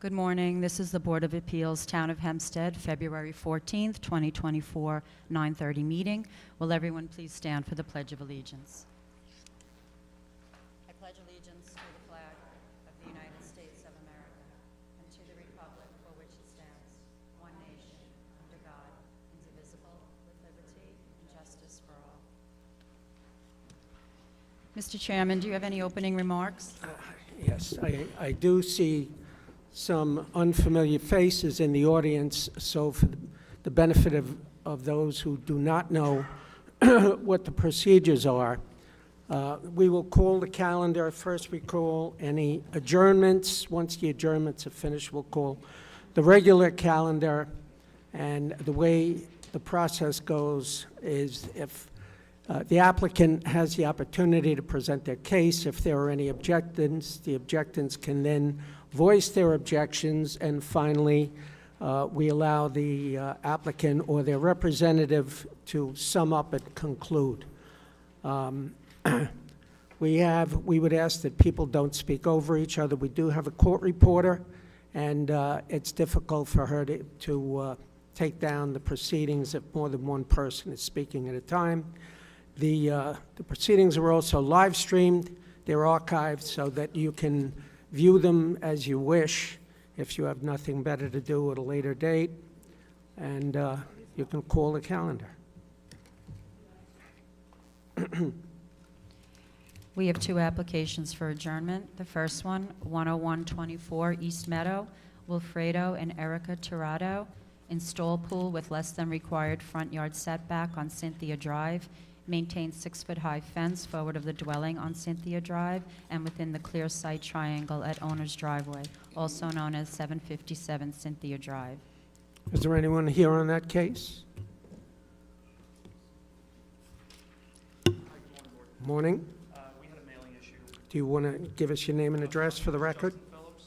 Good morning. This is the Board of Appeals, Town of Hempstead, February 14th, 2024, 9:30 meeting. Will everyone please stand for the Pledge of Allegiance? I pledge allegiance to the flag of the United States of America and to the republic for which it stands, one nation, under God, indivisible, with liberty and justice for all. Mr. Chairman, do you have any opening remarks? Yes, I do see some unfamiliar faces in the audience, so for the benefit of those who do not know what the procedures are, we will call the calendar. First, we call any adjournments. Once the adjournments are finished, we'll call the regular calendar. And the way the process goes is if the applicant has the opportunity to present their case. If there are any objections, the objectants can then voice their objections, and finally, we allow the applicant or their representative to sum up and conclude. We would ask that people don't speak over each other. We do have a court reporter, and it's difficult for her to take down the proceedings if more than one person is speaking at a time. The proceedings are also live streamed. They're archived so that you can view them as you wish if you have nothing better to do at a later date, and you can call the calendar. We have two applications for adjournment. The first one, 10124 East Meadow, Wilfredo and Erica Tirado, install pool with less than required front yard setback on Cynthia Drive, maintain 6-foot-high fence forward of the dwelling on Cynthia Drive and within the clear sight triangle at owner's driveway, also known as 757 Cynthia Drive. Is there anyone here on that case? Morning. We had a mailing issue. Do you want to give us your name and address for the record? Phillips,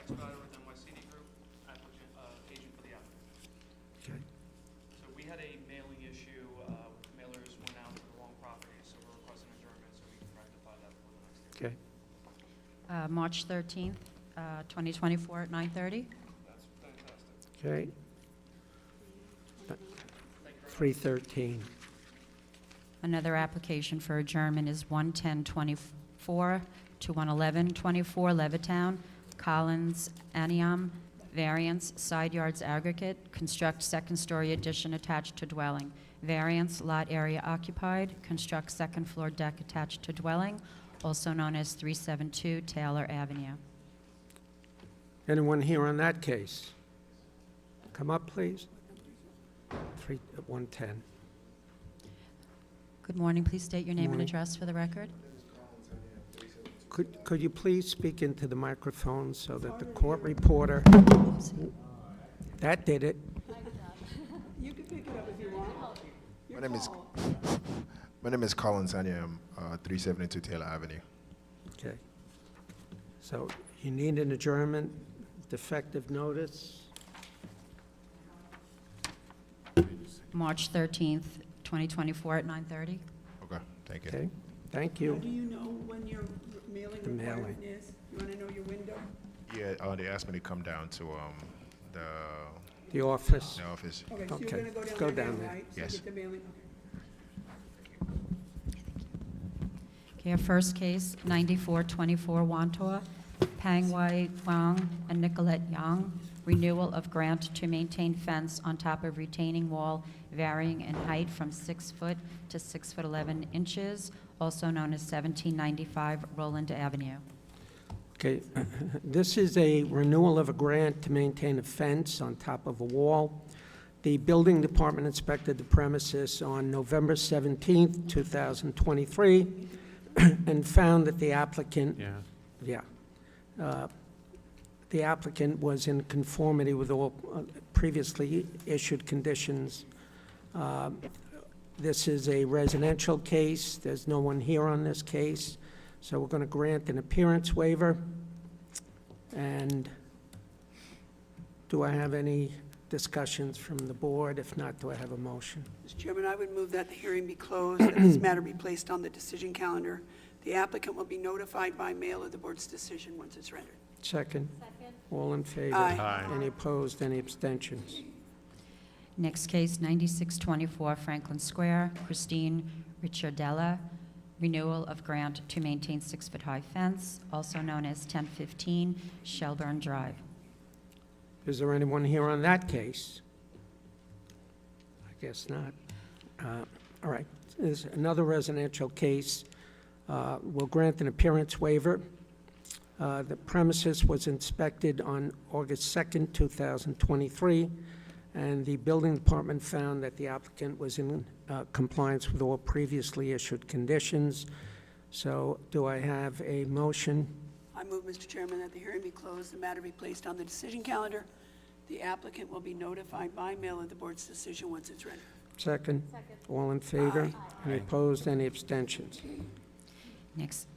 expediter with NYCD Group, applicant, agent for the applicant. Okay. So we had a mailing issue. Mailers went out to the wrong property, so we're requesting adjournment so we can rectify that for the next hearing. Okay. March 13th, 2024 at 9:30. That's fantastic. Okay. 3:13. Another application for adjournment is 11024 to 11124 Levittown, Collins, Aniam, variance, side yards aggregate, construct second-story addition attached to dwelling. Variance, lot area occupied, construct second-floor deck attached to dwelling, also known as 372 Taylor Avenue. Anyone here on that case? Come up, please. 110. Good morning. Please state your name and Morning. address for the record. Could you please speak into the microphone so that the court reporter, that did it. You can pick it up if you want. My name is Collins Aniam, 372 Taylor Avenue. Okay. So you need an adjournment, defective notice. March 13th, 2024 at 9:30. Okay, thank you. Okay, thank you. Do you know when your mailing The mailing. requirement is? You want to know your window? Yeah, they asked me to come down to The office. the office. Okay, so Okay, you're going to go go down down there, there. right? So Yes. get the mailing, Okay, our first case, 9424 Wantua, Pang Wai Wang and Nicolette Yang, renewal of grant to maintain fence on top of retaining wall varying in height from 6 foot to 6 foot 11 inches, also known as 1795 Roland Avenue. Okay, this is a renewal of a grant to maintain a fence on top of a wall. The building department inspected the premises on November 17th, 2023, and found that the applicant, the applicant was in conformity with all previously issued conditions. This is a residential case. There's no one here on this case, so we're going to grant an appearance waiver. And do I have any discussions from the board? If not, do I have a motion? Mr. Chairman, I would move that the hearing be closed, that this matter be placed on the decision calendar. The applicant will be notified by mail of the board's decision once it's rendered. Second. All in favor? Aye. Any opposed, any abstentions? Next case, 9624 Franklin Square, Christine Ricciardella, renewal of grant to maintain 6-foot-high fence, also known as 1015 Shelburne Drive. Is there anyone here on that case? I guess not. All right, there's another residential case. We'll grant an appearance waiver. The premises was inspected on August 2nd, 2023, and the building department found that the applicant was in compliance with all previously issued conditions. So do I have a motion? I move, Mr. Chairman, that the hearing be closed, the matter be placed on the decision calendar. The applicant will be notified by mail of the board's decision once it's ready. Second? All in favor? Any opposed, any abstentions? Next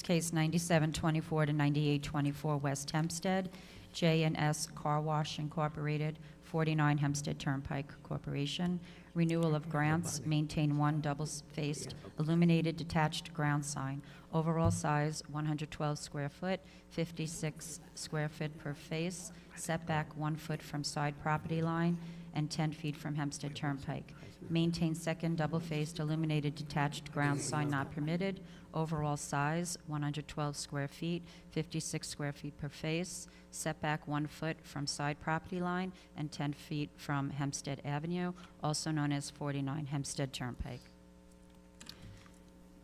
case, 9724 to 9824 West Hempstead, J&S Car Wash Incorporated, 49 Hempstead Turnpike Corporation. Renewal of grants, maintain one double-faced illuminated detached ground sign. Overall size, 112 square foot, 56 square foot per face. Setback 1 foot from side property line and 10 feet from Hempstead Turnpike. Maintain second double-faced illuminated detached ground sign not permitted. Overall size, 112 square feet, 56 square feet per face. Setback 1 foot from side property line and 10 feet from Hempstead Avenue, also known as 49 Hempstead Turnpike.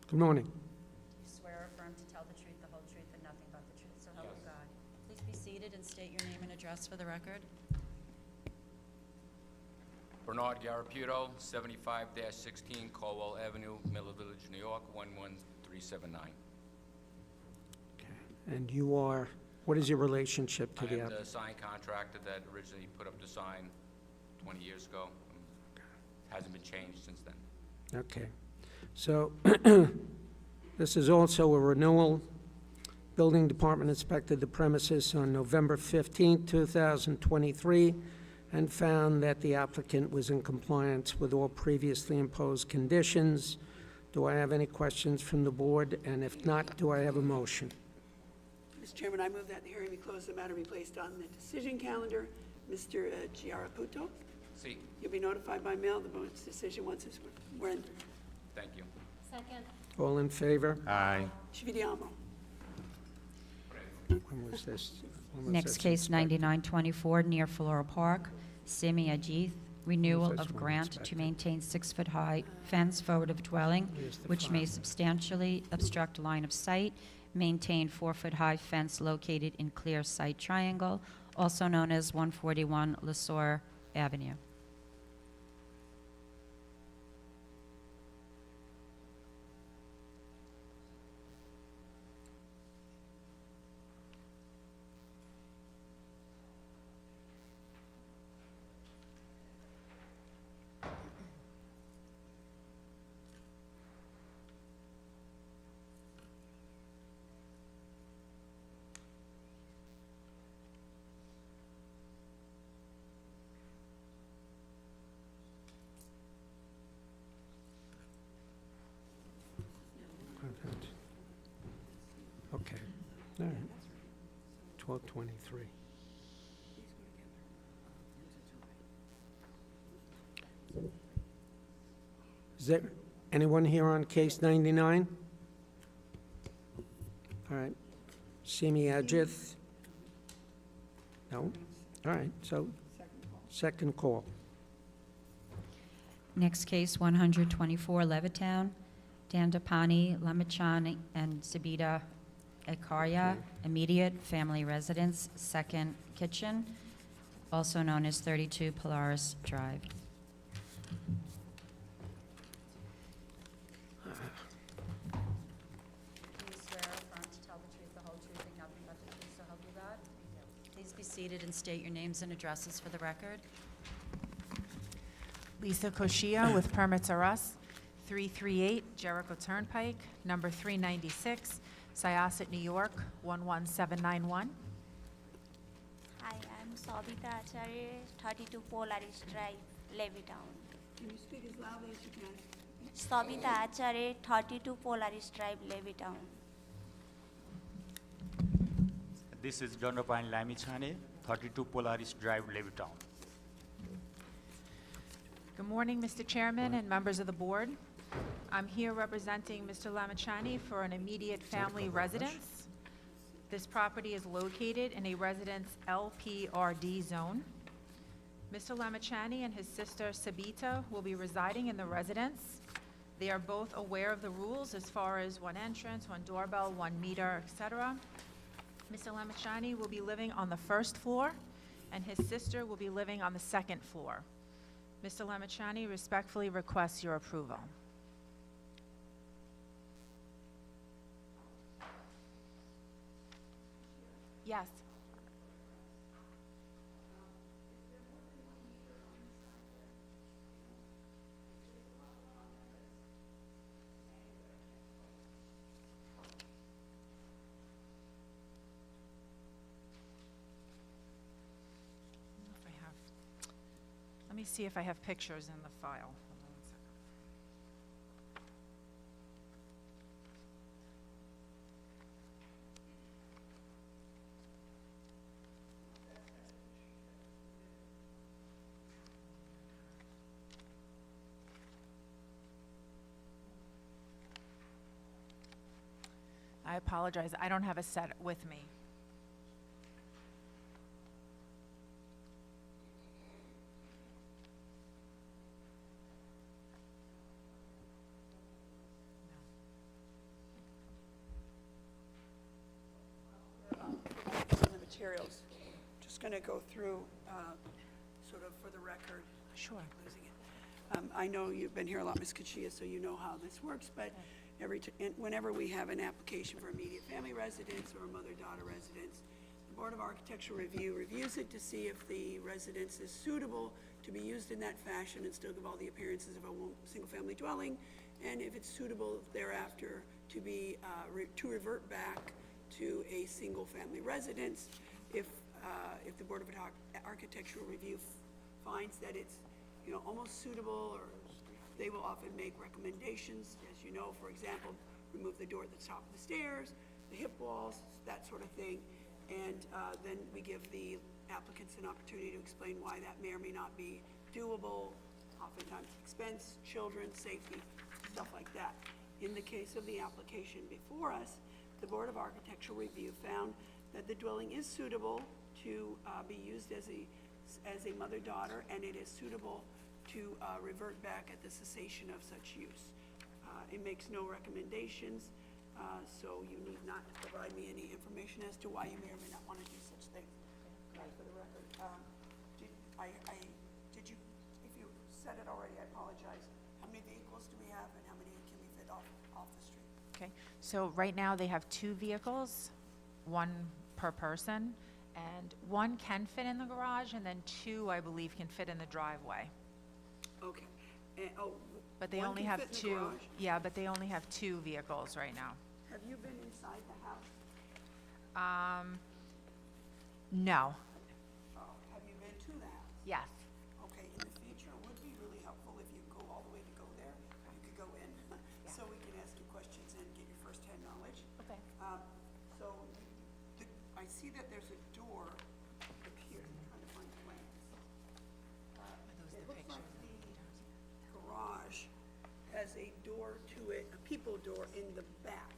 Good morning. You swear or affirm to tell the truth, the whole truth, and nothing but the truth, so help you God. Please be seated and state your name and address for the record. Bernard Garaputo, 75-16 Caldwell Avenue, Miller Village, New York, 11379. And you are, what is your relationship to I the am applicant? the sign contractor that originally put up the sign 20 years ago. Hasn't been changed since then. Okay. So this is also a renewal. Building Department inspected the premises on November 15, 2023, and found that the applicant was in compliance with all previously imposed conditions. Do I have any questions from the board? And if not, do I have a motion? Mr. Chairman, I move that the hearing be closed, the matter be placed on the decision calendar. Mr. Giaraputo, See, you'll be notified by mail of the board's decision once it's rendered. thank you. All in favor? Aye. Chividiamo. When was this? When was Next this case, inspected? 9924 near Flora Park, Simi Ajith, renewal this of one grant to inspected? maintain 6-foot-high fence forward of dwelling, Here's the which may file. substantially obstruct line of sight. Maintain 4-foot-high fence located in clear sight triangle, also known as 141 LeSueur Avenue. Okay, all right. 1223. Is there anyone here on case 99? All right. Simi Ajith? No? All right, so second call. Next case, 124 Levittown, Dandapani, Lamachani, and Sabita Ekaria, immediate family residence, second kitchen, also known as 32 Polaris Drive. Do you swear or affirm to tell the truth, the whole truth, and nothing but the truth, so help you God? Please be seated and state your names and addresses for the record. Lisa Koshia with Permits Are Us, 338 Jericho Turnpike, number 396, Syosset, New York, 11791. Hi, I'm Sabita Acharya, 32 Polaris Drive, Levittown. Can you speak as loudly as you can? Sabita Acharya, 32 Polaris Drive, Levittown. This is Donopine Lamichane, 32 Polaris Drive, Levittown. Good morning, Mr. Chairman and members of the board. I'm here representing Mr. Lamichani for an immediate family residence. This property is located in a residence LPRD zone. Mr. Lamichani and his sister Sabita will be residing in the residence. They are both aware of the rules as far as one entrance, one doorbell, 1 meter, etc. Mr. Lamichani will be living on the first floor, and his sister will be living on the second floor. Mr. Lamichani respectfully requests your approval. Yes. Let me see if I have pictures in the file. Hold on one second. I apologize, I don't have a set with me. Some of the materials. Just going to go through, sort of for the record. Sure. Losing it. I know you've been here a lot, Ms. Kachia, so you know how this works, but whenever we have an application for immediate family residence or a mother-daughter residence, the Board of Architectural Review reviews it to see if the residence is suitable to be used in that fashion and still give all the appearances of a single-family dwelling, and if it's suitable thereafter to be, to revert back to a single-family residence. If the Board of Architectural Review finds that it's, almost suitable, or they will often make recommendations, as you know, for example, remove the door at the top of the stairs, the hip walls, that sort of thing, and then we give the applicants an opportunity to explain why that may or may not be doable, oftentimes expense, children, safety, stuff like that. In the case of the application before us, the Board of Architectural Review found that the dwelling is suitable to be used as a mother-daughter, and it is suitable to revert back at the cessation of such use. It makes no recommendations, so you need not provide me any information as to why you may or may not want to do such things. For the record, did you, if you said it already, I apologize. How many vehicles do we have, and how many can we fit off the street? Okay, so right now they have 2 vehicles, 1 per person, and 1 can fit in the garage, and then 2, I believe, can fit in the driveway. Okay. But they one only can have fit in the 2, garage? yeah, but they only have 2 vehicles right now. Have you been inside the house? No, Have you been to the house? yes, Okay, in the future, it would be really helpful if you go all the way to go there, you could go in, so we can ask you questions and get your firsthand knowledge. okay. So, I see that there's a door up here, I'm trying to find plans. It looks like the garage has a door to it, a people door in the back.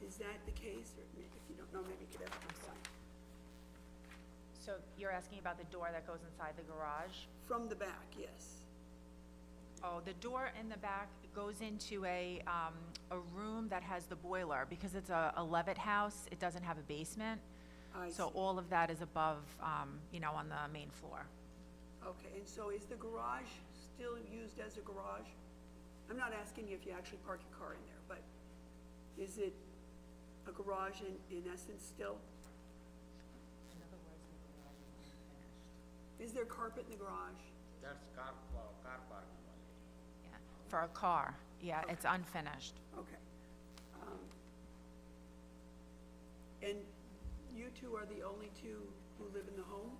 Is that the case, or if you don't know, maybe you could ask them sign. So you're asking about the door that goes inside the garage? From the back, yes. Oh, the door in the back goes into a room that has the boiler. Because it's a Levitt house, it doesn't have a basement. I So see. all of that is above, on the main floor. Okay, and so is the garage still used as a garage? I'm not asking you if you actually park your car in there, but is it a garage in essence still? Is there carpet in the garage? That's car parking only. Yeah. For a car, yeah, it's unfinished. Okay. And you two are the only 2 who live in the home?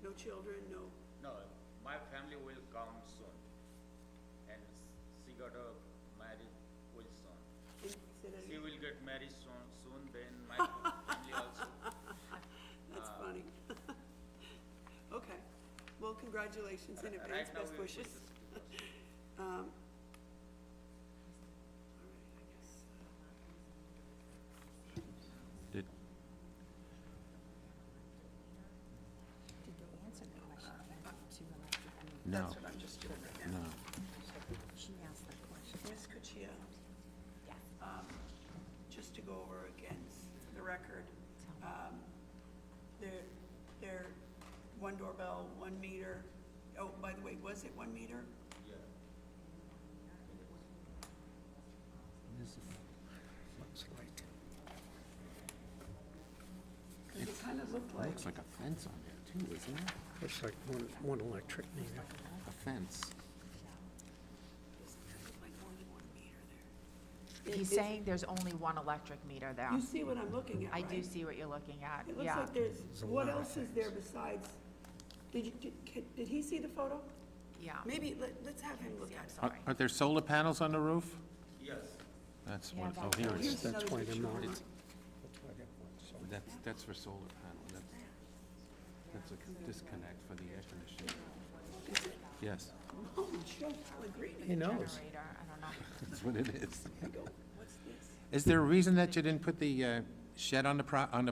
No children, no? No, my family will come soon. And she got a married will soon. Say that She again. will get married soon, then my family also. Congratulations in advance, Right now best we wishes. All right, I guess. Did, no, That's what I'm just doing right now. no. Ms. Cuccia, just to go over against the record, they're one doorbell, 1 meter. Oh, by the way, was it 1 meter? Looks like, 'Cause it kind of looked like, Looks like a fence on there too, isn't it? looks like one electric meter. A fence. like more than 1 meter there. He's saying there's only one electric meter there. You see what I'm looking at, I right? do see what you're looking at, It looks yeah. like what else is there besides, did he see the photo? Yeah. Maybe, let's have him look at it. Sorry. Are there solar panels on the roof? Yes. That's Yeah, one, oh, that's here right. it is. Here's another That's why they're picture. not. It's- That's for solar panel, that's a disconnect for the air conditioning. Yes, Oh, sure, I'll agree. He knows. Generator, I don't know. that's what it is. I go, what's this? Is there a reason that you didn't put the shed on the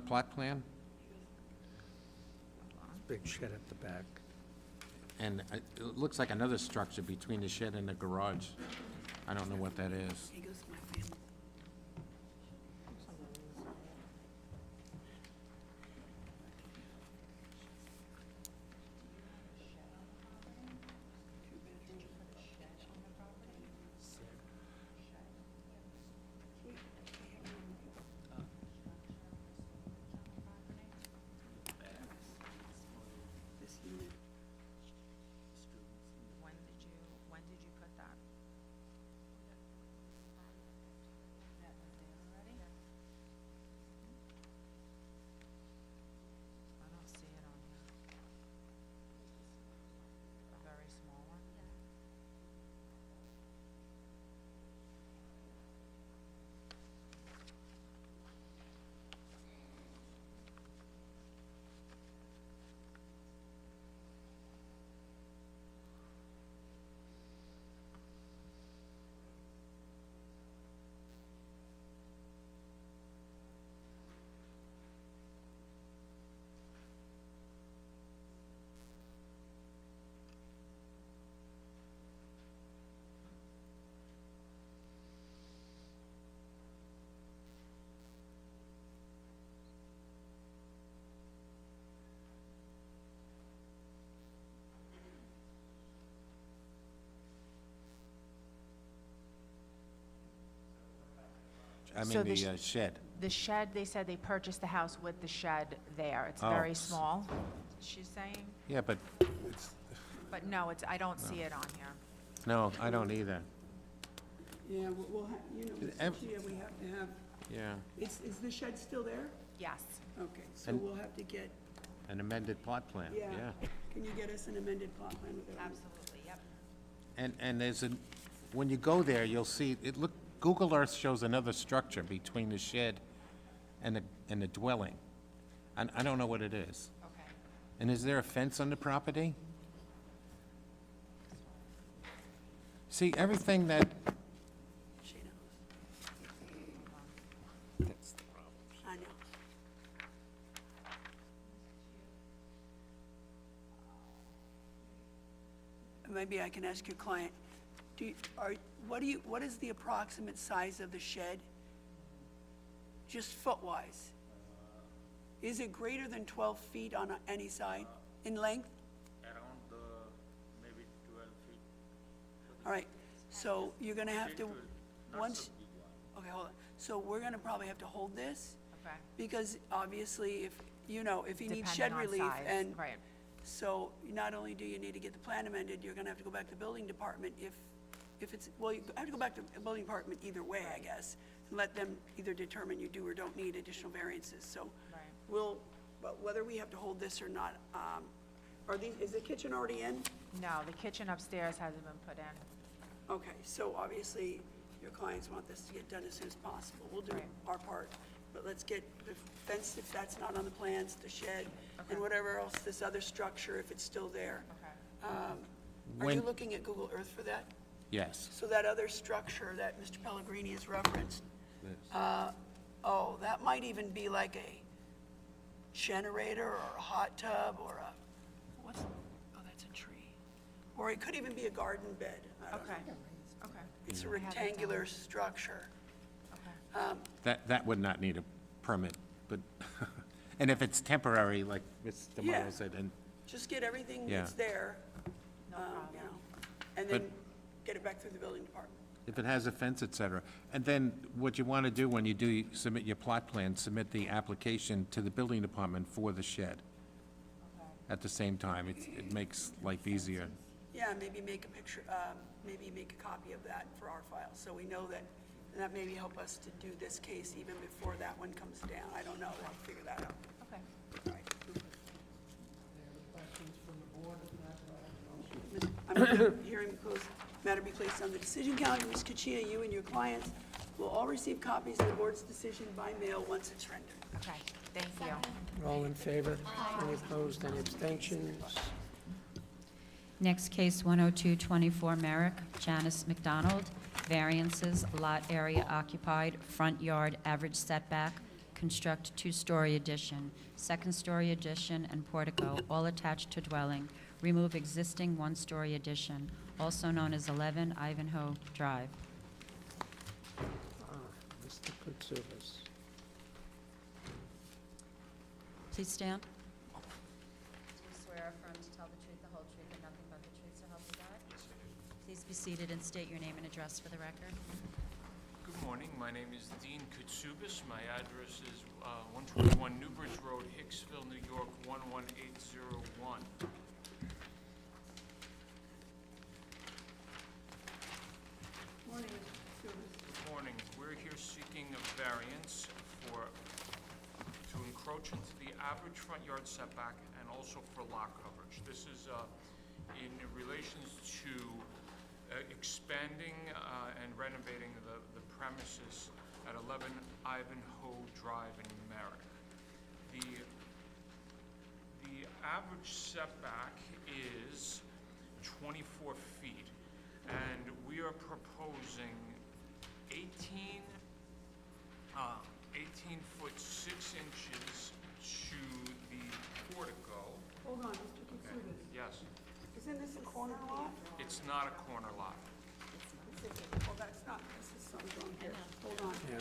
plot plan? Big shed at the back. And it looks like another structure between the shed and the garage. I don't know what that is. He goes to my family. This unit. When did you put that? I don't see it on here. A very small one? I So mean, the the shed. The shed, they said they purchased the house with the shed there. It's Oh. very small, she's saying. Yeah, but, it's But no, I don't see it on here. no, I don't either. Yeah, we'll have, you know, Ms. Ev- Cuccia, we have to have, Yeah, is the shed still there? Yes. Okay, so And- we'll have to get, an amended plot plan, yeah. yeah. Can you get us an amended plot plan with that? Absolutely, yep. And there's a, when you go there, you'll see, Google Earth shows another structure between the shed and the dwelling. And I don't know what it is. Okay. And is there a fence on the property? See, everything that, She knows. that's the problem. I know. Maybe I can ask your client, what is the approximate size of the shed? Just foot-wise? Is it greater than 12 feet on any side in length? Around maybe 12 feet. All right, so you're gonna have to, Not once, so big one. okay, hold on. So we're gonna probably have to hold this, Okay. because obviously if, if he needs Depending shed on relief size, and right. so not only do you need to get the plan amended, you're gonna have to go back to the building department if it's, well, you have to go back to the building department either way, I guess, and let them either determine you do or don't need additional variances, so Right. but whether we have to hold this or not, is the kitchen already in? No, the kitchen upstairs hasn't been put in. Okay, so obviously, your clients want this to get done as soon as possible. We'll do Right. our part, but let's get the fence, if that's not on the plans, the shed, Okay. and whatever else, this other structure, if it's still there. Okay. Are When- you looking at Google Earth for that? Yes. So that other structure that Mr. Pellegrini has referenced, that might even be like a generator or a hot tub or that's a tree. Or it could even be a garden bed. I don't know. Okay. It's a rectangular structure. That would not need a permit, but, and if it's temporary, like Ms. Yeah. DeMaio said, and, Just get everything Yeah. that's there, you know, and But- then get it back through the building department. if it has a fence, et cetera. And then what you want to do when you do submit your plot plan, submit the application to the building department for the shed. At the same time, it makes life easier. Yeah, maybe make a picture, maybe make a copy of that for our file, so we know that, and that maybe help us to do this case even before that one comes down. I don't know, we'll have to figure that out. Okay. Right. I'm hearing the matter be placed on the decision calendar. Ms. Kachia, you and your clients will all receive copies of the board's decision by mail once it's rendered. Okay, thank you. All in favor? Any opposed? Any abstentions? Next case, 10224 Merrick, Janice McDonald, variances, lot area occupied, front yard, average setback, construct two-story addition, second-story addition, and portico, all attached to dwelling, remove existing one-story addition, also known as 11 Ivanhoe Drive. Mr. Kutsouras. Please stand. Do you swear or affirm to tell the truth, the whole truth, and nothing but the truth, so help you God? Yes, I do. Please be seated and state your name and address for the record. Good morning, my name is Dean Kutsubis. My address is 121 Newbridge Road, Hicksville, New York, 11801. Morning, Mr. Stewart. Good morning. We're here seeking a variance to encroach into the average front yard setback and also for lot coverage. This is in relation to expanding and renovating the premises at 11 Ivanhoe Drive in Merrick. The average setback is 24 feet, and we are proposing 18 foot 6 inches to the portico. Hold on, Mr. Kutsouras. Yes, Isn't this a corner lot? it's not a corner lot. Well, that's not, this is something wrong here. Hold on. Yeah.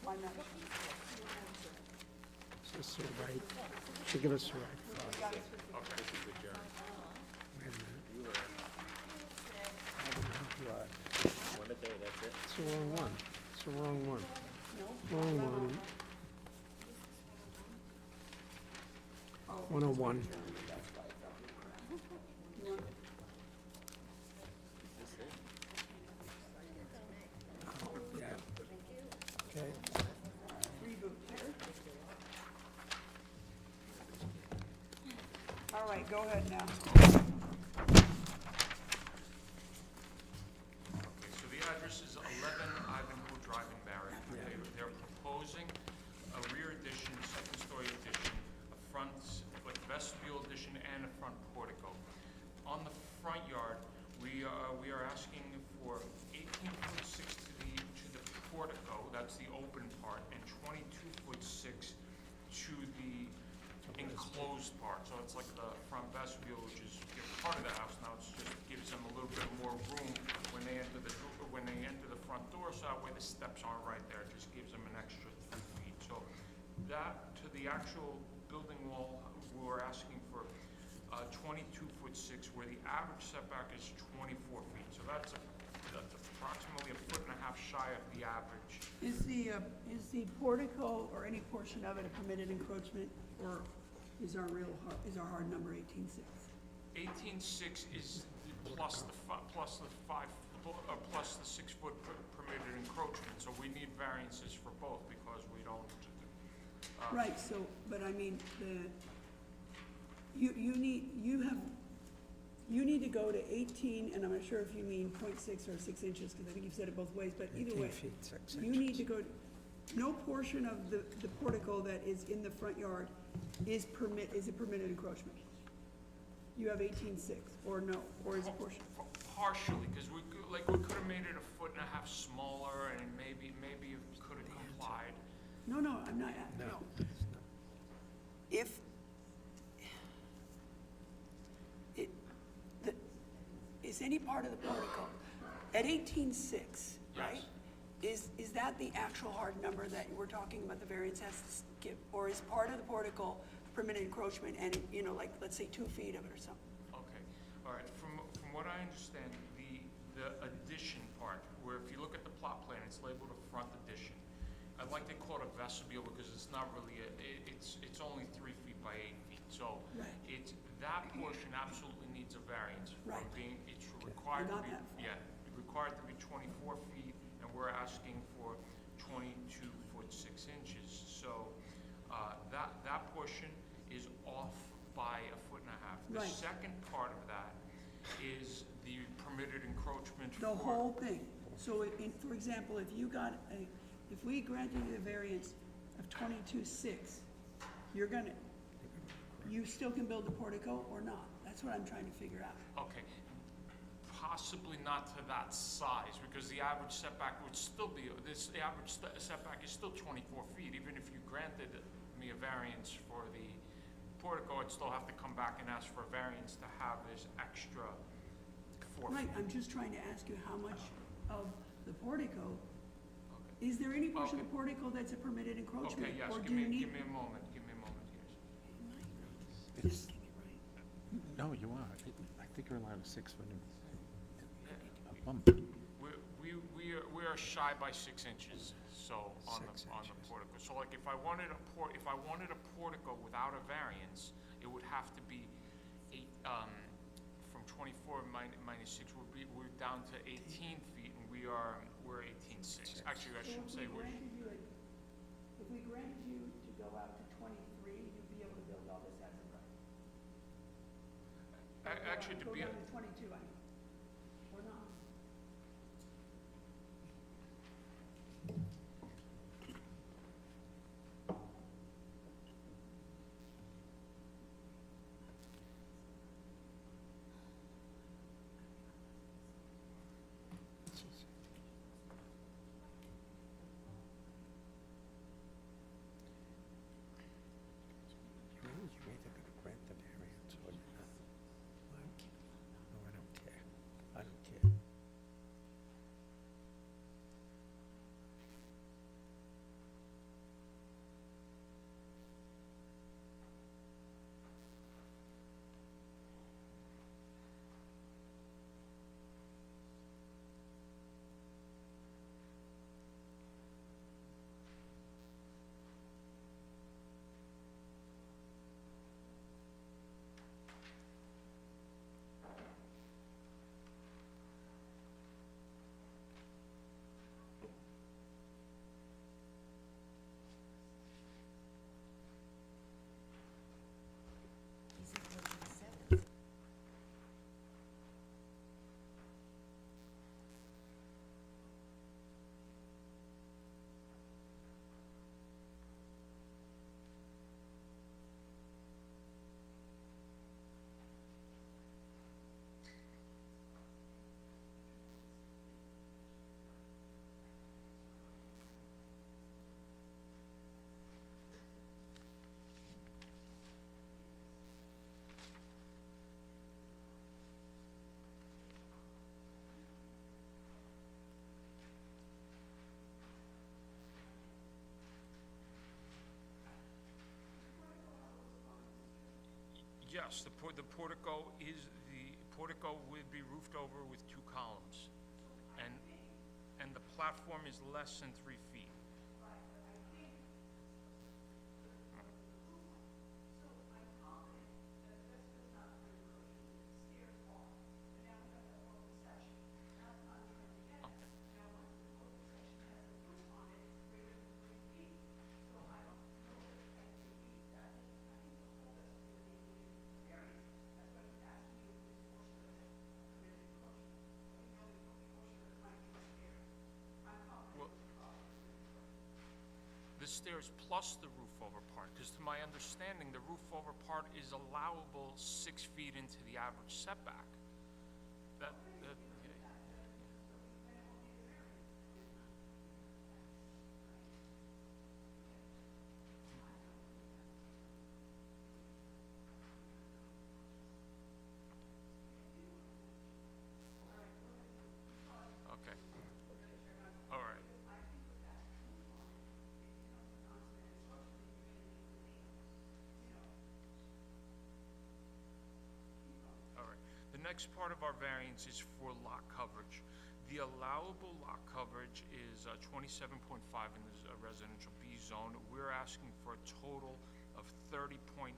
Why not? Is this the right? Should give us the right file. Wait a minute. It's the wrong one. It's the wrong one. Wrong one. 101. Yeah. Okay. All right, go ahead now. Okay, so the address is 11 Ivanhoe Drive in Merrick. They're proposing a rear addition, second-story addition, a front vestibule addition, and a front portico. On the front yard, we are asking for 18.6 to the portico, that's the open part, and 22.6 to the enclosed part. So it's like the front vestibule, which is part of the house now. It just gives them a little bit more room when they enter the front door. So that way the steps aren't right there. It just gives them an extra 3 feet. So that to the actual building wall, we're asking for 22.6, where the average setback is 24 feet. So that's approximately a foot and a half shy of the average. Is the portico or any portion of it a permitted encroachment, or is our hard number 18.6? 18.6 is plus the 6 foot permitted encroachment, so we need variances for both because we don't. Right, so, but I mean, you need to go to 18, and I'm not sure if you mean 0.6 or 6 inches, because I think you've said it both ways, but either 18 way. feet, 6 You need inches. to go, no portion of the portico that is in the front yard is a permitted encroachment? You have 18.6, or no, or is a portion? Partially, because we could have made it 1.5 feet smaller, and maybe it could have complied. No, I'm not, no. If, is any part of the portico, at 18.6, right? Yes. Is that the actual hard number that we're talking about the variance has to give? Or is part of the portico permitted encroachment and, like, let's say 2 feet of it or something? Okay, all right, from what I understand, the addition part, where if you look at the plot plan, it's labeled a front addition. I'd like to call it a vestibule because it's not really, it's only 3 feet by 8 feet. So Right. that portion absolutely needs a variance from Right. being, it's required to got be, that. yeah, required to be 24 feet, and we're asking for 22 foot 6 inches. So that portion is off by 1.5 feet. The Right. second part of that is the permitted encroachment The whole thing. So for example, if we granted you a variance of 22.6, you still can build the portico or not? That's what I'm trying to figure out. Okay, possibly not to that size, because the average setback would still be, the average setback is still 24 feet. Even if you granted me a variance for the portico, I'd still have to come back and ask for a variance to have this extra 4 feet. Right, I'm just trying to ask you how much of the portico, is there any portion of the portico that's a permitted encroachment? Okay, yes, Or give do you me need? a moment, yes. It's, no, you are. I think you're allowed a 6-foot a bump. We are shy by 6 inches, so on the portico. So like if I wanted a portico without a variance, it would have to be from 24 minus 6 we're down to 18 feet, and we're 18.6. Actually, I shouldn't say we're. If we granted you to go out to 23, you'd be able to build all this as of right? Actually, to Go be. down to 22, I mean, or not? Yes, the portico would be roofed over with 2 columns, and the platform is less than 3 feet. the stairs plus the roof over part, because to my understanding, the roof over part is allowable 6 feet into the average setback. That, okay. All right. All right. The next part of our variance is for lot coverage. The allowable lot coverage is 27.5 in the residential B zone. We're asking for a total of 30.9%.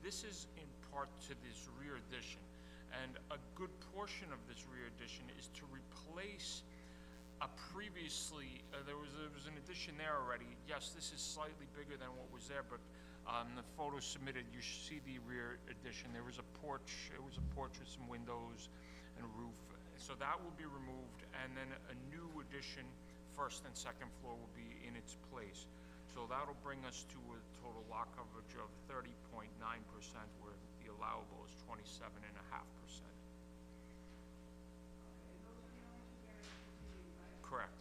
This is in part to this rear addition, and a good portion of this rear addition is to replace a previously, there was an addition there already. Yes, this is slightly bigger than what was there, but the photos submitted, you see the rear addition. There was a porch, it was a porch with some windows and a roof. So that will be removed, and then a new addition, first and second floor, will be in its place. So that'll bring us to a total lot coverage of 30.9%, where the allowable is 27.5%. Correct.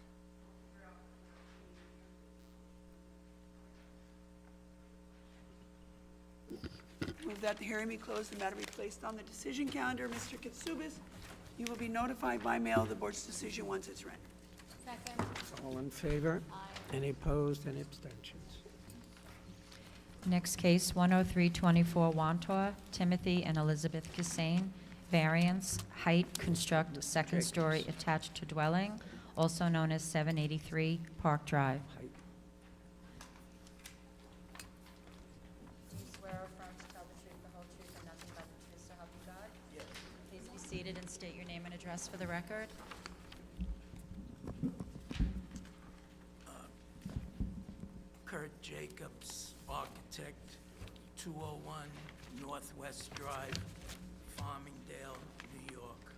Move that the hearing be closed, the matter be placed on the decision calendar. Mr. Katsubis, you will be notified by mail of the board's decision once it's read. Second. All in favor? Any opposed, any abstentions? Next case, 10324 Wantor, Timothy and Elizabeth Cassane, variance, height, construct second-story attached to dwelling, also known as 783 Park Drive. Height. Do you swear or affirm to tell the truth, the whole truth, and nothing but the truth, so help you God? Yes. Please be seated and state your name and address for the record. Kurt Jacobs, architect, 201 Northwest Drive, Farmingdale, New York.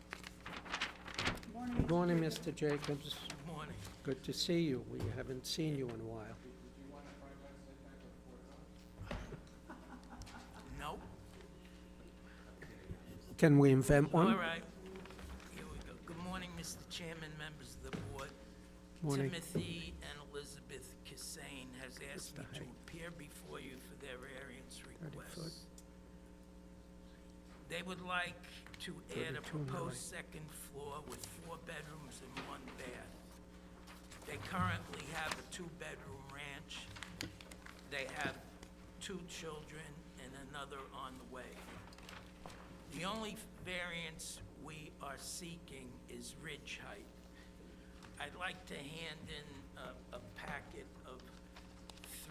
Good morning, Mr. Jacobs. Good morning. Good to see you. We haven't seen you in a while. Nope. Can we invent one? All right. Here we go. Good morning, Mr. Chairman, members of the board. Morning. Timothy and Elizabeth Cassane has asked me Mr. to Height. appear before you for their variance 30 foot. request. They would like to add a 32 proposed second floor with 4 bedrooms and 1 bath. They currently have a 2-bedroom ranch. They have 2 children and another on the way. The only variance we are seeking is ridge height. I'd like to hand in a packet of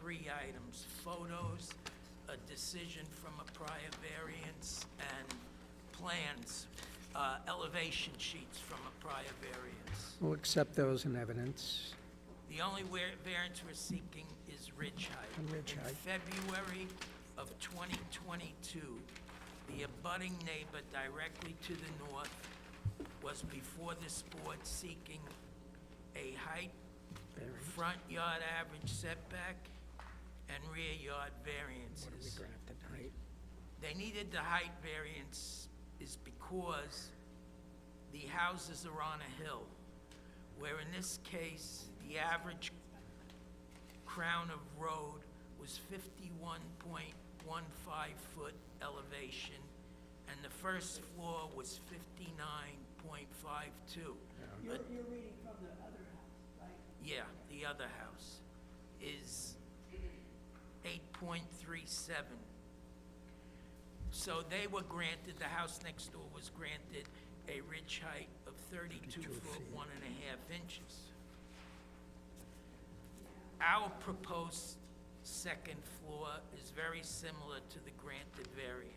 3 items: photos, a decision from a prior variance, and plans, elevation sheets from a prior variance. We'll accept those in evidence. The only variance we're seeking is ridge height. And ridge height. In February of 2022, the abutting neighbor directly to the north was before this board seeking a height, Variance. front yard average setback, and rear yard What are we variances. granted, height? They needed the height variance is because the houses are on a hill, where in this case, the average crown of road was 51.15 foot elevation, and the first floor was 59.52. You're reading from the other house, right? Yeah, the other house is 8.37. So they were granted, the house next door was granted a ridge height of 32 foot 1.5 inches. Our proposed second floor is very similar to the granted variance.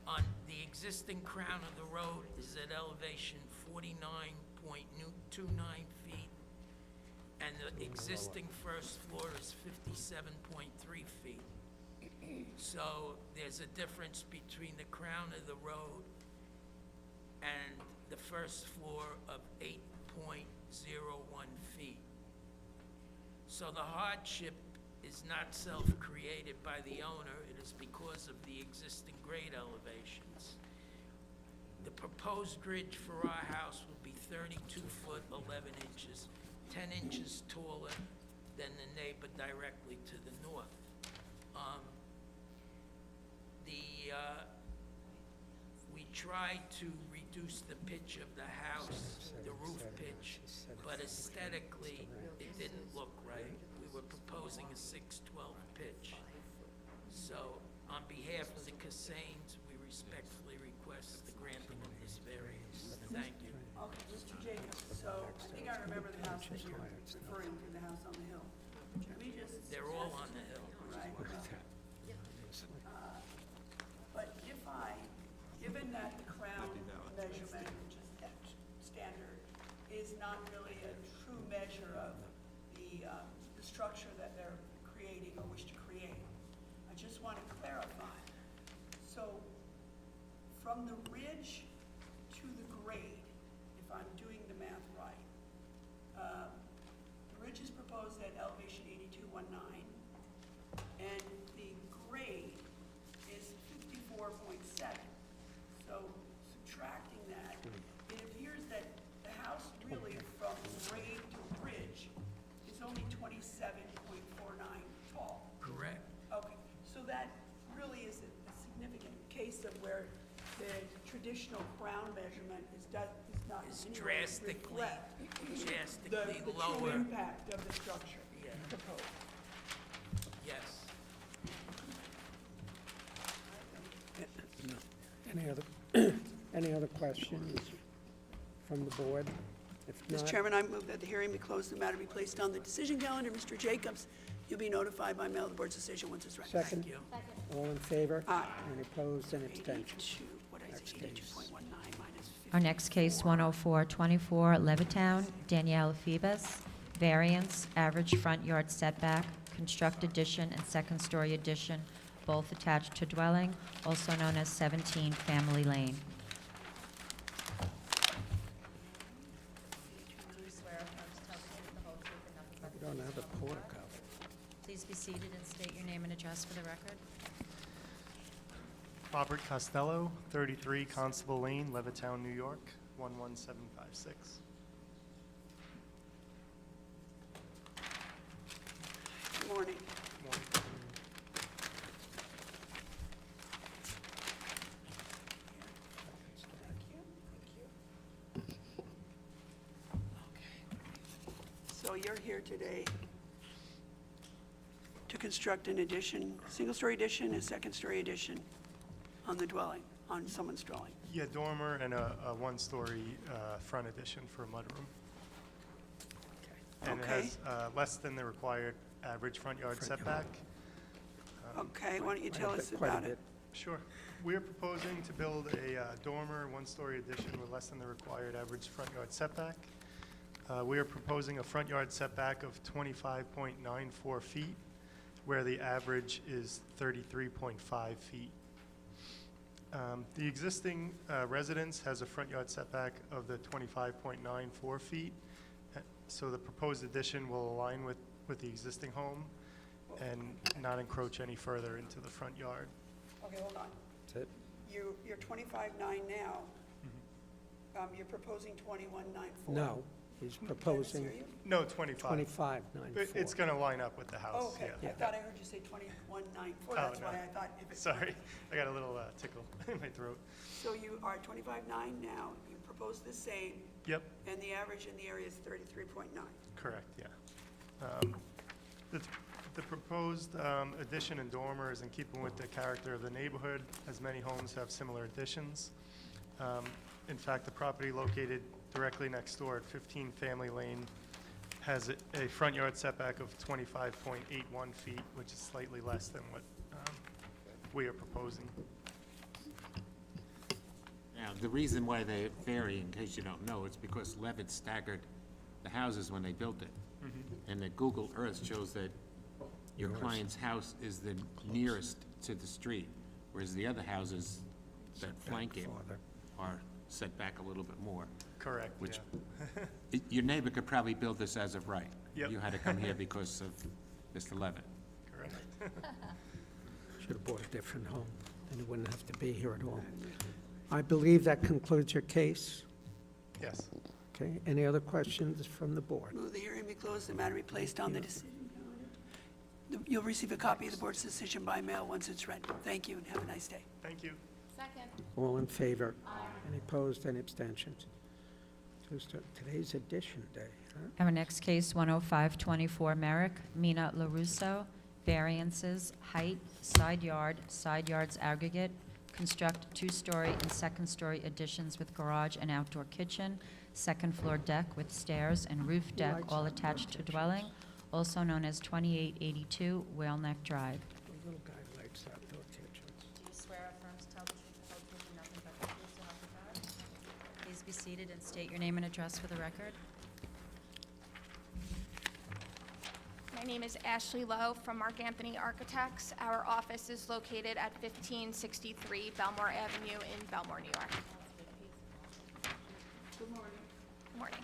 On the existing crown of the road is at elevation 49.29 feet, and the existing first floor is 57.3 feet. So there's a difference between the crown of the road and the first floor of 8.01 feet. So the hardship is not self-created by the owner, it is because of the existing grade elevations. The proposed ridge for our house will be 32 foot 11 inches, 10 inches taller than the neighbor directly to the north. We tried to reduce the pitch of the house, the roof pitch, but aesthetically, it didn't look right. We were proposing a 6/12 pitch. So, on behalf of the Cassanes, we respectfully request the granting of this variance. Thank you. Okay, Mr. Jacobs, so I think I remember the house that you're referring to, the house on the hill. Let me just. They're all on the hill. Right. But given that the crown measurement, which is that standard, is not really a true measure of the structure that they're creating or wish to create, I just want to clarify. So, from the ridge to the grade, if I'm doing the math right, the ridge is proposed at elevation 8219, and the grade is 54.7. So subtracting that, it appears that the house really from grade to ridge is only 27.49 tall. Correct. Okay, so that really is a significant case of where the traditional crown measurement not It's in any way drastically reflect the true lower. impact of the structure Yeah. proposed. Yes. Any other questions from the board? If Mr. not, Chairman, I move that the hearing be closed, the matter be placed on the decision calendar. Mr. Jacobs, you'll be notified by mail of the board's decision once it's ready. second, Thank you. all in favor? Aye. Any opposed, any abstentions? 82, what did I Next say, case. 82.19 minus 50. Our next case, 10424 Levittown, Danielle Phoebus. Variance, average front yard setback, construct addition and second-story addition, both attached to dwelling, also known as 17 Family Lane. We don't have a portico. Please be seated and state your name and address for the record. Robert Costello, 33 Constable Lane, Levittown, New York, 11756. Good morning. So you're here today to construct an addition, single-story addition, a second-story addition on the dwelling, on someone's dwelling. Yeah, dormer and a one-story front addition for a mudroom. And it Okay. has less than the required average front yard setback. Okay, why don't you tell us Quite a about it? bit. Sure. We're proposing to build a dormer, one-story addition with less than the required average front yard setback. We are proposing a front yard setback of 25.94 feet, where the average is 33.5 feet. The existing residence has a front yard setback of the 25.94 feet, so the proposed addition will align with the existing home and not encroach any further into the front yard. Okay, hold on. That's it? You're 25.9 now. You're proposing 21.94. No, he's proposing No, 25. 25.94. It's going to line up with the house, Oh, okay. yeah. I thought I heard you say 21.94. That's no. why I thought if it. Sorry, I got a little tickle in my throat. So you are 25.9 now. You propose the same, Yep, and the average in the area is 33.9. correct, yeah. The proposed addition and dormer is in keeping with the character of the neighborhood, as many homes have similar additions. In fact, the property located directly next door at 15 Family Lane has a front yard setback of 25.81 feet, which is slightly less than what we are proposing. Now, the reason why they vary, in case you don't know, it's because Levitt staggered the houses when they built it. And the Google Earth shows that your client's house is the nearest to the street, whereas the other houses that flank it farther. are set back a little bit more, Correct, which, yeah. your neighbor could probably build this as of right. Yep. You had to come here because of Mr. Levitt. Correct. Should have bought a different home, and you wouldn't have to be here at all. I believe that concludes your case. Yes. Okay, any other questions from the board? Move the hearing be closed, the matter be placed on the decision calendar. You'll receive a copy of the board's decision by mail once it's read. Thank you, and have a nice day. Thank you. All in favor? Any opposed, any abstentions? Today's addition day, huh? Our next case, 10524 Merrick, Mina LaRusso, variances, height, side yards aggregate, construct two-story and second-story additions with garage and outdoor kitchen, second-floor deck with stairs and roof deck, all attached to dwelling, also known as 2882 Whale Neck Drive. The little guy likes outdoor kitchens. Do you swear affirm to tell the truth, the whole truth, and nothing but the truth, so help you God? Please be seated and state your name and address for the record. My name is Ashley Lowe from Mark Anthony Architects. Our office is located at 1563 Belmore Avenue in Belmore, New York. Good morning. Good morning.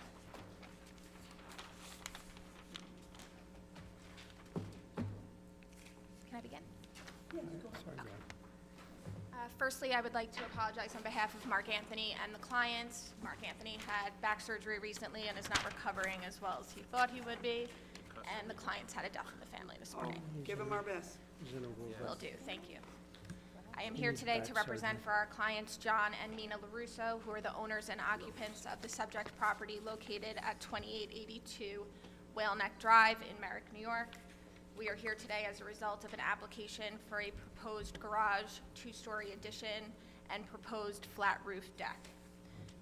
Can I begin? Sorry, Rob. Firstly, I would like to apologize on behalf of Mark Anthony and the clients. Mark Anthony had back surgery recently and is not recovering as well as he thought he would be, and the clients had a death in the family this morning. Give him our best. He's in a room. Will do, thank you. I am here today to represent for our clients John and Mina LaRusso, who are the owners and occupants of the subject property located at 2882 Whale Neck Drive in Merrick, New York. We are here today as a result of an application for a proposed garage, two-story addition, and proposed flat roof deck.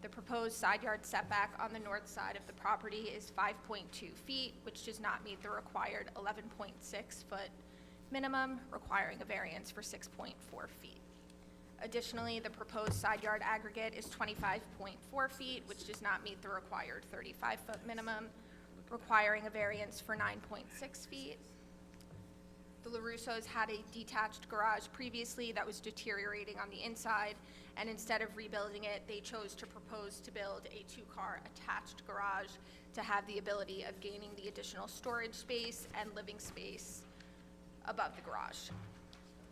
The proposed side yard setback on the north side of the property is 5.2 feet, which does not meet the required 11.6 foot minimum, requiring a variance for 6.4 feet. Additionally, the proposed side yard aggregate is 25.4 feet, which does not meet the required 35-foot minimum, requiring a variance for 9.6 feet. The LaRussos had a detached garage previously that was deteriorating on the inside, and instead of rebuilding it, they chose to propose to build a two-car attached garage to have the ability of gaining the additional storage space and living space above the garage.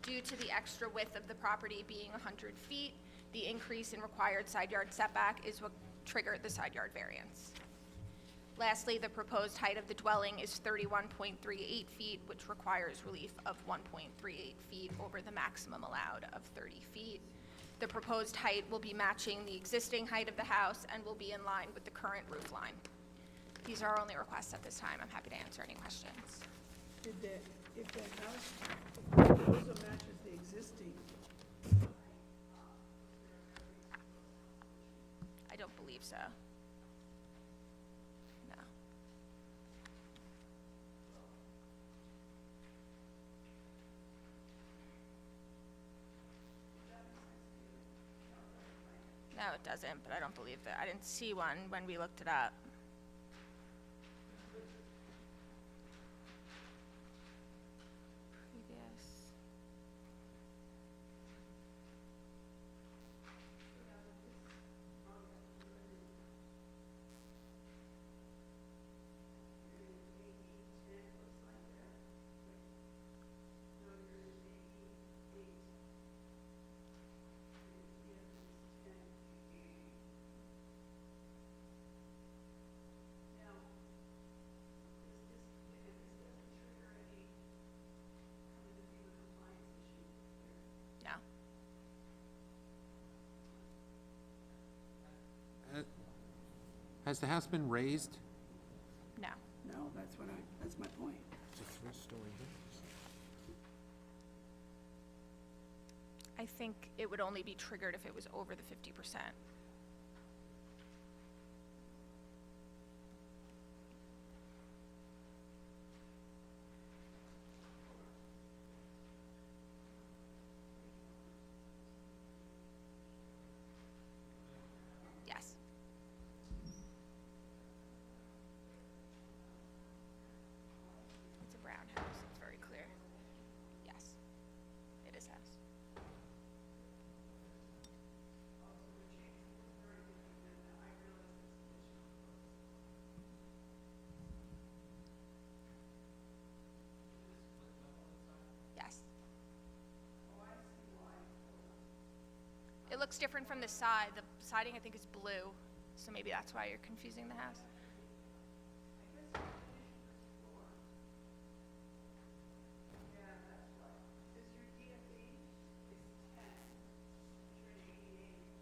Due to the extra width of the property being 100 feet, the increase in required side yard setback is what triggered the side yard variance. Lastly, the proposed height of the dwelling is 31.38 feet, which requires relief of 1.38 feet over the maximum allowed of 30 feet. The proposed height will be matching the existing height of the house and will be in line with the current roof line. These are our only requests at this time. I'm happy to answer any questions. If the house also matches the existing, I don't believe so. No. No, it doesn't, but I don't believe that. I didn't see one when we looked it up. Previous. No. Has the house been raised? No. no, that's my point. It's a three-story house. I think it would only be triggered if it was over the 50%. Yes. It's a brown house, it's very clear. Yes, it is house. looks different from the side. The siding, I think, is blue, so maybe that's why you're confusing the house.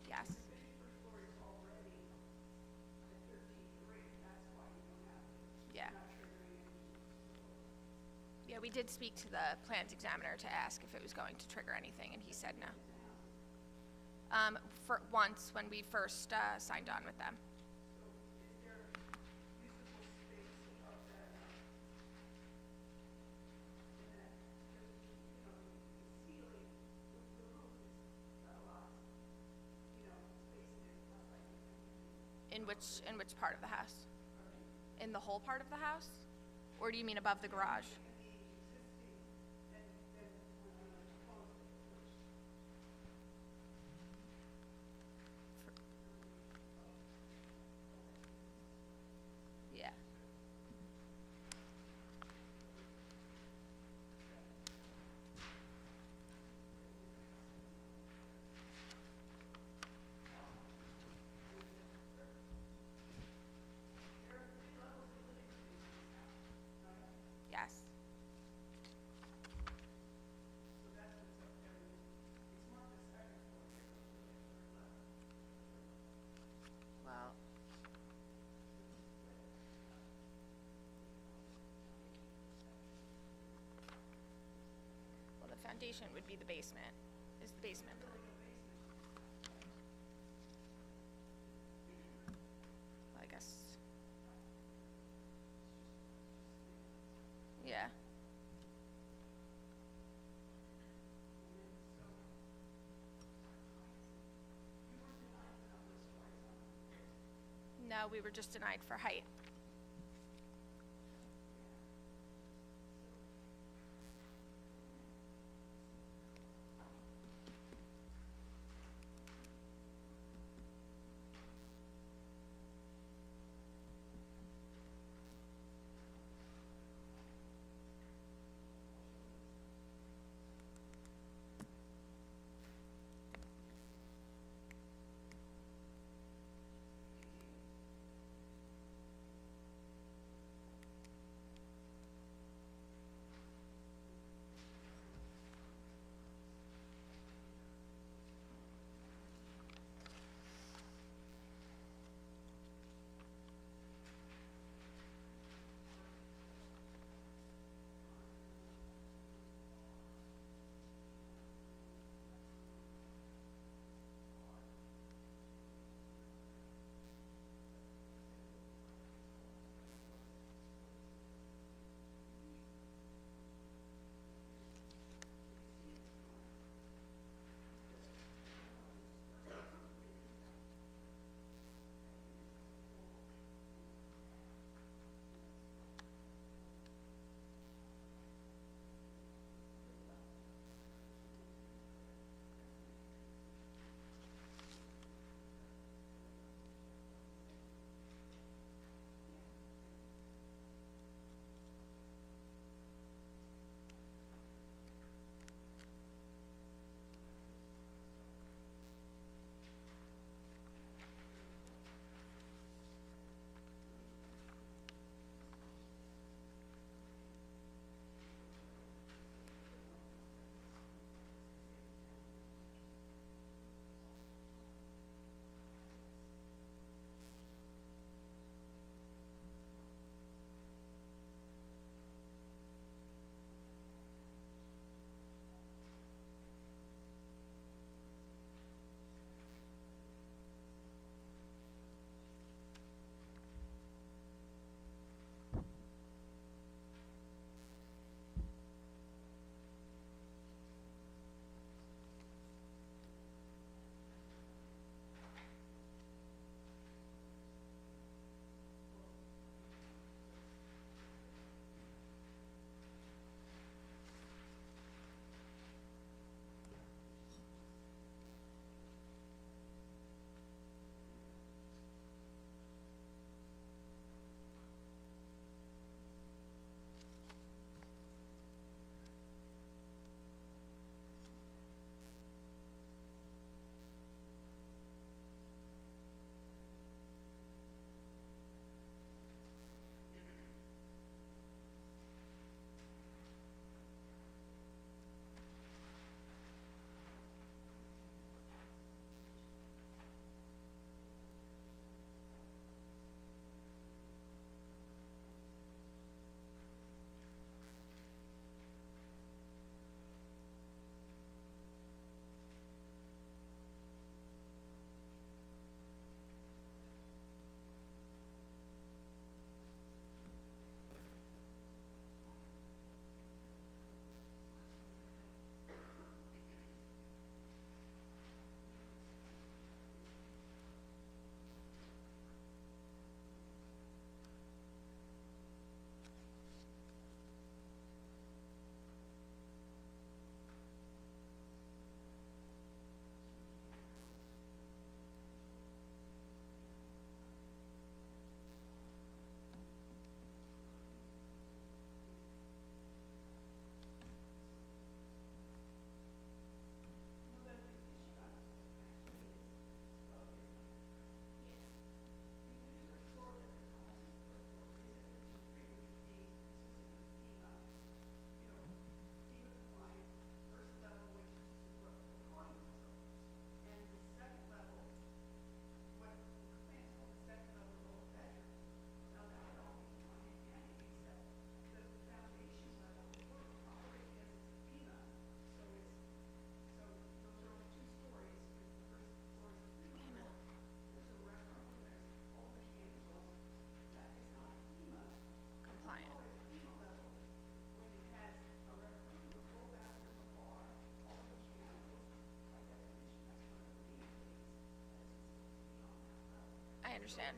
Yes. Yeah. Yeah, we did speak to the plans examiner to ask if it was going to trigger anything, and he said no. For once, when we first signed on with them. In which part of the house? In the whole part of the house? Or do you mean above the garage? Yeah. Yes. Well, the foundation would be the basement, is the basement plan. Well, I guess. Yeah. No, we were just denied for height. understand.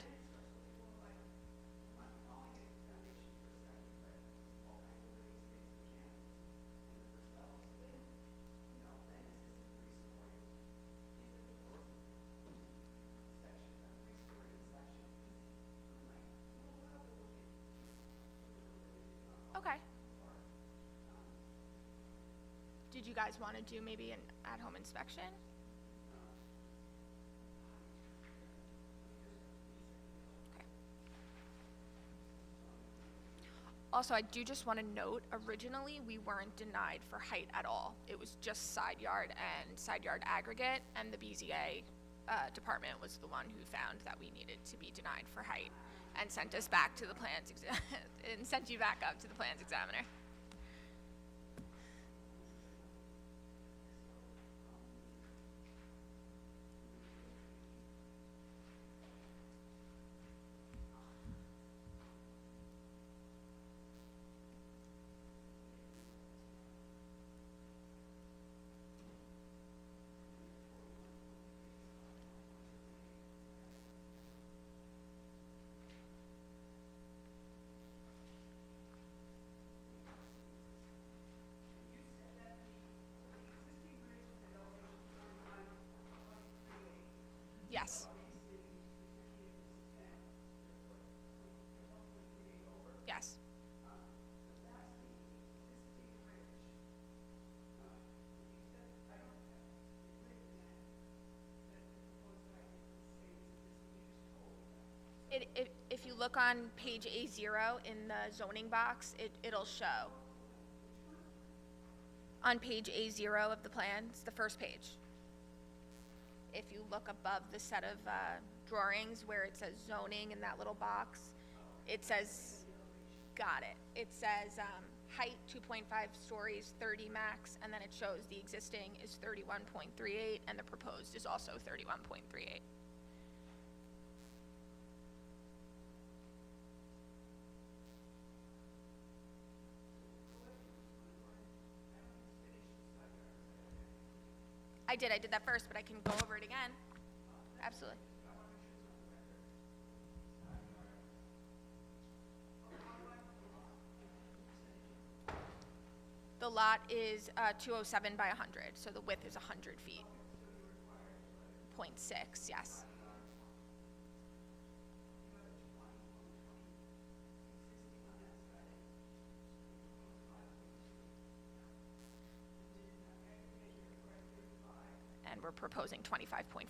Okay. Did you guys want to do maybe an at-home inspection? Okay. Also, I do just want to note, originally, we weren't denied for height at all. It was just side yard and side yard aggregate, and the BZA department was the one who found that we needed to be denied for height and sent us back to the plans, and sent you back up to the plans examiner. Yes. Yes. If you look on page A0 in the zoning box, it'll show. On page A0 of the plans, the first page. If you look above the set of drawings where it says zoning in that little box, it says, got it. It says height 2.5 stories, 30 max, and then it shows the existing is 31.38 and the proposed is also 31.38. I did that first, but I can go over it again. Absolutely. The lot is 207 by 100, so the width is 100 feet. 0.6, yes. And we're proposing 25.4.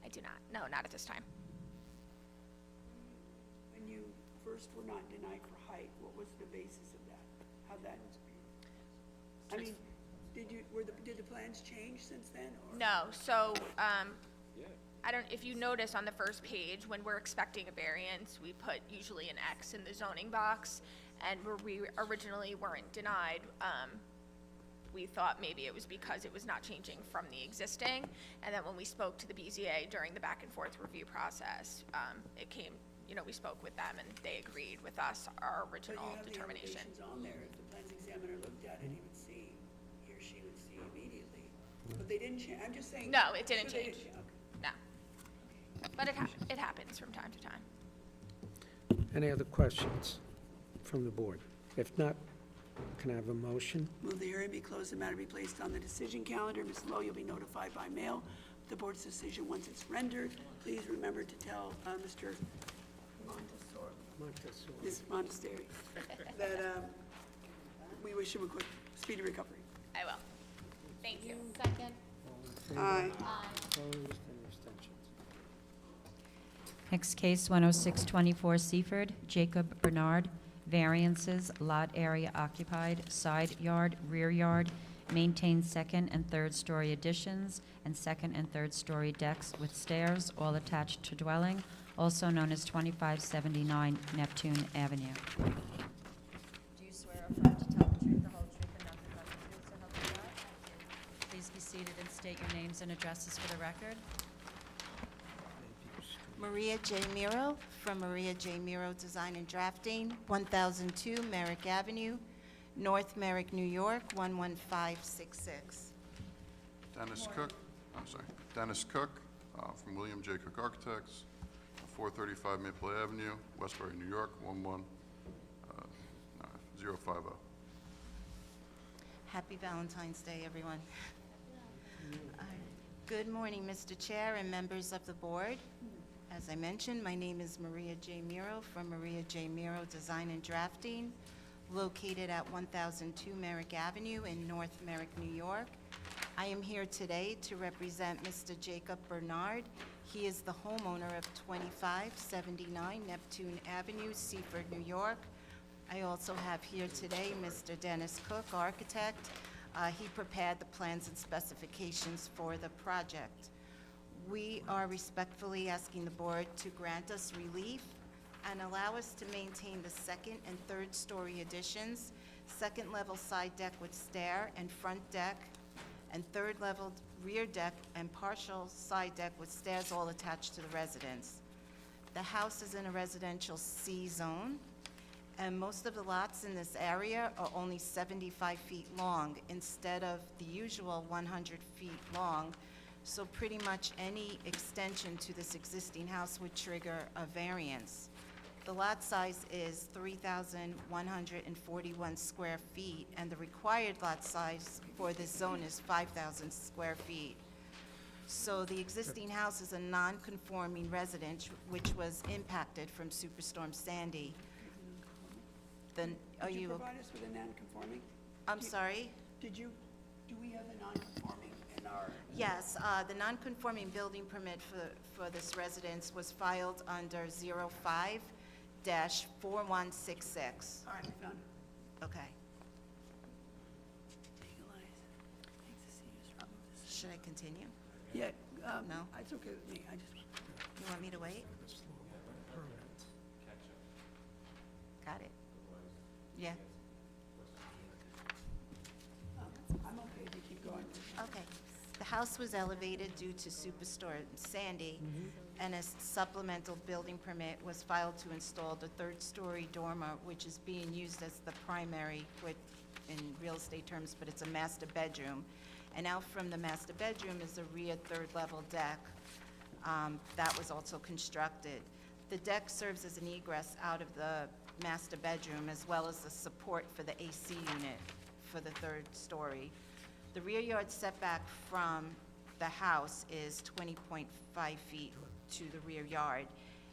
I do not. No, not at this time. When you first were not denied for height, what was the basis of that? How'd that? I mean, did the plans change since then? Or? No, so, I don't, if you notice on the first page, when we're expecting a variance, we put usually an X in the zoning box, and where we originally weren't denied, we thought maybe it was because it was not changing from the existing, and then when we spoke to the BZA during the back and forth review process, it came, we spoke with them, and they agreed with us, our original determination. But you have the elevations on there, if the plans examiner looked at it, he would see, he or she would see immediately. But they didn't change, I'm just saying. No, it didn't So they change. okay. No. But it happens from time to time. Any other questions from the board? If not, can I have a motion? Move the hearing be closed, the matter be placed on the decision calendar. Ms. Lowe, you'll be notified by mail of the board's decision once it's rendered. Please remember to tell Mr. Ms. Montessori that we wish him a quick, speedy recovery. I will. Thank you. Second. Aye. Opposed, and abstentions? Next case, 10624 Seaford, Jacob Bernard, variances, lot area occupied, side yard, rear yard, maintained second and third story additions, and second and third story decks with stairs, all attached to dwelling, also known as 2579 Neptune Avenue. Do you swear or affirm to tell the truth, the whole truth, and nothing but the truth, so help you God? names and addresses for the record. Maria J. Miro from Maria J. Miro Design and Drafting, 1002 Merrick Avenue, North Merrick, New York, 11566. Dennis Cook, from William J. Cook Architects, 435 Maple Avenue, Westbury, New York, 11050. Happy Valentine's Day, everyone. Good morning, Mr. Chair and members of the board. As I mentioned, my name is Maria J. Miro from Maria J. Miro Design and Drafting, located at 1002 Merrick Avenue in North Merrick, New York. I am here today to represent Mr. Jacob Bernard. He is the homeowner of 2579 Neptune Avenue, Seaford, New York. I also have here today Mr. Dennis Cook, architect. He prepared the plans and specifications for the project. We are respectfully asking the board to grant us relief and allow us to maintain the second and third story additions, second level side deck with stair and front deck, and third level rear deck and partial side deck with stairs all attached to the residence. The house is in a residential C zone, and most of the lots in this area are only 75 feet long instead of the usual 100 feet long. So pretty much any extension to this existing house would trigger a variance. The lot size is 3,141 square feet, and the required lot size for this zone is 5,000 square feet. So the existing house is a non-conforming residence, which was impacted from Superstorm Sandy. Then, are Did you you, provide us with a non-conforming? I'm sorry? Do we have a non-conforming in our? Yes, the non-conforming building permit for this residence was filed under 05-4166. All right, we found it. Okay. Should I continue? Yeah, No? it's okay with me, I just, You want me to wait? Got it. Yeah, I'm okay if you keep going. okay. The house was elevated due to Superstorm Sandy, and a supplemental building permit was filed to install the third-story dormer, which is being used as the primary, in real estate terms, but it's a master bedroom. And out from the master bedroom is a rear third-level deck that was also constructed. The deck serves as an egress out of the master bedroom, as well as the support for the AC unit for the third story. The rear yard setback from the house is 20.5 feet to the rear yard,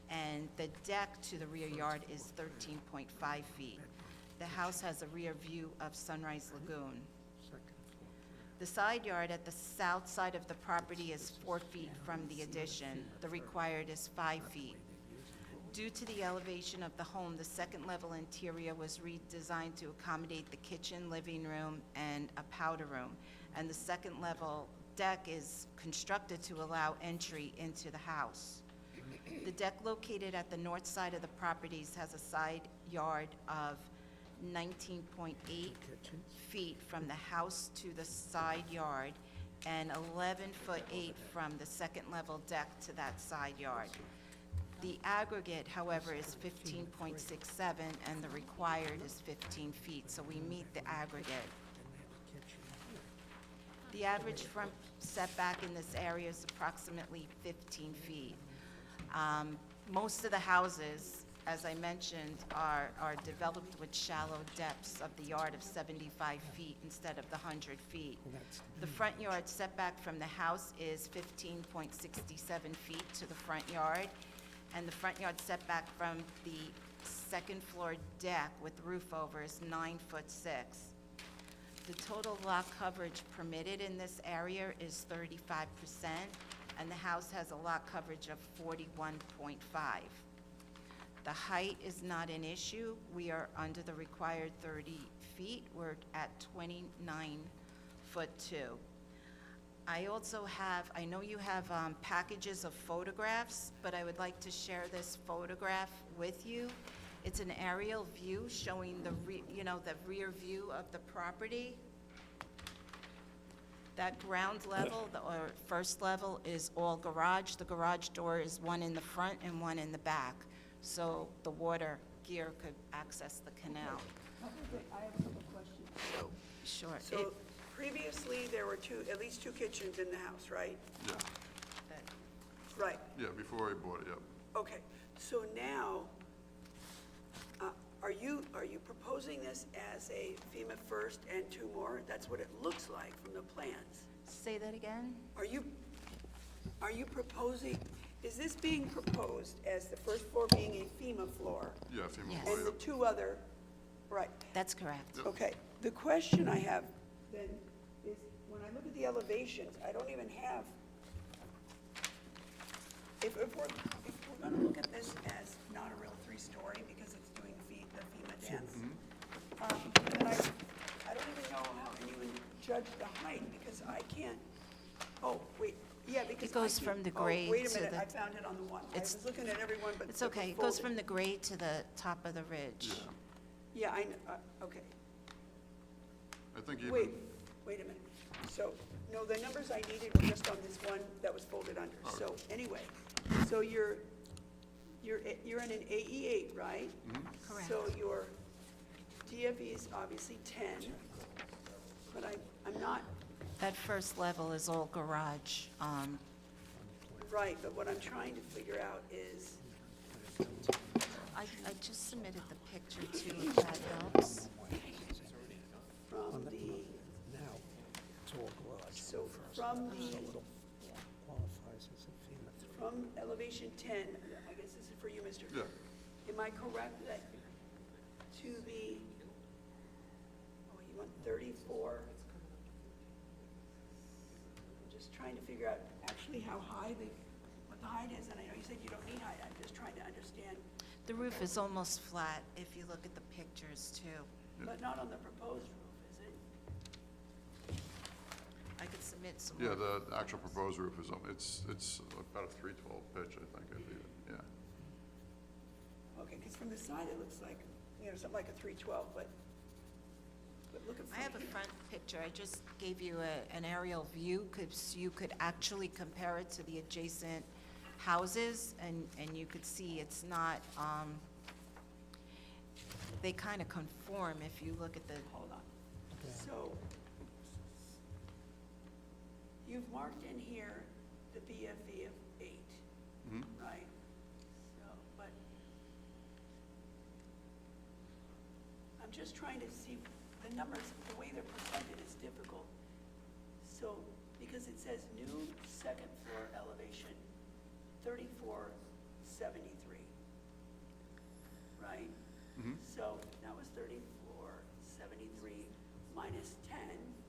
and the deck to the rear yard is 13.5 feet. The house has a rear view of Sunrise Lagoon. The side yard at the south side of the property is 4 feet from the addition. The required is 5 feet. Due to the elevation of the home, the second-level interior was redesigned to accommodate the kitchen, living room, and a powder room. And the second-level deck is constructed to allow entry into the house. The deck located at the north side of the properties has a side yard of 19.8 feet from the house to the side yard, and 11'8" from the second-level deck to that side yard. The aggregate, however, is 15.67, and the required is 15 feet, so we meet the aggregate. The average front setback in this area is approximately 15 feet. Most of the houses, as I mentioned, are developed with shallow depths of the yard of 75 feet instead of the 100 feet. The front yard setback from the house is 15.67 feet to the front yard, and the front yard setback from the second floor deck with roof over is 9'6". The total lot coverage permitted in this area is 35%, and the house has a lot coverage of 41.5. The height is not an issue. We are under the required 30 feet. We're at 29'2". I also have, I know you have packages of photographs, but I would like to share this photograph with you. It's an aerial view showing the rear view of the property. That ground level, or first level, is all garage. The garage door is one in the front and one in the back, so the water gear could access the canal. I have a couple questions. Sure. So previously, there were at least two kitchens in the house, right? Yeah, Right. yeah, before I bought it, yep. Okay, so now, are you proposing this as a FEMA first and two more? That's what it looks like from the plans. Say that again? Are you proposing, is this being proposed as the first floor being a FEMA floor? Yeah, FEMA Yes. floor, And the yep. two other, right? That's correct. Okay, the question I have then is, when I look at the elevations, I don't even have, if we're gonna look at this as not a real three-story because it's doing the FEMA dance, then I don't even know how anyone judge the height because I can't, oh, wait, yeah, because It goes I can't- from the oh, grade wait a to minute, the- I found it on the one. I It's- was looking at every one, but It's it okay. was It goes folded. from the grade to the top of the ridge. Yeah, I know, okay. I think even. Wait a minute. So, no, the numbers I needed were just on this one that was folded under. So, anyway, so you're in an AE8, right? Correct. So your DFE is obviously 10, but I'm not, That first level is all garage. right, but what I'm trying to figure out is, I just submitted the picture too, if that helps. from the, Now, it's all garage. so from the, Qualifies as a FEMA three. from elevation 10, I guess this is for you, Mr. Yeah. Am I correct that to the, oh, you want 34? I'm just trying to figure out actually how high what the height is, and I know you said you don't need height, I'm just trying to understand, The roof is almost flat if you look at the pictures too. but not on the proposed roof, is it? I could submit some Yeah, more. the actual proposed roof is, it's about a 312 pitch, I think, I believe, yeah. Okay, because from the side it looks like, something like a 312, but look at. I have a front picture. I just gave you an aerial view, so you could actually compare it to the adjacent houses, and you could see it's not, they kind of conform if you look at the, Hold on. So, you've marked in here the BFE of 8, right? So, but I'm just trying to see the numbers, the way they're presented is difficult. So, because it says new second floor elevation, 3473, right? So that was 3473 minus 10,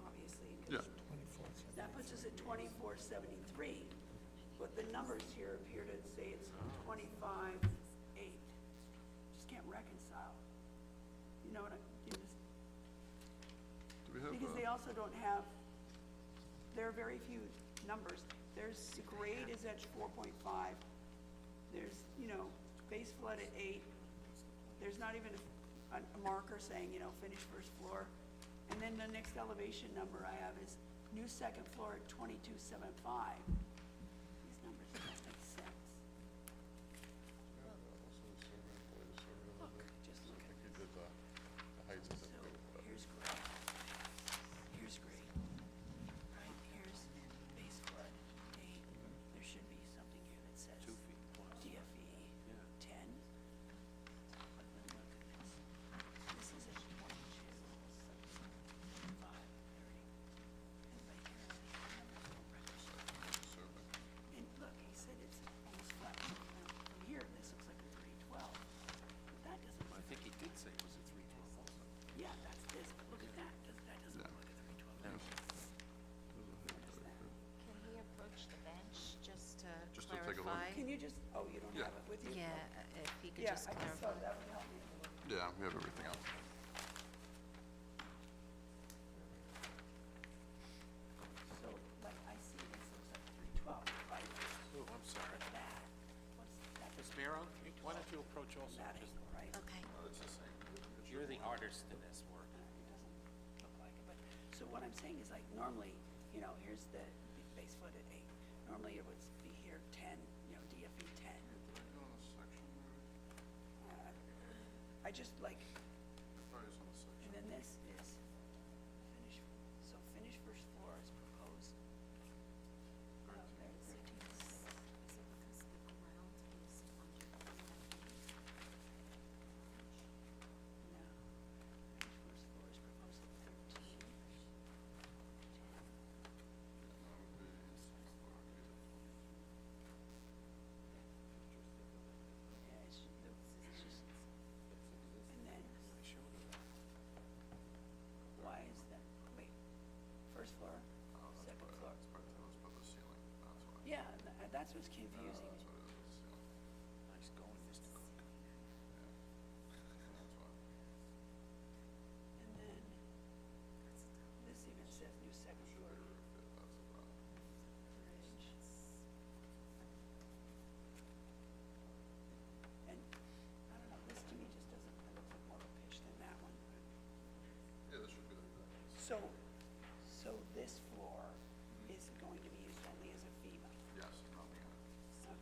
obviously. 'cause Yeah. That puts us at 2473, but the numbers here appear to say it's 25.8. Just can't reconcile. You know what you just, Do we have, because they also don't have, there are very few numbers. There's, the grade is at 4.5. There's, base flood at 8. There's not even a marker saying, finished first floor. And then the next elevation number I have is new second floor at 2275. These numbers don't make sense. Look, just look at You did the heights, I think. So here's grade. Here's grade. Right, here's base flood, 8. There should be something here that says DFE 10. But then look at this. This is at 22, 5, 30. And right here, the numbers don't register. And look, he said it's almost flat. Now, from here, this looks like a 312. But that doesn't look. I think he did say it was a 312 also. Yeah, that's this, but look at that. That doesn't look like a 312. can he approach the bench just to Just to take a look. clarify? Can you just, oh, you don't Yeah. have it with you? Yeah, if he could Yeah, just I just clarify. thought that would help me a little. Yeah, we have everything else. So, like, I see this looks like 312, right? Oh, I'm sorry. What's that? What's that? Ms. Miro, why don't you approach also? That Just- angle, right? Okay. You're the artist in this work. It doesn't look like it, but, so what I'm saying is like, normally, you know, here's the base foot at 8. Normally it would be here 10, you know, DFE 10. I just like, and then this is finished, so finished first floor is proposed. There, 13. No. Finished first floor is proposed at 13. Yeah, it's just, and then, why is that, wait, first floor, second floor? Yeah, that's what's confusing. Nice going, Mr. Cook. And then, this even says new second floor. Bridge. And, I don't know, this to me just doesn't, it looks like more of a pitch than that one. So this floor is going to be used only as a FEMA? Yes, nothing in it. Okay.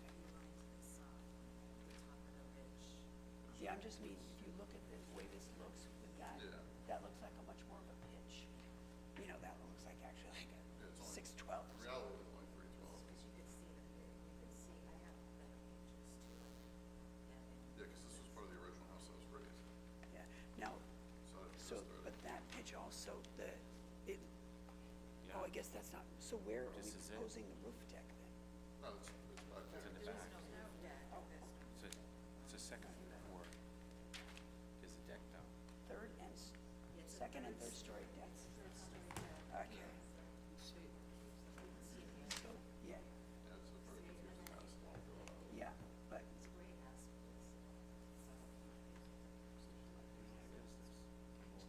Yeah, I'm just mean, if you look at the way this looks with that, Yeah. that looks like a much more of a pitch. You know, that looks like actually like Yeah, a it's only- 612. In reality, it's only 312. Yeah, because this was part of the original house that was raised. Yeah, now, So it so, just started. but that pitch also, oh, I guess that's not, so where are we This is it? proposing the roof deck then? No, it's back there. in the back. Oh, It's a second floor. Is the deck down? third and, second and third story decks. Okay. So, yeah, Yeah, it's a very confusing house. yeah, but,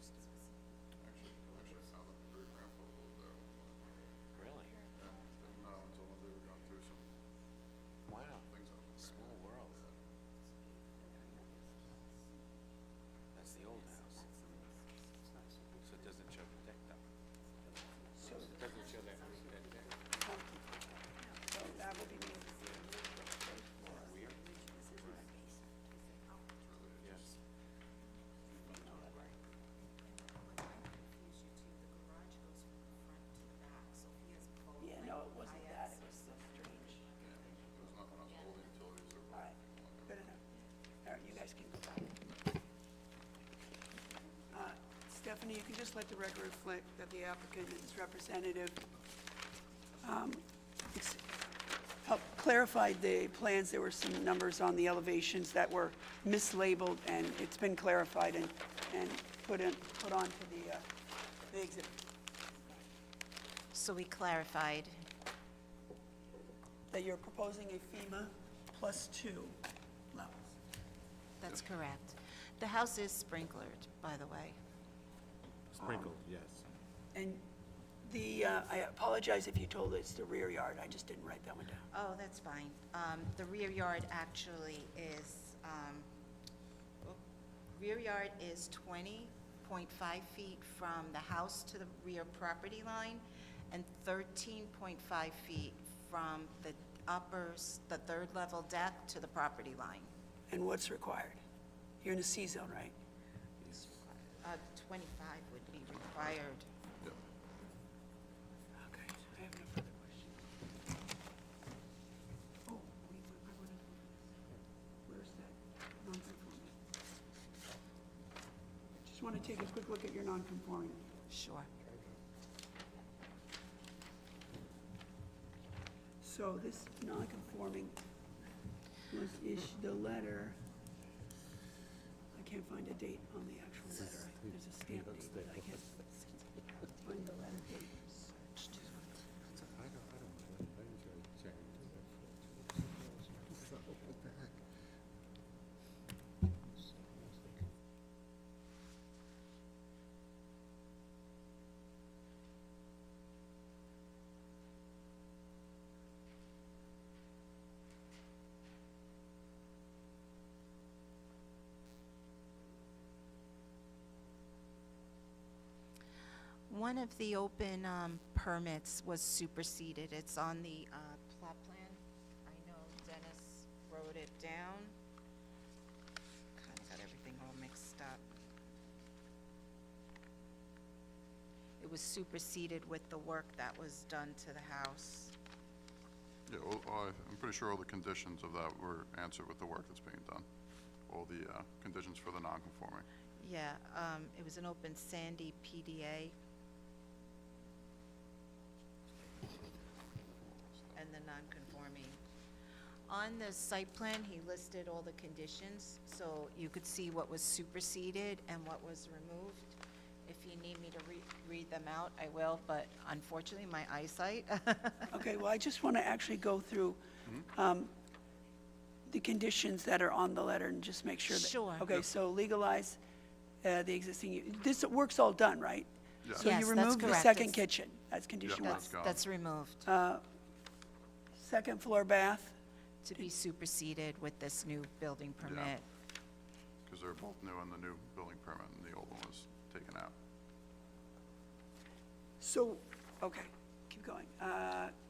Actually, I found that my great grandfather lived there. Really? Yeah, didn't know until one day we got through some Wow. things up there. Small world. That's the old house. So it doesn't show the deck down. so, It doesn't show that roof deck there. so that will be moved. Weird. Yes. Yeah, no, it wasn't that, it was so strange. There's nothing else, all the utilities are. All right, good enough. All right, you guys can go back. Stephanie, you can just let the record reflect that the applicant and his representative helped clarify the plans. There were some numbers on the elevations that were mislabeled, and it's been clarified and put onto the exhibit. So we clarified, That you're proposing a FEMA +2 levels. that's correct. The house is sprinklered, by the way. Sprinkled, yes. And I apologize if you told it's the rear yard, I just didn't write that one down. Oh, that's fine. The rear yard actually is, rear yard is 20.5 feet from the house to the rear property line and 13.5 feet from the the third level deck to the property line. And what's required? You're in a C zone, right? 25 would be required. Okay, I have no further questions. Oh, wait, I wanted to, where's that non-conforming? Just want to take a quick look at your non-conforming. Sure. So this non-conforming was issued, the letter, I can't find a date on the actual letter. There's a stamp date, but I can't find the letter date. One of the open permits was superseded. It's on the plot plan. I know Dennis wrote it down. Kind of got everything all mixed up. It was superseded with the work that was done to the house. Yeah, I'm pretty sure all the conditions of that were answered with the work that's being done. All the conditions for the non-conforming. Yeah, it was an open sandy PDA. And the non-conforming. On the site plan, he listed all the conditions, so you could see what was superseded and what was removed. If you need me to read them out, I will, but unfortunately, my eyesight. Okay, well, I just want to actually go through the conditions that are on the letter and just make sure that. Sure. Okay, so legalize the existing, this work's all done, right? Yeah. So Yes, you that's removed the correct. second It's- kitchen, that's condition Yeah, one. that's gone. That's removed, Second floor bath, to be superseded with this new building permit. Because they're both new on the new building permit, and the old one was taken out. so, okay, keep going.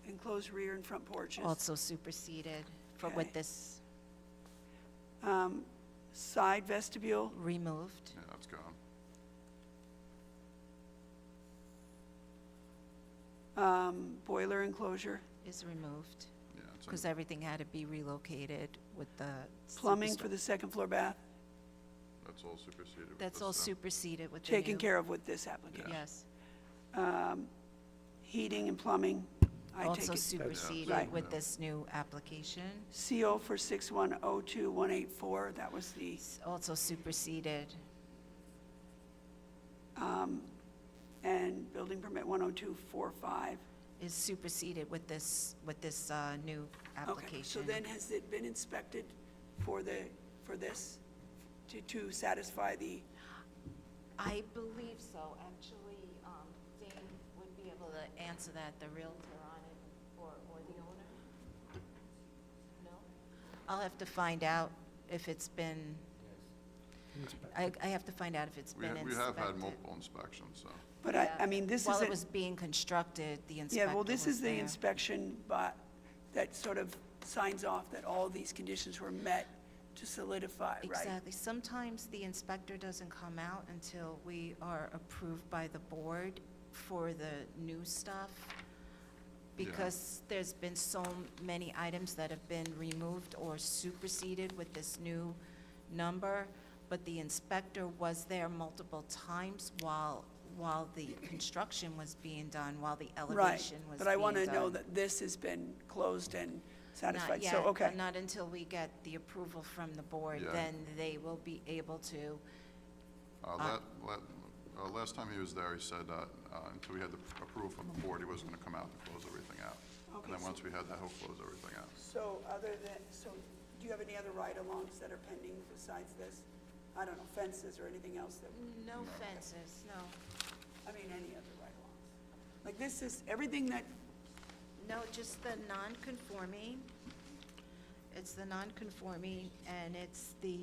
Enclosed rear and front porches. Also superseded for Okay. with this Side vestibule, removed. Yeah, that's gone. boiler enclosure, Is removed, Yeah, it's because everything had to be relocated with the. plumbing superstore. for the second floor bath, that's all superseded. with That's this, all superseded with the taken new- care of with this application. Yes, Heating and plumbing, I take also it. superseded Right. with this new application. CO for 6102184, that was the, Also superseded, and building permit 10245. is superseded with this new Okay, application. so then has it been inspected for this, to satisfy the, I believe so, actually, Dane would be able to answer that, the realtor on it, or the owner? No? I'll have to find out if it's been, I have to find out if it's We been have inspected. had multiple inspections, so. but Yeah. I mean, this is. While a- it was being constructed, the inspector Yeah, well, this was is the there. inspection, but that sort of signs off that all these conditions were met to solidify, right? Exactly. Sometimes the inspector doesn't come out until we are approved by the board for the new stuff, because there's been so many items that have been removed or superseded with this new number, but the inspector was there multiple times while the construction was being done, while the Right, elevation was being done. but I want to know that this has been closed and satisfied, Not so, yet, okay. Not until we get the approval from the board, Yeah. then they will be able to. Last time he was there, he said that until we had the approval from the board, he wasn't going to come out and close everything out. Okay, And then so- once we had that, he'll close everything out. So do you have any other ride-alongs that are pending besides this? I don't know, fences or anything else that, No fences, no. I mean, any other ride-alongs? Like, this is, everything that, No, just the non-conforming. It's the non-conforming, and it's the,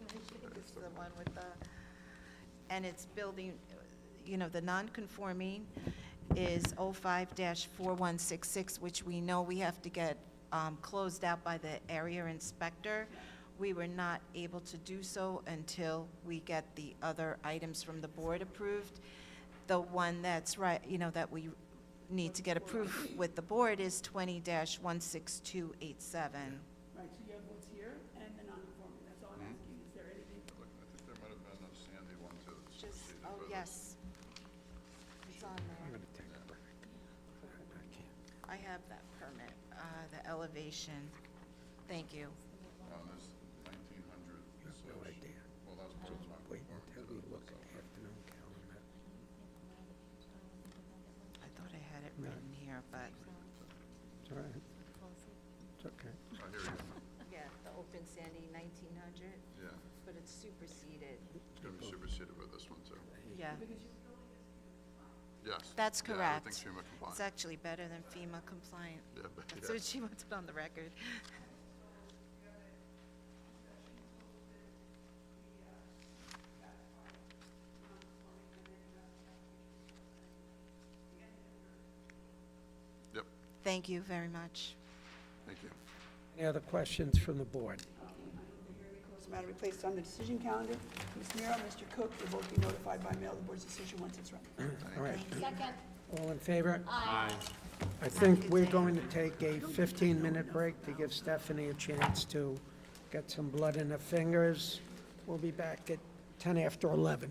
this is the one with the, and it's building, the non-conforming is 05-4166, which we know we have to get closed out by the area inspector. We were not able to do so until we get the other items from the board approved. The one that's right, that we need to get approved with the board is 20-16287. right, so you have what's here and the non-conforming, that's all I'm asking, is there anything? I think there might have been a Sandy one too. that's Just, superseded oh, with it. yes. It's on there. I have that permit, the elevation. Thank you. There's 1900. Well, that's part of my. Wait until we look at the afternoon calendar. I thought I had it written here, but, It's all right. It's okay. I hear you. yeah, the open sandy 1900, Yeah, but it's superseded. it's going to be superseded with this one too. Yeah, Yes. that's Yeah, correct. everything's FEMA It's compliant. actually better than FEMA compliant. Yeah, but, That's yeah. what she wants it on the record. Thank you very much. Thank you. Any other questions from the board? This matter be placed on the decision calendar. Ms. Miro, Mr. Cook, will both be notified by mail of the board's decision once it's ready. All right. Second. All in favor? Aye. I think we're going to take a 15-minute break to give Stephanie a chance to get some blood in her fingers. We'll be back at 10 after 11.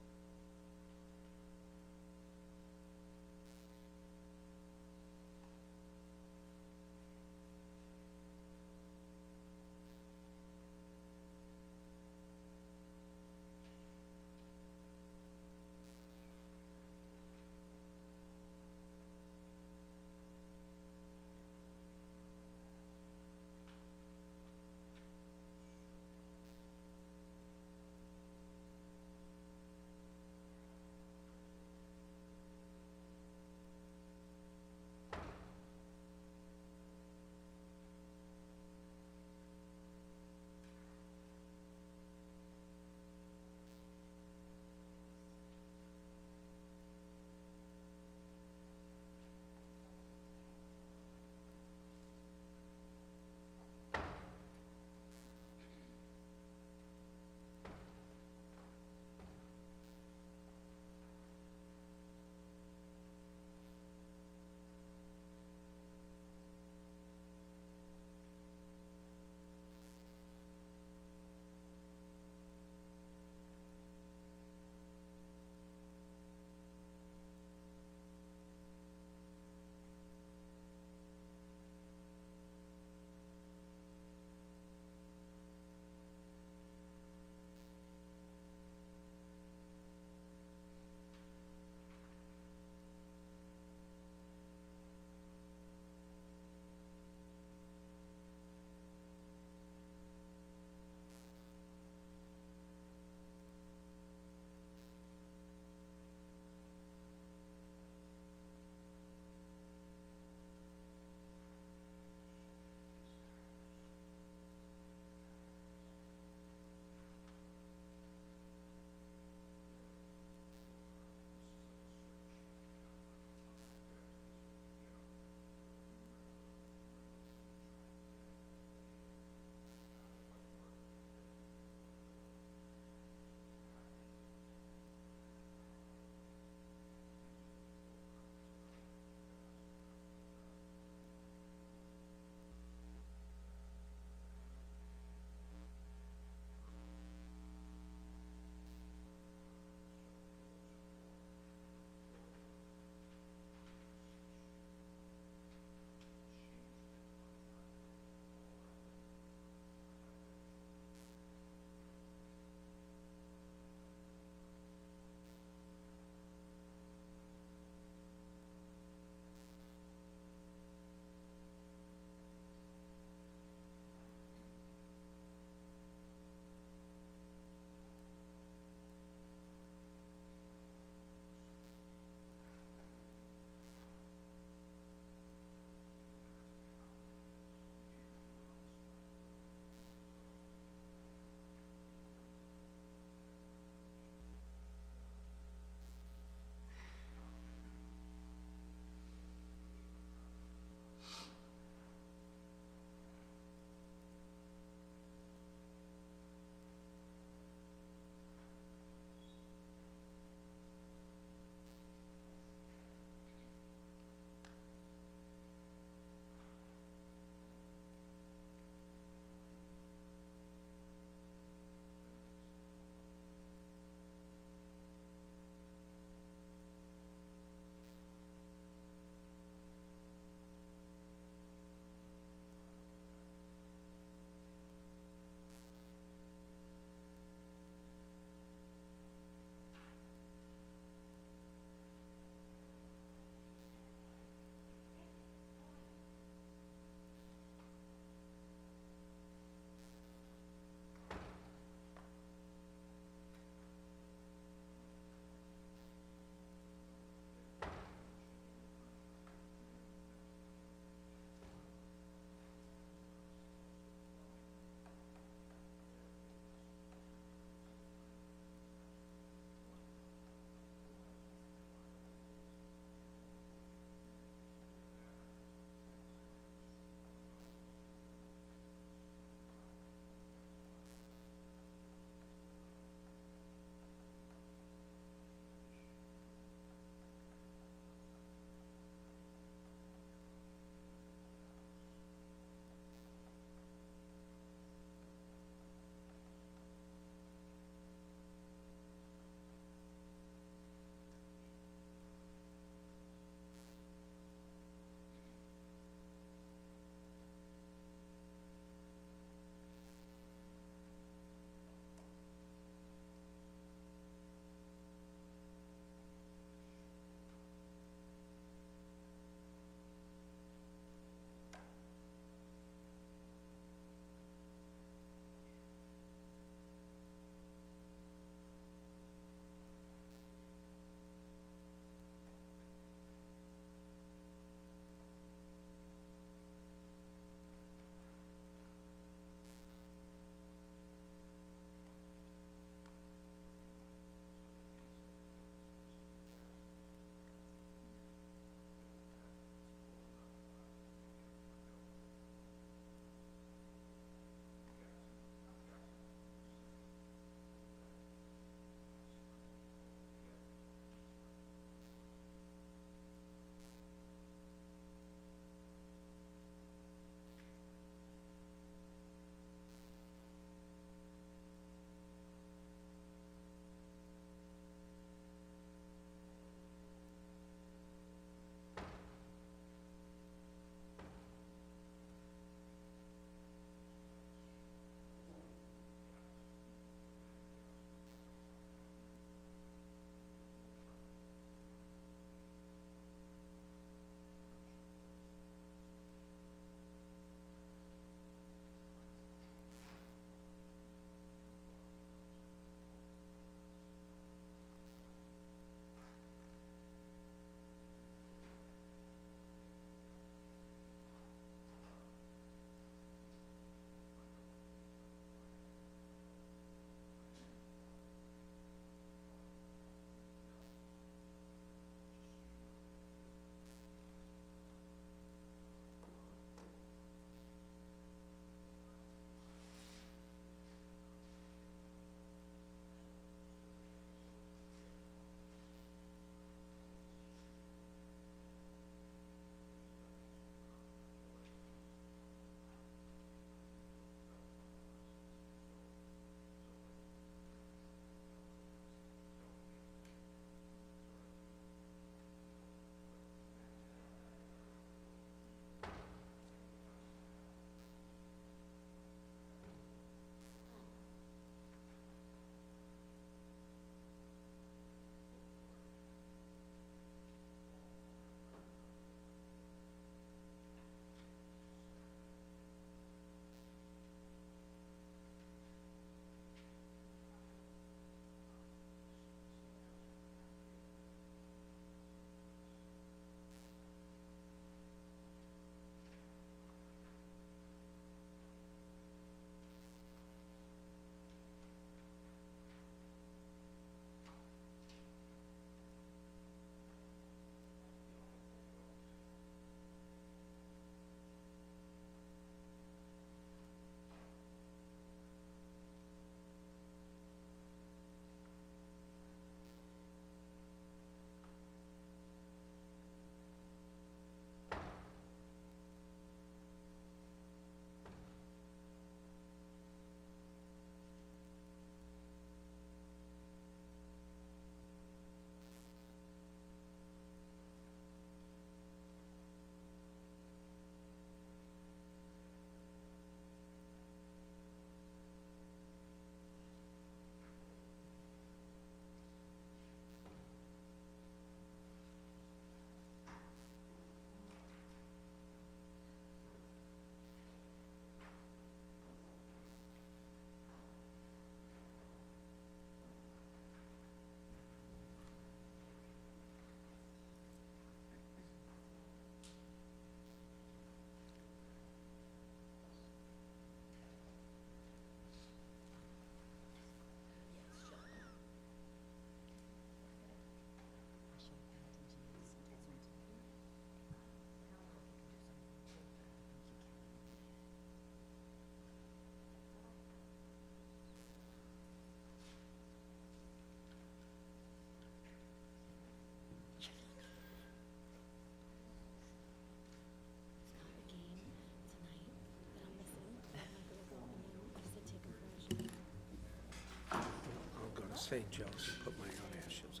say Joseph, put my own initials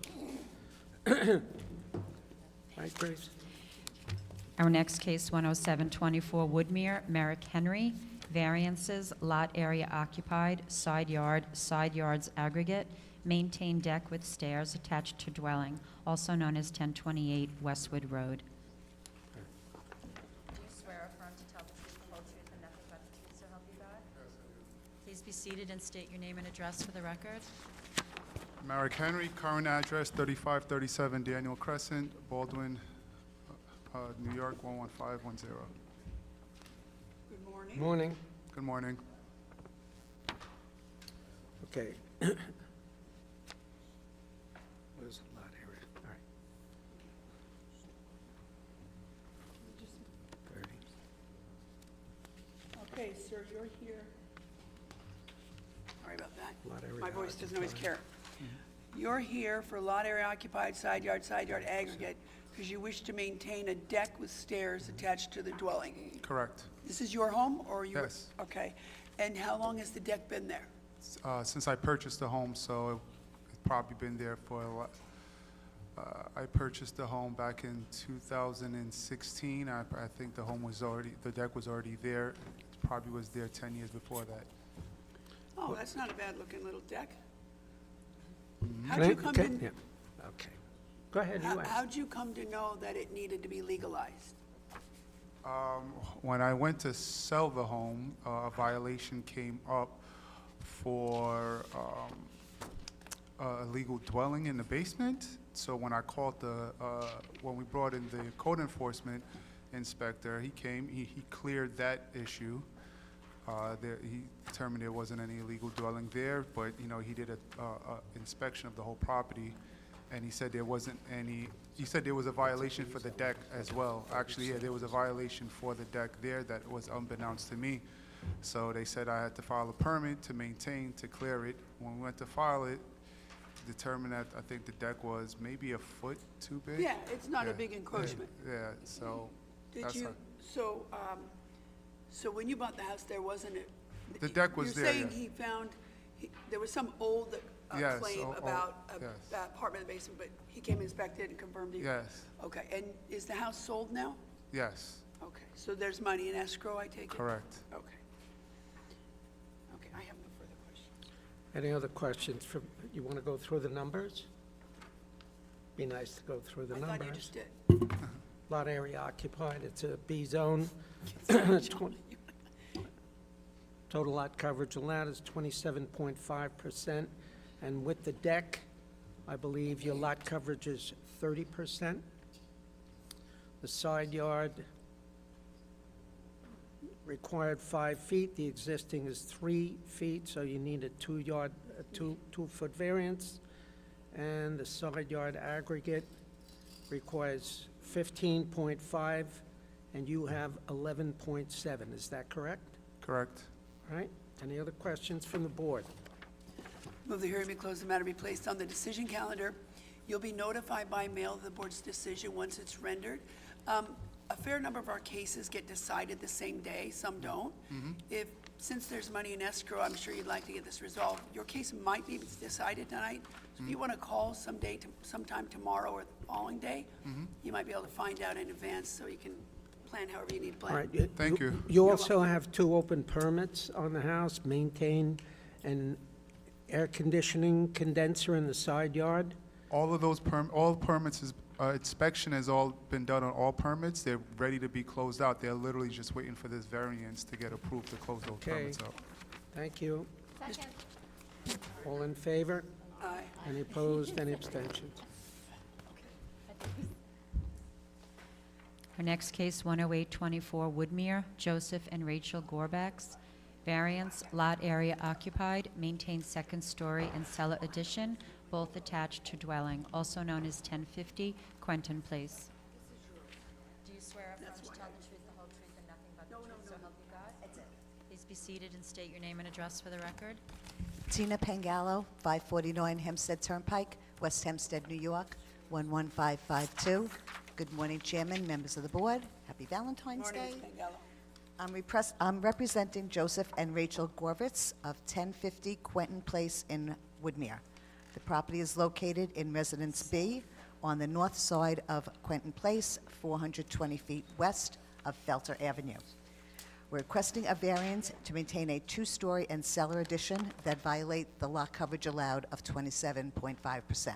on. Right, Grace? Our next case, 10724 Woodmere, Merrick Henry. Variances, lot area occupied, side yards aggregate, maintained deck with stairs attached to dwelling, also known as 1028 Westwood Road. Do you swear or affirm to tell the truth, the whole truth, and nothing but the truth, so help you God? Please be seated and state your name and address for the record. Merrick Henry, current address 3537 Daniel Crescent, Baldwin, New York 11510. Good morning. Morning. Good morning. Okay. Where's the lot area? All right. 30. Okay, sir, you're here. Sorry about that. Lot area My voice doesn't always occupied. care. You're here for lot area occupied, side yard aggregate, because you wish to maintain a deck with stairs attached to the dwelling. Correct. This is your home, or you? Yes. Okay. And how long has the deck been there? Since I purchased the home, so it's probably been there for a lot. I purchased the home back in 2016. I think the deck was already there. It probably was there 10 years before that. Oh, that's not a bad-looking little deck. Can How'd I- you come okay, in? yeah. Okay. Go ahead, you ask. How'd you come to know that it needed to be legalized? When I went to sell the home, a violation came up for a illegal dwelling in the basement. So when I called when we brought in the code enforcement inspector, he came, he cleared that issue. He determined there wasn't any illegal dwelling there, but, he did a inspection of the whole property, and he said there wasn't any, he said there was a violation for the deck as well. Actually, yeah, there was a violation for the deck there that was unbeknownst to me. So they said I had to file a permit to maintain, to clear it. When we went to file it, determined that I think the deck was maybe a foot too big. Yeah, it's not a Yeah. big encroachment. Yeah, so. Did that's you, how- so when you bought the house, there wasn't a... The deck was there, You're saying yeah. he found, there was some old Yes, claim oh, about yes. that apartment in the basement, but he came inspected and confirmed it? Yes, Okay, and is the house sold now? yes, Okay, so there's money in escrow, I take it? correct. Okay. Okay, I have no further questions. Any other questions? You want to go through the numbers? Be nice to go through the I numbers. thought you just did. Lot area occupied, it's a B zone. Total lot coverage on that is 27.5%. And with the deck, I believe your lot coverage is 30%. The side yard required 5 feet, the existing is 3 feet, so you need a 2-foot variance. And the side yard aggregate requires 15.5, and you have 11.7, is that correct? Correct. All right, any other questions from the board? Move the hearing be closed, the matter be placed on the decision calendar. You'll be notified by mail of the board's decision once it's rendered. A fair number of our cases get decided the same day, some don't. Since there's money in escrow, I'm sure you'd like to get this resolved. Your case might be decided tonight, so if you want to call sometime tomorrow or the following day, you might be able to find out in advance so you can plan however you need to All plan. right. Thank you. You also have 2 open permits on the house, maintain an air conditioning condenser in the side yard. All of those all permits inspection has all been done on all permits. They're ready to be closed out. They're literally just waiting for this variance to get approved to close those Okay. permits out. Thank you. Second. All in favor? Aye. Any opposed, any abstentions? Our next case, 10824 Woodmere, Joseph and Rachel Gorbacks. Variance, lot area occupied, maintained second story and cellar addition, both attached to dwelling, also known as 1050 Quentin Place. Do you swear affirm to tell the truth, the whole truth, and nothing but the truth, so help you God? That's it. Please be seated and state your name and address for the record. Tina Pangallo, 549 Hempstead Turnpike, West Hempstead, New York, 11552. Good morning, Chairman, members of the board. Happy Valentine's Morning, Day. Ms. Pangallo. I'm representing Joseph and Rachel Gorvitz of 1050 Quentin Place in Woodmere. The property is located in Residence B on the north side of Quentin Place, 420 feet west of Felter Avenue. We're requesting a variance to maintain a two-story and cellar addition that violate the lot coverage allowed of 27.5%.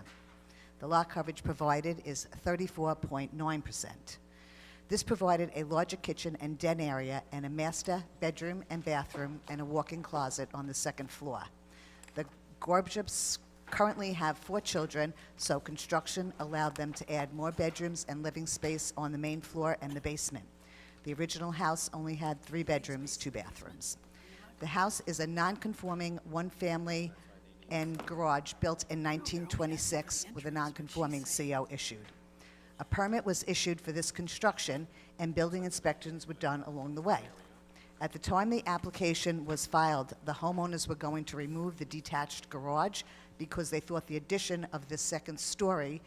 The lot coverage provided is 34.9%. This provided a larger kitchen and den area and a master bedroom and bathroom and a walk-in closet on the second floor. The Gorbships currently have 4 children, so construction allowed them to add more bedrooms and living space on the main floor and the basement. The original house only had 3 bedrooms, 2 bathrooms. The house is a non-conforming one-family and garage built in 1926 with a non-conforming CO issued. A permit was issued for this construction, and building inspections were done along the way. At the time the application was filed, the homeowners were going to remove the detached garage because they thought the addition of this second story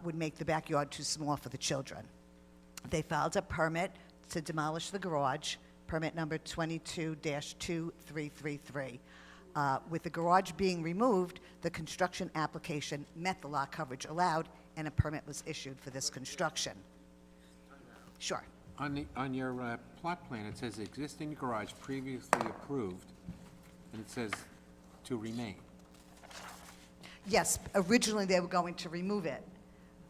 would make the backyard too small for the children. They filed a permit to demolish the garage, permit number 22-2333. With the garage being removed, the construction application met the lot coverage allowed, and a permit was issued for this construction. Sure. On your plot plan, it says existing garage previously approved, and it says to remain. Yes, originally they were going to remove it,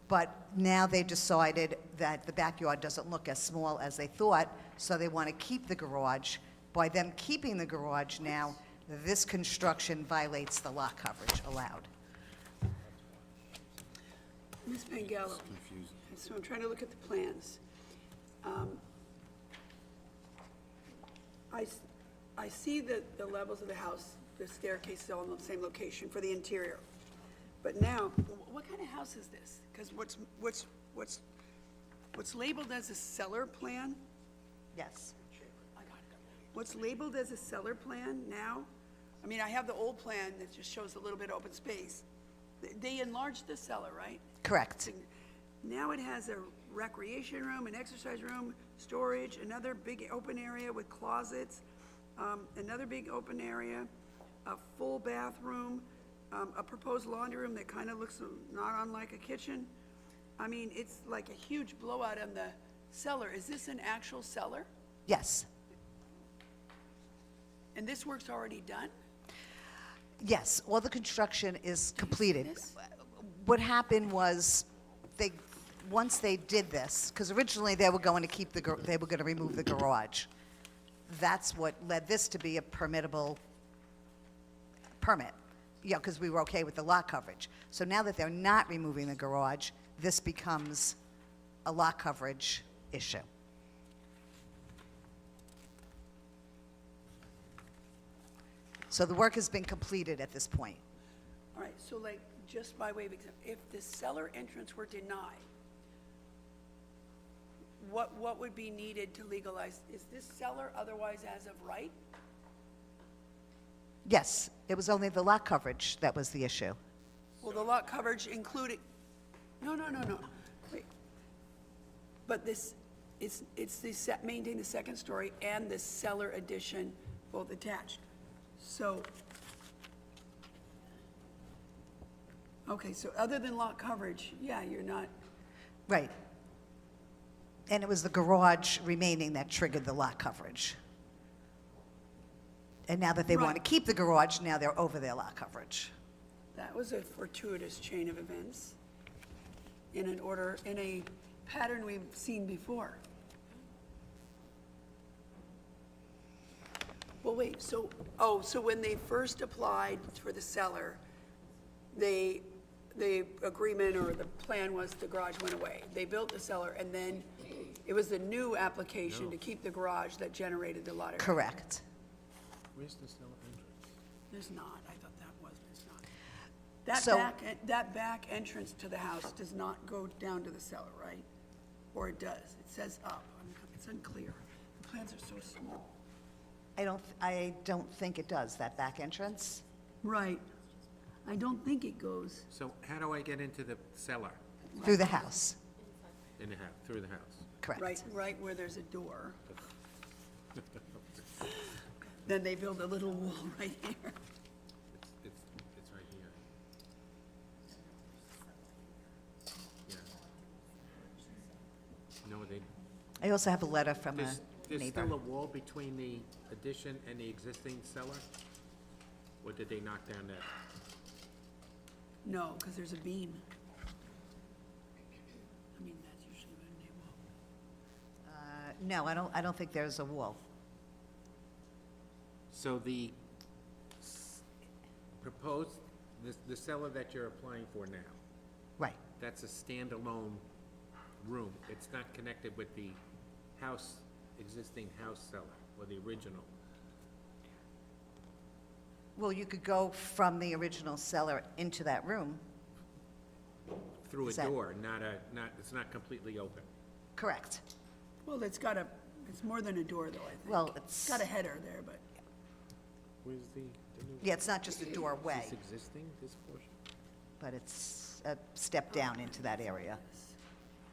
but now they decided that the backyard doesn't look as small as they thought, so they want to keep the garage. By them keeping the garage now, this construction violates the lot coverage allowed. Ms. Pangallo, so I'm trying to look at the plans. I see that the levels of the house, the staircase is all in the same location for the interior. But now, what kind of house is this? Because what's labeled as a cellar plan? Yes. What's labeled as a cellar plan now? I mean, I have the old plan that just shows a little bit of open space. They enlarged the cellar, right? Correct. Now it has a recreation room, an exercise room, storage, another big open area with closets, another big open area, a full bathroom, a proposed laundry room that kind of looks not unlike a kitchen. I mean, it's like a huge blowout on the cellar. Is this an actual cellar? Yes. And this work's already done? Yes, all the construction is completed. What happened was, once they did this, because originally they were going to remove the garage. That's what led this to be a permittable permit, because we were okay with the lot coverage. So now that they're not removing the garage, this becomes a lot coverage issue. So the work has been completed at this point. All right, so like, just by way of example, if the cellar entrance were denied, what would be needed to legalize? Is this cellar otherwise as of right? Yes, it was only the lot coverage that was the issue. Well, the lot coverage included, no, wait. But it's maintain the second story and the cellar addition both attached. So, okay, so other than lot coverage, yeah, you're not, Right. And it was the garage remaining that triggered the lot coverage. And now that they want to Right. keep the garage, now they're over their lot coverage. that was a fortuitous chain of events in a pattern we've seen before. Well, wait, so when they first applied for the cellar, the agreement or the plan was the garage went away. They built the cellar, and then it was the new application to keep the garage that generated the lot area. Correct. Where's the cellar entrance? There's not, I thought that was, it's not. So- That back entrance to the house does not go down to the cellar, right? Or it does, it says up, it's unclear. The plans are so small. I don't think it does, that back entrance. Right. I don't think it goes. So how do I get into the cellar? Through the house. In the house, through the house? Correct. Right where there's a door. Then they build a little wall right here. It's right here. also have a letter from a There's neighbor. still a wall between the addition and the existing cellar? Or did they knock down that? No, because there's a beam. I mean, that's usually when they walk. No, I don't think there's a wall. So the proposed, the cellar that you're applying for now, Right. that's a standalone room. It's not connected with the house, existing house cellar, or the original. Well, you could go from the original cellar into that room. Through a Is that- door, it's not completely open. Correct. Well, it's more than a door, though, I think. Well, It's got a header there, but. Where's the new? Yeah, it's not just a doorway, Is this existing, this portion? but it's a step down into that area.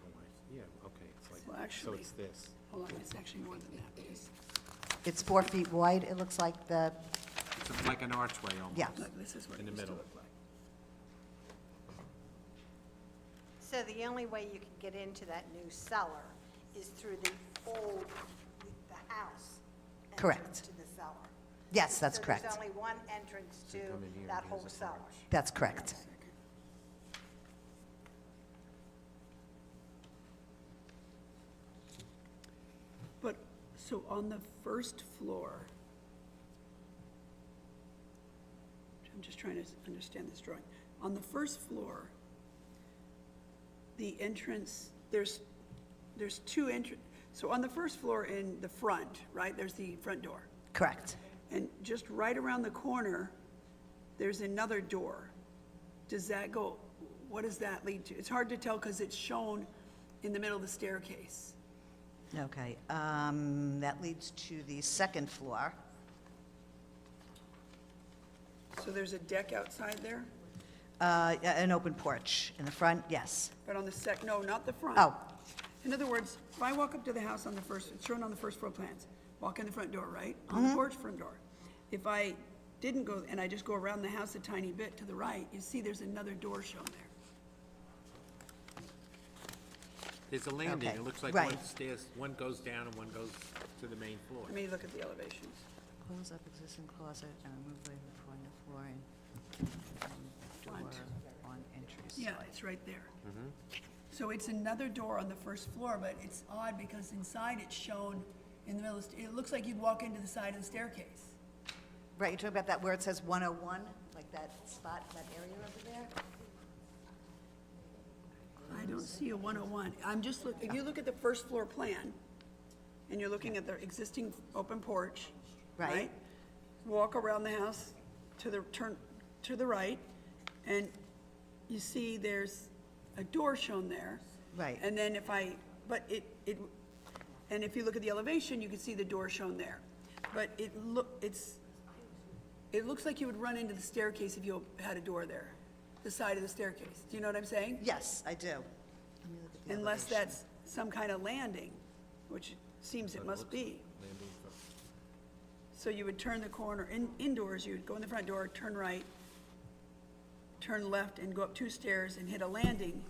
Oh, yeah, okay, it's like, Well, so actually- it's this. Hold on, it's actually more than that, because, It's 4 feet wide, it looks like the, It's like an archway almost. Yeah. look, this is what In it the used to middle. look like. So the only way you can get into that new cellar is through the house? Correct. entrance to the cellar? yes, that's So correct. there's only one entrance to come in here, that and whole here's a cellar? porch. That's correct. But, so on the first floor, I'm just trying to understand this drawing. On the first floor, the entrance, there's two so on the first floor in the front, right, there's the front door. Correct. And just right around the corner, there's another door. Does that go, what does that lead to? It's hard to tell because it's shown in the middle of the staircase. Okay, that leads to the second floor. So there's a deck outside there? An open porch in the front, yes. But on the no, not the front. Oh, In other words, if I walk up to the house on the first, it's shown on the first floor plans, walk in the front door, right? On the porch, front door. If I didn't go, and I just go around the house a tiny bit to the right, you see there's another door shown there. There's a landing, Okay, it looks like right. one goes down and one goes to the main floor. Let me look at the elevations. close up existing closet and remove the from the floor and door on entry side. Yeah, it's right there. So it's another door on the first floor, but it's odd because inside it's shown in the middle of, it looks like you'd walk into the side of the staircase. Right, you're talking about that where it says 101, like that spot, that area over there? I don't see a 101. I'm just if you look at the first floor plan, and you're looking at the existing open porch, Right. right? Walk around the house turn to the right, and you see there's a door shown there. Right. And then and if you look at the elevation, you can see the door shown there. But it looks like you would run into the staircase if you had a door there, the side of the staircase. Do you know what I'm saying? Yes, I do. Let me look at the Unless elevation. that's some kind of landing, which seems it must be. Landing for- So you would turn the corner, indoors, you would go in the front door, turn right, turn left, and go up 2 stairs and hit a landing.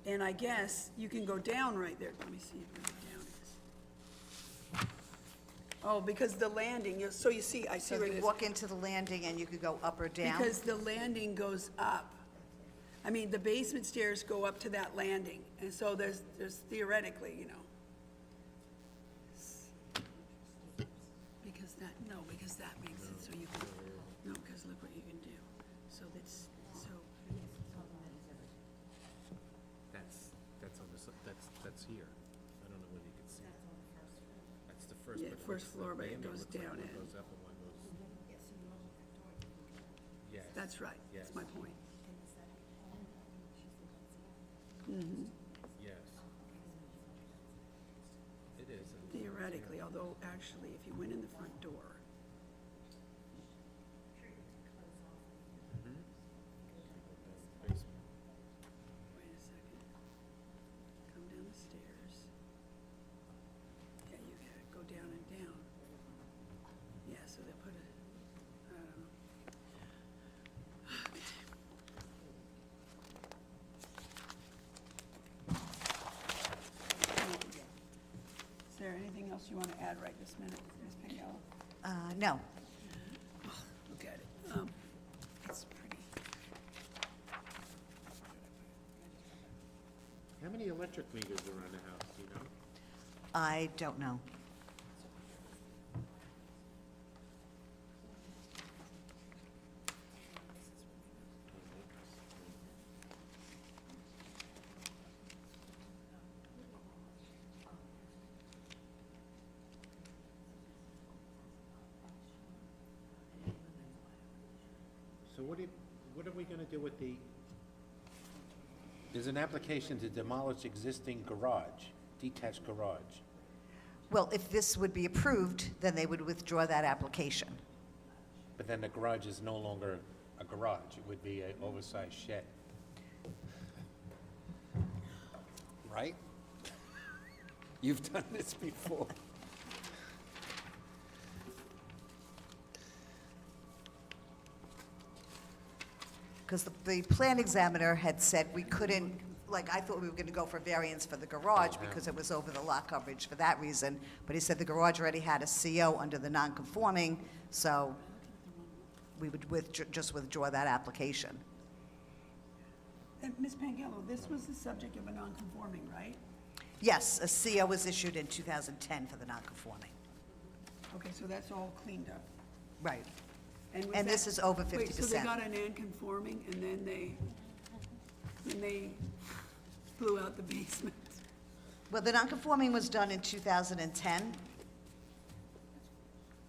And I guess you can go down right there. Let me see where the down is. Oh, because the landing, so you see, I see So where it you is. walk into the landing and you could go up or down? Because the landing goes up. I mean, the basement stairs go up to that landing, and so there's theoretically, because that makes it so you can, because look what you can do. So That's on that's here. I don't know whether you can see. That's the first. Yeah, but it first looks- floor, the but it landing goes looks like down one in. goes up and one goes. Yes. that's right, Yes. that's my point. Yes. It is. and- Theoretically, although actually, if you went in the front door, Basement. wait a second, come down the stairs. Yeah, you gotta go down and down. Yeah, so they'll put I don't know. you want to add right this minute, Ms. Pangella? No. Look at it. It's pretty. How many electric meters are around the house, do you know? I don't know. So what are we gonna do with the, there's an application to demolish existing garage, detached garage. Well, if this would be approved, then they would withdraw that application. But then the garage is no longer a garage, it would be an oversized shed. Right? You've done this before. Because the plan examiner had said we couldn't, like, I thought we were going to go for variance for the garage because it was over the lot coverage for that reason, but he said the garage already had a CO under the non-conforming, so we would just withdraw that application. And Ms. Pangella, this was the subject of a non-conforming, right? Yes, a CO was issued in 2010 for the non-conforming. Okay, so that's all cleaned up. Right. was And this that- is over Wait, so they 50%. got a non-conforming and then they blew out the basement? Well, the non-conforming was done in 2010.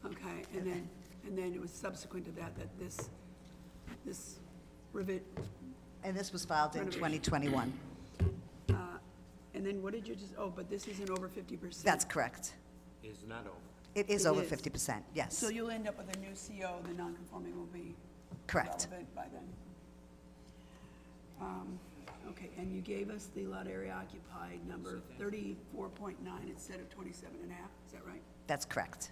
Okay, and then it was subsequent to that this rivet, And this was filed in Renovation. 2021. and then what did you just, but this isn't over 50%? That's correct. Is not over. It is It over is. 50%, yes. So you'll end up with a new CO, the non-conforming will be Correct. relevant by then. Okay, and you gave us the lot area occupied number 34.9 instead of 27.5, is that right? That's correct.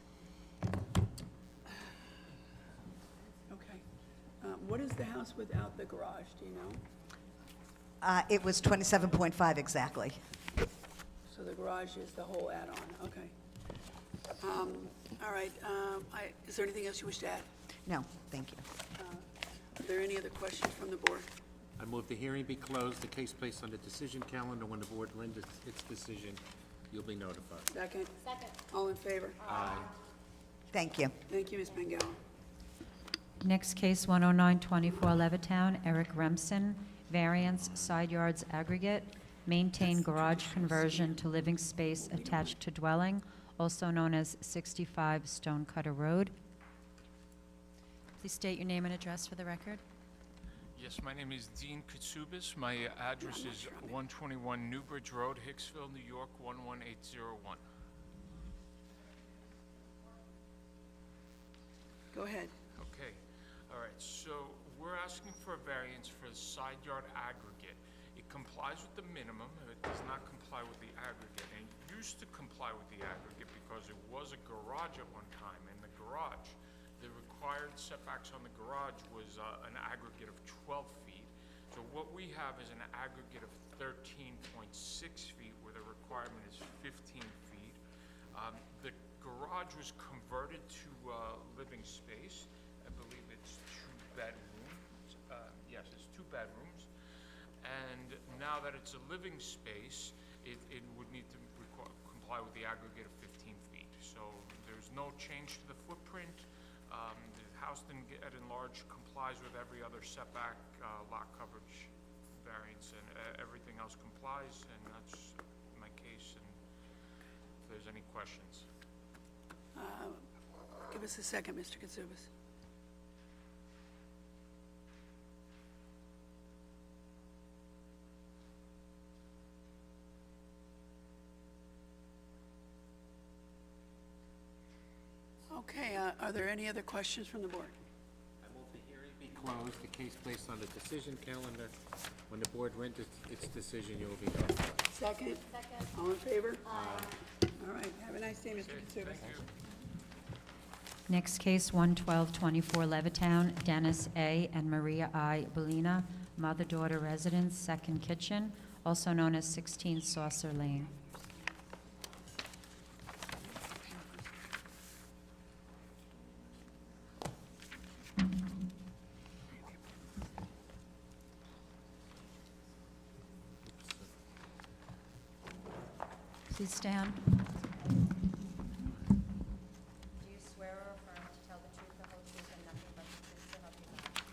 Okay. What is the house without the garage, do you know? It was 27.5 exactly. So the garage is the whole add-on, okay. All right, is there anything else you wish to add? No, thank you. Are there any other questions from the board? I move the hearing be closed, the case placed on the decision calendar. When the board renders its decision, you'll be notified. Second? Second. All in favor? Aye. Thank you. Thank you, Ms. Pangella. Next case, 10924 Levittown, Eric Remsen, variance, side yards aggregate, maintain garage conversion to living space attached to dwelling, also known as 65 Stonecutter Road. Please state your name and address for the record. Yes, my name is Dean Katsubis. My address is 121 Newbridge Road, Hicksville, New York, 11801. Go ahead. Okay, all right, so we're asking for a variance for the side yard aggregate. It complies with the minimum, it does not comply with the aggregate, and it used to comply with the aggregate because it was a garage at one time, and the garage, the required setbacks on the garage was an aggregate of 12 feet. So what we have is an aggregate of 13.6 feet, where the requirement is 15 feet. The garage was converted to living space. I believe it's 2 bedrooms. Yes, it's 2 bedrooms. And now that it's a living space, it would need to comply with the aggregate of 15 feet. So there's no change to the footprint. The house didn't get enlarged, complies with every other setback, lot coverage variance, and everything else complies, and that's my case, and if there's any questions. Give us a second, Mr. Katsubis. Okay, are there any other questions from the board? I move the hearing be closed, the case placed on the decision calendar. When the board renders its decision, you will be notified. Second? Second. All in favor? Aye. All right, have a nice day, Mr. Katsubis. Next case, 11224 Levittown, Dennis A. and Maria I. Bellina, mother-daughter residence, second kitchen, also known as 16 Saucer Lane. Please stand. Do you swear or affirm to tell the truth, the whole truth, and nothing but the truth to help you God?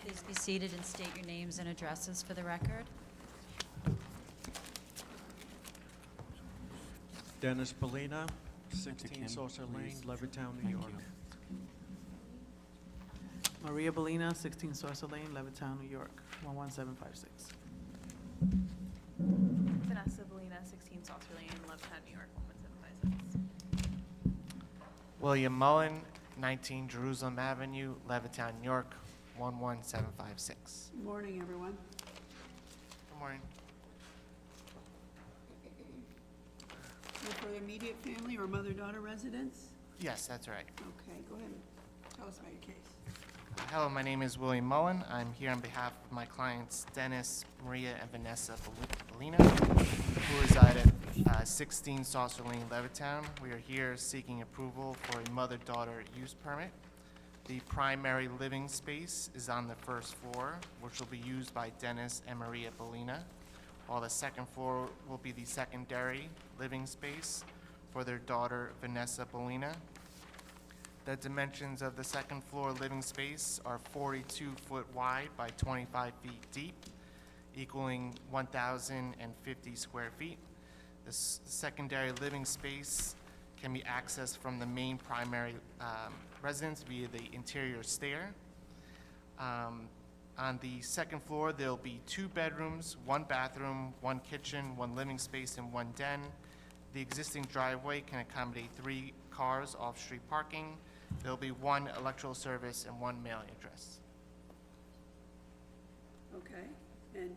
Please be seated and state your names and addresses for the record. Dennis Bellina, 16 Saucer Lane, Levittown, New York. Maria Bellina, 16 Saucer Lane, Levittown, New York, 11756. Vanessa Bellina, 16 Saucer Lane, Levittown, New York, 11756. William Mullen, 19 Jerusalem Avenue, Levittown, New York, 11756. Good morning, everyone. Good morning. So for the immediate family or mother-daughter residence? Yes, that's right. Okay, go ahead and tell us about your case. Hello, my name is William Mullen. I'm here on behalf of my clients Dennis, Maria, and Vanessa Bellina, who reside at 16 Saucer Lane, Levittown. We are here seeking approval for a mother-daughter use permit. The primary living space is on the first floor, which will be used by Dennis and Maria Bellina, while the second floor will be the secondary living space for their daughter Vanessa Bellina. The dimensions of the second floor living space are 42 foot wide by 25 feet deep, equaling 1,050 square feet. This secondary living space can be accessed from the main primary residence via the interior stair. On the second floor, there'll be 2 bedrooms, 1 bathroom, 1 kitchen, 1 living space, and 1 den. The existing driveway can accommodate 3 cars off-street parking. There'll be 1 electrical service and 1 mailing address. Okay, and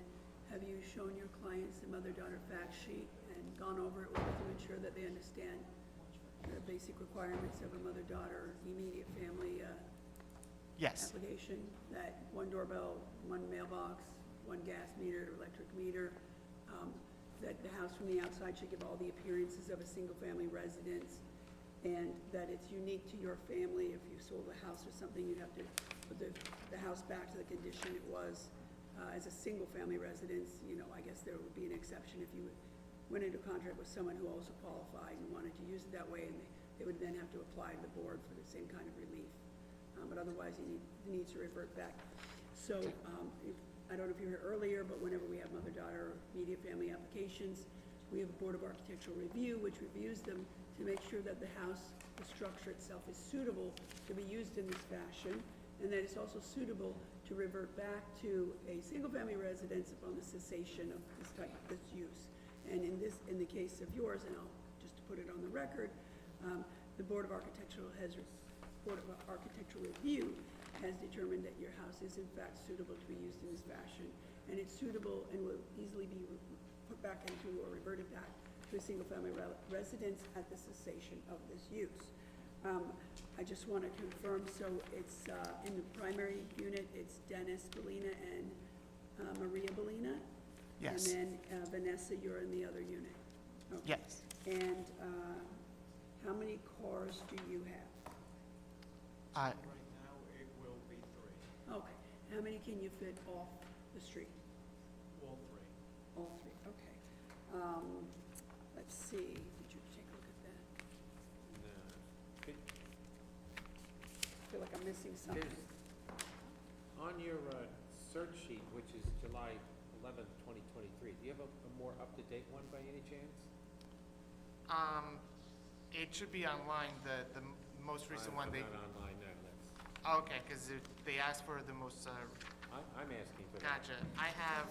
have you shown your clients the mother-daughter fact sheet and gone over it with them to ensure that they understand the basic requirements of a mother-daughter immediate family Yes. application? That 1 doorbell, 1 mailbox, 1 gas meter, electric meter, that the house from the outside should give all the appearances of a single-family residence, and that it's unique to your family. If you sold a house or something, you'd have to put the house back to the condition it was as a single-family residence. You know, I guess there would be an exception if you went into contract with someone who also qualified and wanted to use it that way, and they would then have to apply to the board for the same kind of relief. But otherwise, he needs to revert back. So, I don't know if you were here earlier, but whenever we have mother-daughter immediate family applications, we have a Board of Architectural Review, which reviews them to make sure that the house, the structure itself is suitable to be used in this fashion, and that it's also suitable to revert back to a single-family residence upon the cessation of this use. And in the case of yours, and I'll just to put it on the record, the Board of Architectural Review has determined that your house is in fact suitable to be used in this fashion, and it's suitable and will easily be put back into or reverted back to a single-family residence at the cessation of this use. I just want to confirm, so it's in the primary unit, it's Dennis Bellina and Maria Bellina? Yes. And then Vanessa, you're in the other unit? Okay. Yes. And how many cars do you have? Right now, it will be 3. Okay. How many can you fit off the street? All 3. All 3, okay. Let's see, did you take a look at that? I feel like I'm missing something. On your search sheet, which is July 11th, 2023, do you have a more up-to-date one by any chance? It should be online, the most recent one they... Not online now, that's... Oh, okay, because they asked for the most... I'm asking for that. Gotcha. I have...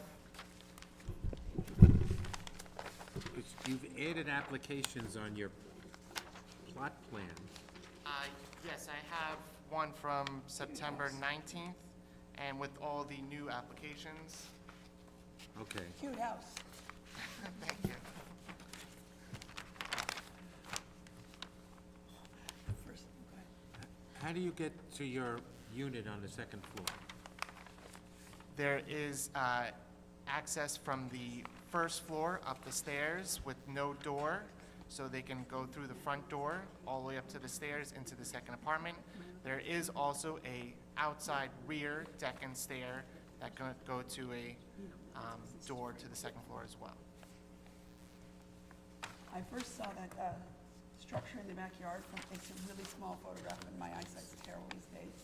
You've added applications on your plot plan. Yes, I have one from September 19th, and with all the new applications. Okay. Cute house. Thank you. How do you get to your unit on the second floor? There is access from the first floor up the stairs with no door, so they can go through the front door all the way up to the stairs into the second apartment. There is also a outside rear deck and stair that can go to a door to the second floor as well. I first saw that structure in the backyard, it's a really small photograph, and my eyesight's terrible these days.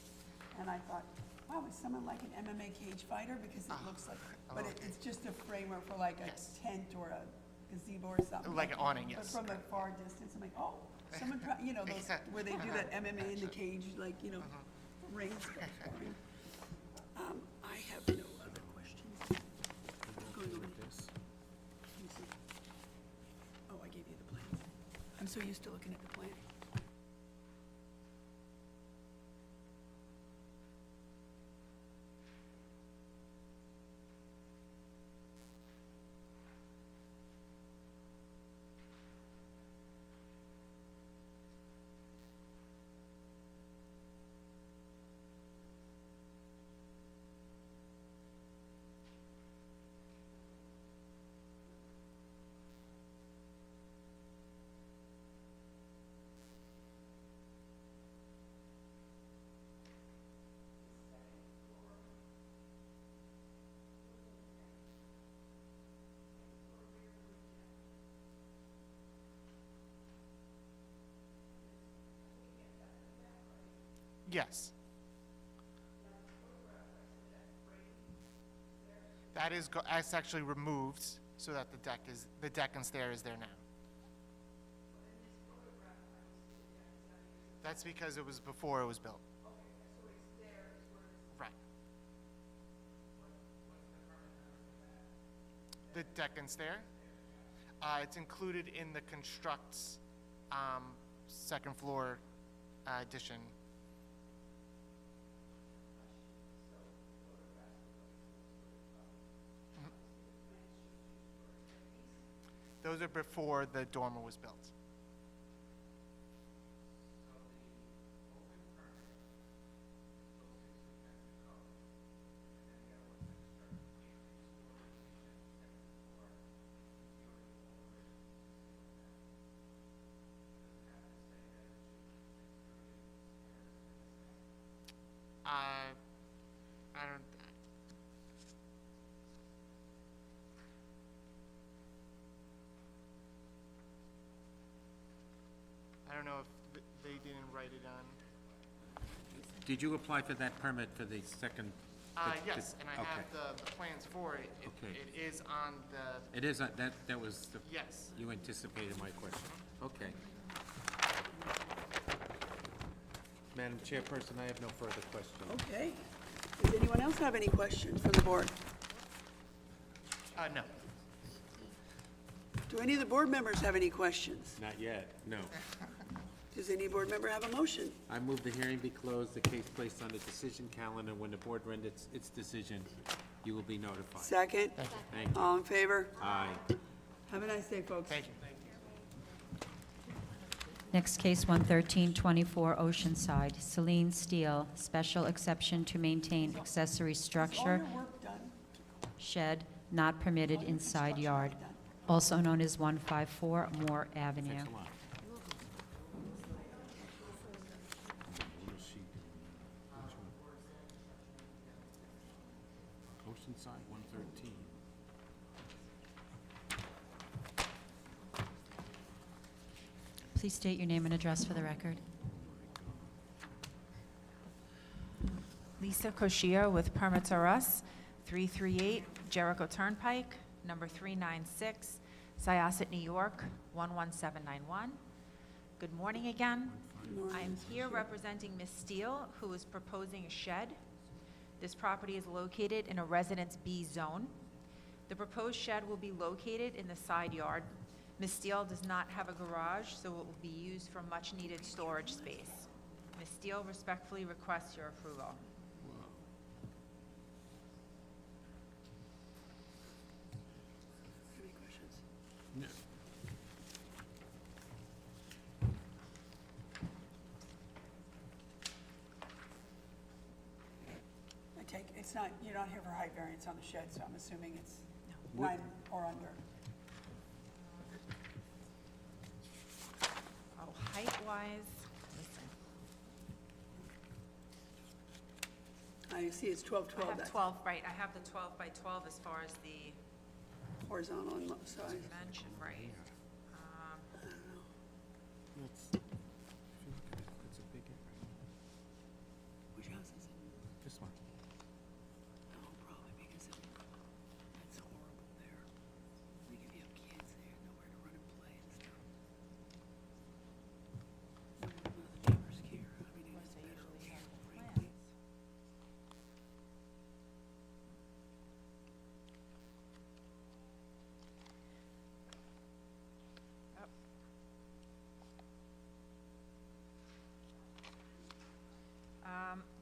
And I thought, wow, is someone like an MMA cage fighter? Because it looks like, but it's just a framework for like a tent or a gazebo or something. Like an awning, yes. But from a far distance, I'm like, oh, someone, those, where they do that MMA in the cage, like, rings. I have no other questions. What's going on? Let me see. Oh, I gave you the plans. I'm so used to looking at the plan. Yes. That is, that's actually removed so that the deck and stair is there now. That's because it was before it was built. Right. The deck and stair? It's included in the construct's second floor addition. Those are before the dormer was built. I don't know if they didn't write it on. Did you apply for that permit for the second? Yes, and I have the plans for it. Okay. It is on the, It is, that was the. yes. You anticipated my question. Okay. Madam Chairperson, I have no further questions. Okay. Does anyone else have any questions for the board? No. Do any of the board members have any questions? Not yet, no. Does any board member have a motion? I move the hearing be closed, the case placed on the decision calendar. When the board renders its decision, you will be notified. Second? Thank you. All in favor? Aye. Have a nice day, folks. Thank you. Next case, 11324 Oceanside, Celine Steele, special exception to maintain accessory Is all structure, your work done? shed, not permitted inside yard, also known as 154 Moore Avenue. Thanks a lot. Oceanside, 113. Please state your name and address for the record. Lisa Koshia with Permits R Us, 338 Jericho Turnpike, number 396, Syosset, New York, 11791. Good morning again. I'm here representing Ms. Steele, who is proposing a shed. This property is located in a Residence B zone. The proposed shed will be located in the side yard. Ms. Steele does not have a garage, so it will be used for much-needed storage space. Ms. Steele respectfully requests your approval. Any questions? No. I take, it's not, you're not here for height variance on the shed, so I'm assuming it's What- 9 or under. Oh, height-wise, listen, I see it's 12, I 12, have that's 12, right, I have the 12 by 12 as far as the horizontal and size. dimension, right.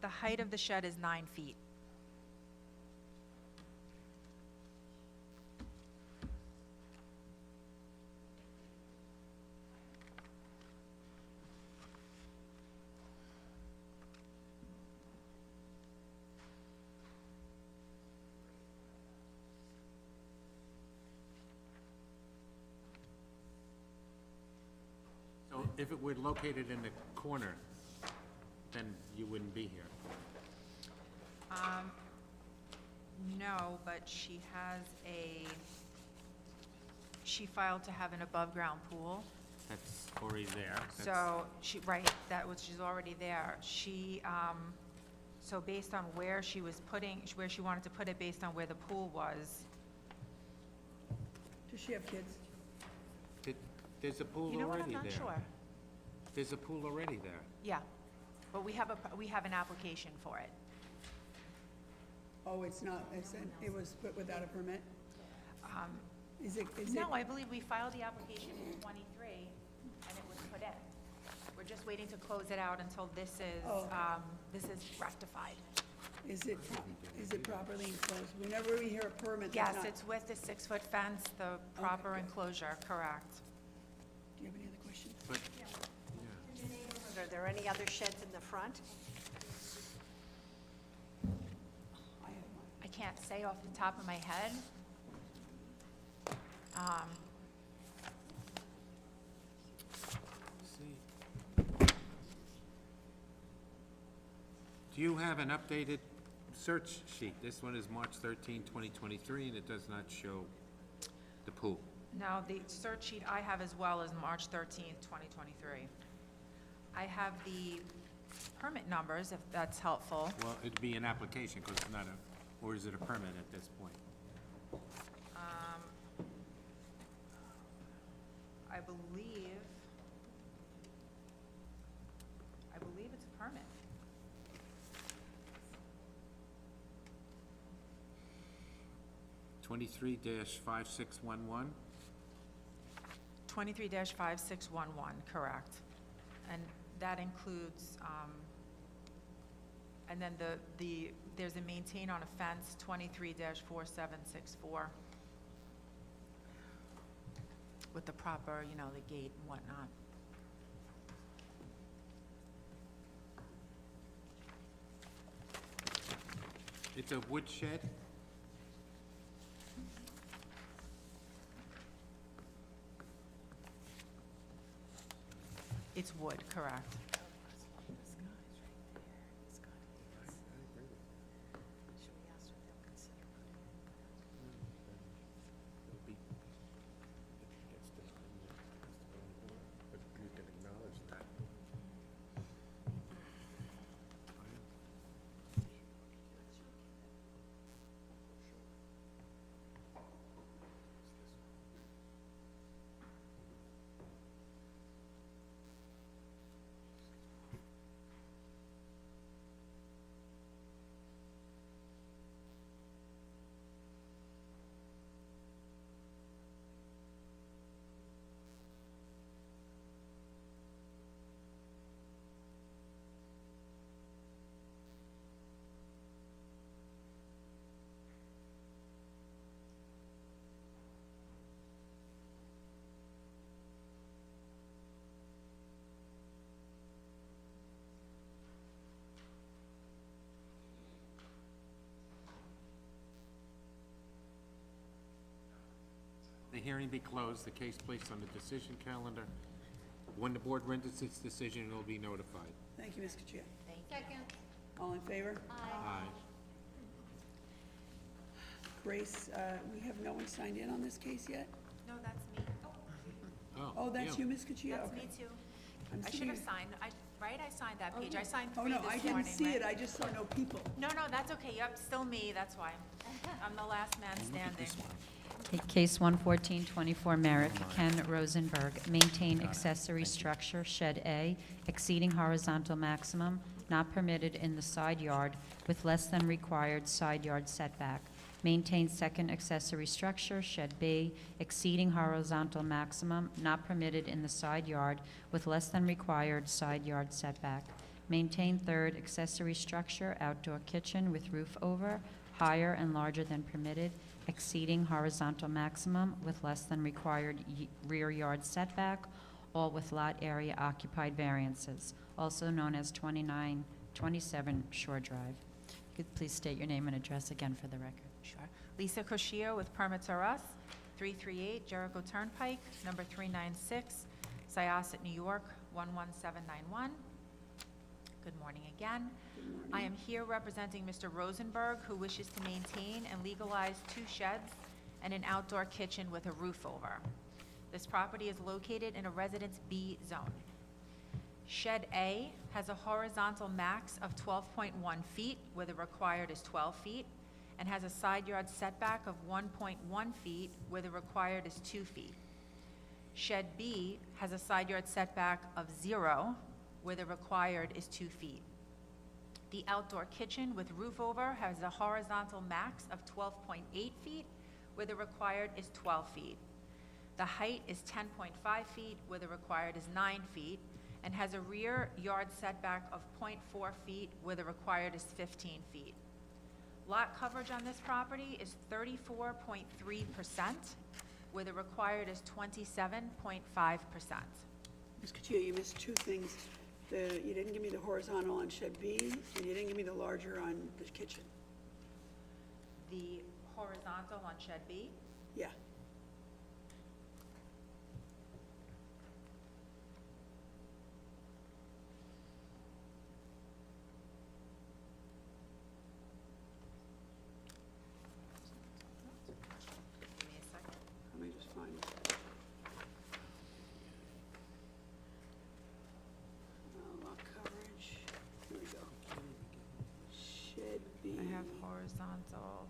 The height of the shed is 9 feet. So if it were located in the corner, then you wouldn't be here. No, but she filed to have an above-ground pool. That's already there. So she's already there. So based on where she wanted to put it based on where the pool was. Does she have kids? There's a pool You know what, already I'm there. not sure. There's a pool already there. Yeah, but we have an application for it. Oh, it's not, it was put without a permit? Is it? No, I believe we filed the application in '23, and it was put in. We're just waiting to close it out until this is rectified. Is it properly enclosed? Whenever we hear a permit, Yes, that's not. it's with the 6-foot fence, the proper good. enclosure, correct. Do you have any other questions? But, Are there any other sheds in the front? I can't say off the top of my head. do you have an updated search sheet? This one is March 13, 2023, and it does not show the pool. No, the search sheet I have as well is March 13th, 2023. I have the permit numbers, if that's helpful. Well, it'd be an application, because it's not or is it a permit at this point? I believe it's a permit. (23-5611). 23-5611, correct. And that includes, and then there's a maintain on a fence, 23-4764, with the proper, the gate and whatnot. It's a wood shed? It's wood, correct. The hearing be closed, the case placed on the decision calendar. When the board renders its decision, it will be notified. Thank you, Ms. Kachia. Second. All in favor? Aye. Grace, we have no one signed in on this case yet? No, that's me. Oh, that's you, Ms. Kachia? That's Okay. me too. I'm I should sitting have here- signed, I signed that page. I signed Oh, 3 no, this I morning, didn't see it, right? I just saw no people. No, that's okay. Yep, still me, that's why. I'm the last man standing. Okay, Case 11424 Merrick, Ken Rosenberg, maintain accessory structure, Shed A, exceeding horizontal maximum, not permitted in the side yard with less than required side yard setback. Maintain second accessory structure, Shed B, exceeding horizontal maximum, not permitted in the side yard with less than required side yard setback. Maintain third accessory structure, outdoor kitchen with roof over, higher and larger than permitted, exceeding horizontal maximum with less than required rear yard setback, all with lot area occupied variances, also known as 2927 Shore Drive. Could you please state your name and address again for the record? Sure. Lisa Cochio with Permits R Us, 338 Jericho Turnpike, number 396, Syosset, New York, 11791. Good morning again. I am here representing Mr. Rosenberg, who wishes to maintain and legalize 2 sheds and an outdoor kitchen with a roof over. This property is located in a Residence B zone. Shed A has a horizontal max of 12.1 feet, where the required is 12 feet, and has a side yard setback of 1.1 feet, where the required is 2 feet. Shed B has a side yard setback of 0, where the required is 2 feet. The outdoor kitchen with roof over has a horizontal max of 12.8 feet, where the required is 12 feet. The height is 10.5 feet, where the required is 9 feet, and has a rear yard setback of 0.4 feet, where the required is 15 feet. Lot coverage on this property is 34.3%, where the required is 27.5%. Ms. Cuccio, you missed 2 things. You didn't give me the horizontal on shed B, and you didn't give me the larger on the kitchen. The horizontal on shed B, Yeah. give me a second. Let me just find it. Lot coverage, here we go. Shed B. I have horizontal.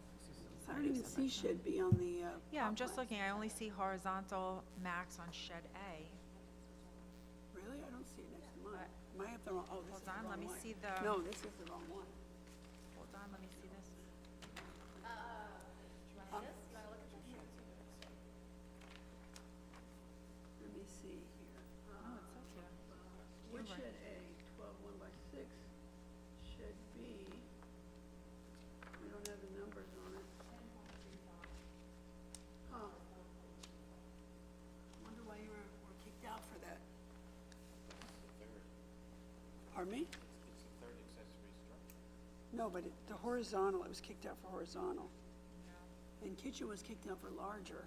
I don't even see shed B on the, Yeah, I'm plot just plan. looking, I only see horizontal max on shed A. Really? I don't see it next to mine. Am I have the wrong, oh, this is Hold the on, wrong let me one. see the. No, this is the wrong one. Hold on, let me see this. Let me see here. Oh, it says here. Which You're right. shed A? 12 1 by 6. Shed B. We don't have the numbers on it. Huh. Wonder why you were kicked out for that. Pardon me? It's the third accessory structure. No, but the horizontal, it was kicked out for horizontal. And kitchen was kicked out for larger.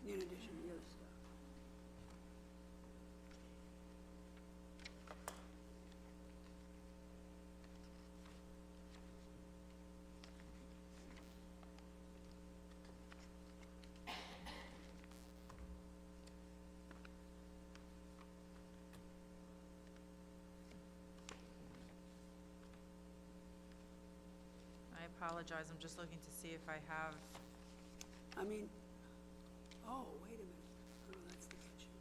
In addition to the other stuff. I apologize, I'm just looking to see if I have, I mean, oh, wait a minute. Oh, that's the kitchen.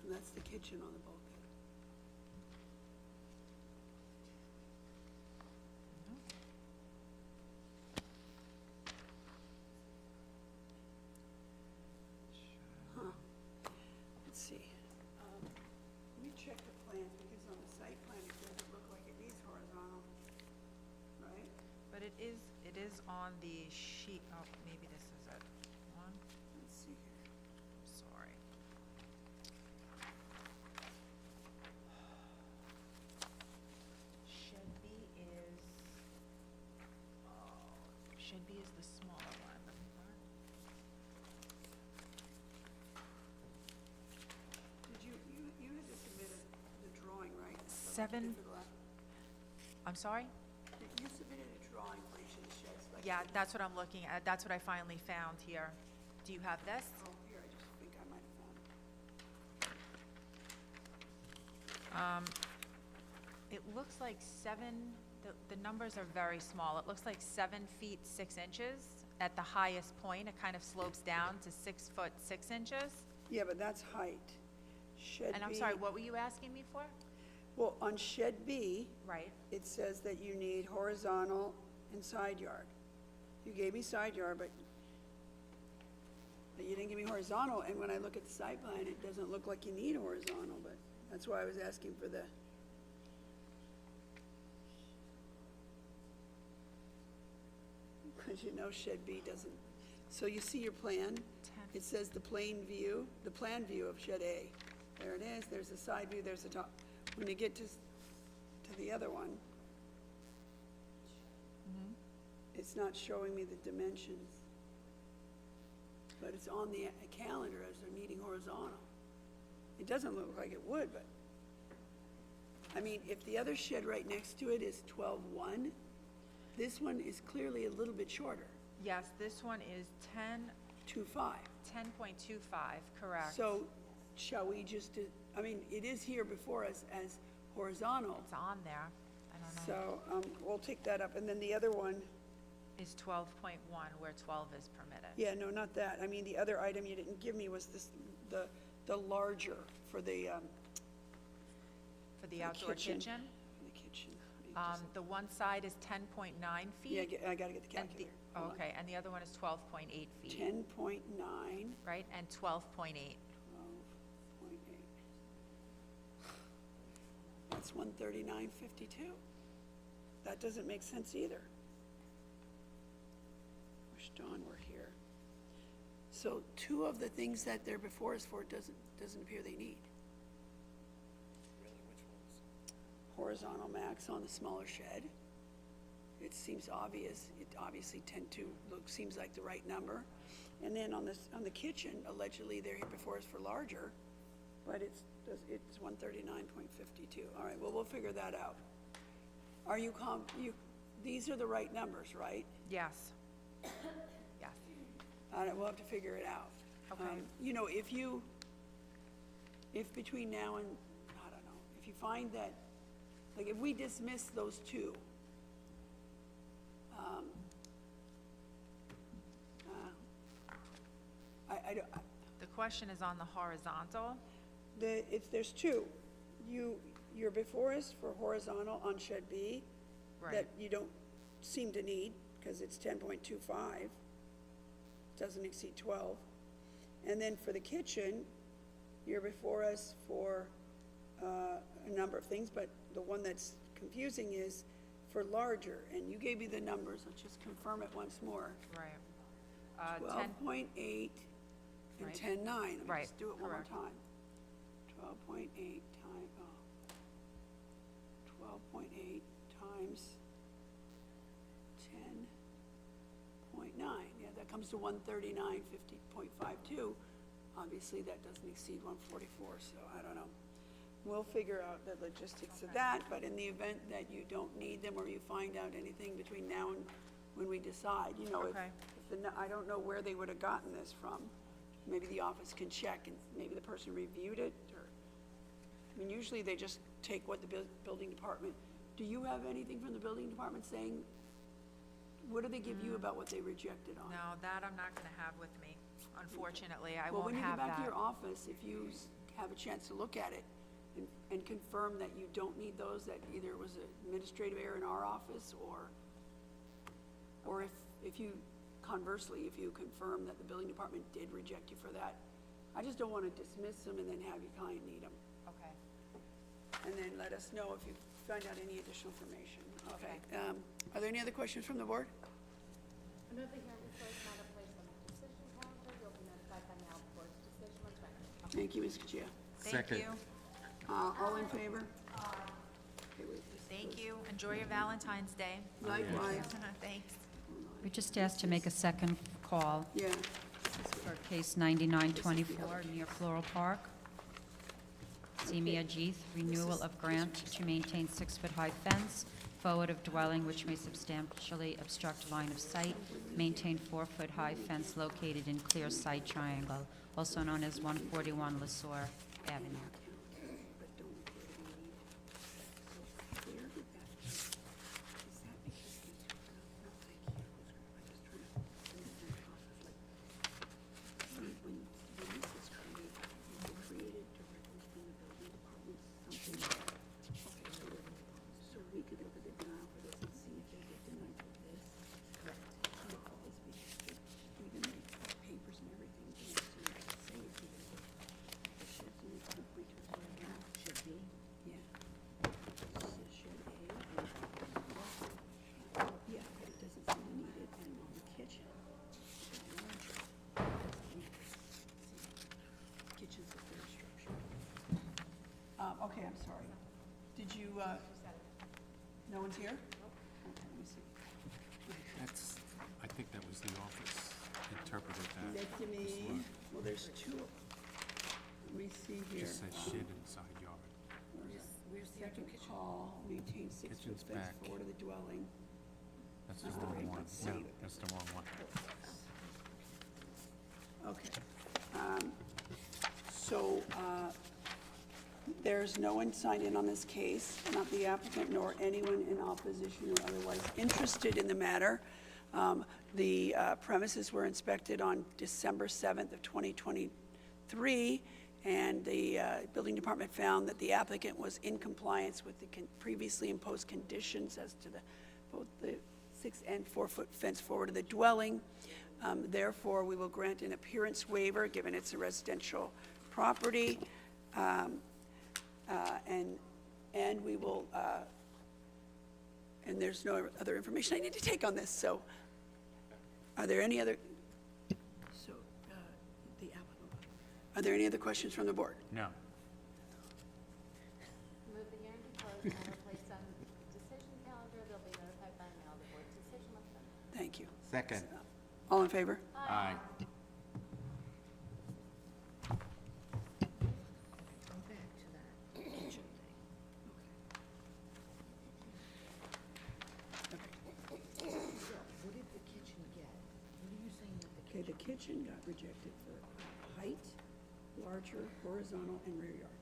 And that's the kitchen on the bulkhead. Huh. Let's see. Let me check the plans, because on the site plan, it doesn't look like it needs horizontal, right? but it is on the sheet, oh, maybe this is it. One, Let's see here. sorry. Shed B is, shed B is the smaller one. Did you had to submit the drawing, right? So Seven- difficult. I'm sorry? You submitted a drawing for each of the sheds, like. Yeah, that's what I'm looking at, that's what I finally found here. Do you have this? Oh, here, I just think I might have found it. It looks like the numbers are very small. It looks like 7 feet 6 inches at the highest point. It kind of slopes down to 6 foot 6 inches. Yeah, but that's height. Shed B. And I'm sorry, what were you asking me for? Well, on shed B, Right. it says that you need horizontal and side yard. You gave me side yard, but you didn't give me horizontal, and when I look at the site plan, it doesn't look like you need horizontal, but that's why I was asking for the. Because you know shed B doesn't, so you see your plan, it says the plan view of shed A. There it is, there's the side view, there's the top. When you get to the other one, it's not showing me the dimensions. But it's on the calendar as they're needing horizontal. It doesn't look like it would, but, I mean, if the other shed right next to it is 12.1, this one is clearly a little bit shorter, Yes, this one is 2.5. 10.25, correct. So shall we just, I mean, it is here before us as horizontal, It's on there. I don't know. so we'll take that up. And then the other one, Is 12.1, where 12 is permitted. yeah, no, not that. I mean, the other item you didn't give me was this, the larger for the, For the outdoor kitchen. kitchen, the kitchen. the one side is 10.9 feet. Yeah, I gotta get the and the- calculator. oh, okay, and the other one is 12.8 feet, 10.9. right? And 12.8. 12.8. That's 139.52. That doesn't make sense either. Wish Dawn were here. So two of the things that they're before us for doesn't appear they need. Horizontal max on the smaller shed. It seems obvious. It obviously seems like the right number. And then on the kitchen, allegedly they're here before us for larger, but it's 139.52. All right, well, we'll figure that out. Are you these are the right numbers, right? Yes. Yes. All right, we'll have to figure it out. Okay. You know, if between now and, I don't know, if you find that, like, if we dismiss those two, The question is on the horizontal. there's two. You're before us for horizontal on shed B that Right. you don't seem to need, because it's 10.25, doesn't exceed 12. And then for the kitchen, you're before us for a number of things, but the one that's confusing is for larger, and you gave me the numbers, let's just confirm it once more. Right. 12.8 and Right. 10.9. Let me Right, just do it one more correct. time. 12.8 times, 12.8 times 10.9. Yeah, that comes to 139.52. Obviously, that doesn't exceed 144, so I don't know. We'll figure out the logistics of that, but in the event that you don't need them or you find out anything between now and when we decide, you know, Okay. I don't know where they would have gotten this from. Maybe the office can check and maybe the person reviewed it, or, I mean, usually they just take what the building department, do you have anything from the building department saying, what do they give you about what they rejected on? No, that I'm not gonna have with me, unfortunately. I Well, won't when you have get back to that. your office, if you have a chance to look at it and confirm that you don't need those, that either it was an administrative error in our office, or if you, conversely, if you confirm that the building department did reject you for that, I just don't want to dismiss them and then have your client need them. Okay. And then let us know if you find out any additional information. Okay. Are there any other questions from the board? Another hearing is not a place on the decision calendar. You'll be notified by mail before its decision was rendered. Thank you, Ms. Kachia. Thank you. All in favor? Okay, wait, this Thank goes- you. Enjoy your Valentine's Day. Likewise. Thanks. We just asked to make a second call Yeah. for case 9924 near Floral Park. Semia Jeeth, renewal of grant to maintain 6-foot-high fence forward of dwelling which may substantially obstruct line of sight. Maintain 4-foot-high fence located in clear sight triangle, also known as 141 LeSueur Avenue. So we could look at the denial for this and see if they get denied for this. no one's here? Okay, let me see. That's, I think that was the office interpreted that. Next to me, well, there's two. Let me see here. Just says shed inside yard. Where's the second call, maintain 6-foot Kitchen's fence back. forward of the dwelling. That's the All wrong right, one. let's No, see. that's the wrong one. Okay. So, there's no one signed in on this case, not the applicant nor anyone in opposition or otherwise interested in the matter. The premises were inspected on December 7th of 2023, and the building department found that the applicant was in compliance with the previously imposed conditions as to both the 6 and 4-foot fence forward of the dwelling. Therefore, we will grant an appearance waiver, given it's a residential property. And we will, and there's no other information I need to take on this, so are there any other, so, the applicant, are there any other questions from the board? No. Move the hearing to close, matter placed on decision calendar, they'll be notified by mail, the board's decision must be. Thank you. Second. All in favor? Aye. Okay, the kitchen got rejected for height, larger, horizontal, and rear yard.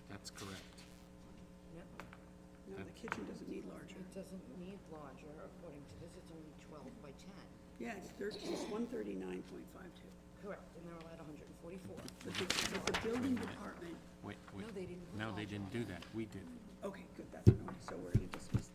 That's correct. No, the kitchen doesn't need larger. It doesn't need larger, according to this, it's only 12 by 10. Yeah, it's 139.52. Correct, and they're allowed 144. But the building department, Wait, wait. No, they didn't put No, they large didn't do that. We did. okay, good, that's, okay, so we're gonna dismiss.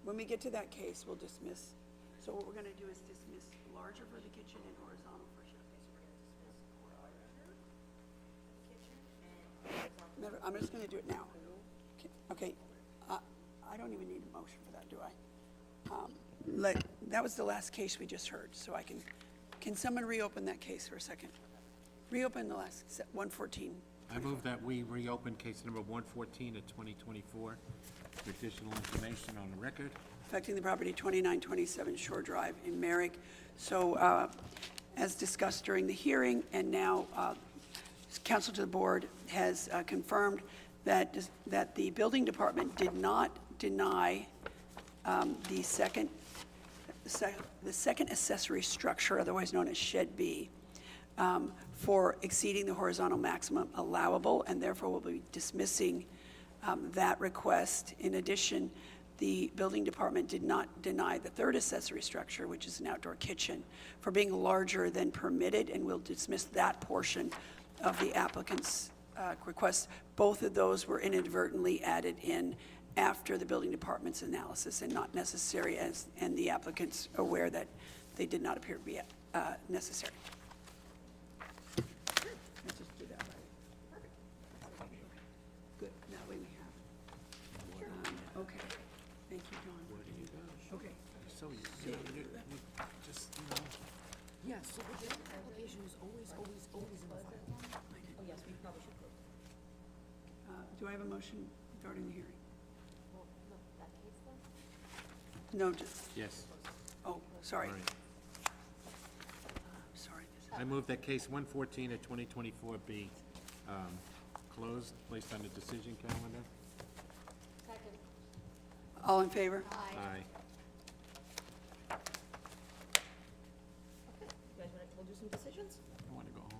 When we get to that case, we'll dismiss. So what we're gonna do is dismiss larger for the kitchen and horizontal for shed. Never, I'm just gonna do it now. Okay, I don't even need a motion for that, do I? That was the last case we just heard, so can someone reopen that case for a second? Reopen the last, 114. I move that we reopen case number 114 of 2024 for additional information on the record. Affecting the property 2927 Shore Drive in Merrick. So, as discussed during the hearing, and now counsel to the board has confirmed that the building department did not deny the second accessory structure, otherwise known as Shed B, for exceeding the horizontal maximum allowable, and therefore will be dismissing that request. In addition, the building department did not deny the third accessory structure, which is an outdoor kitchen, for being larger than permitted, and will dismiss that portion of the applicant's request. Both of those were inadvertently added in after the building department's analysis and not necessary, and the applicant's aware that they did not appear to be necessary. Let's just do that right. Good, that way we have it. Okay, thank you, John. Where do you go? Okay. So, you just, Yes, so the building application is always in the file. Oh, yes, we probably should. Do I have a motion regarding the hearing? Well, no, that case then? No, just, yes. oh, sorry. All right. Sorry. I move that case 114 of 2024 be closed, placed on the decision calendar. Second. All in favor? Aye. Okay, you guys we'll do some decisions? I want to go home.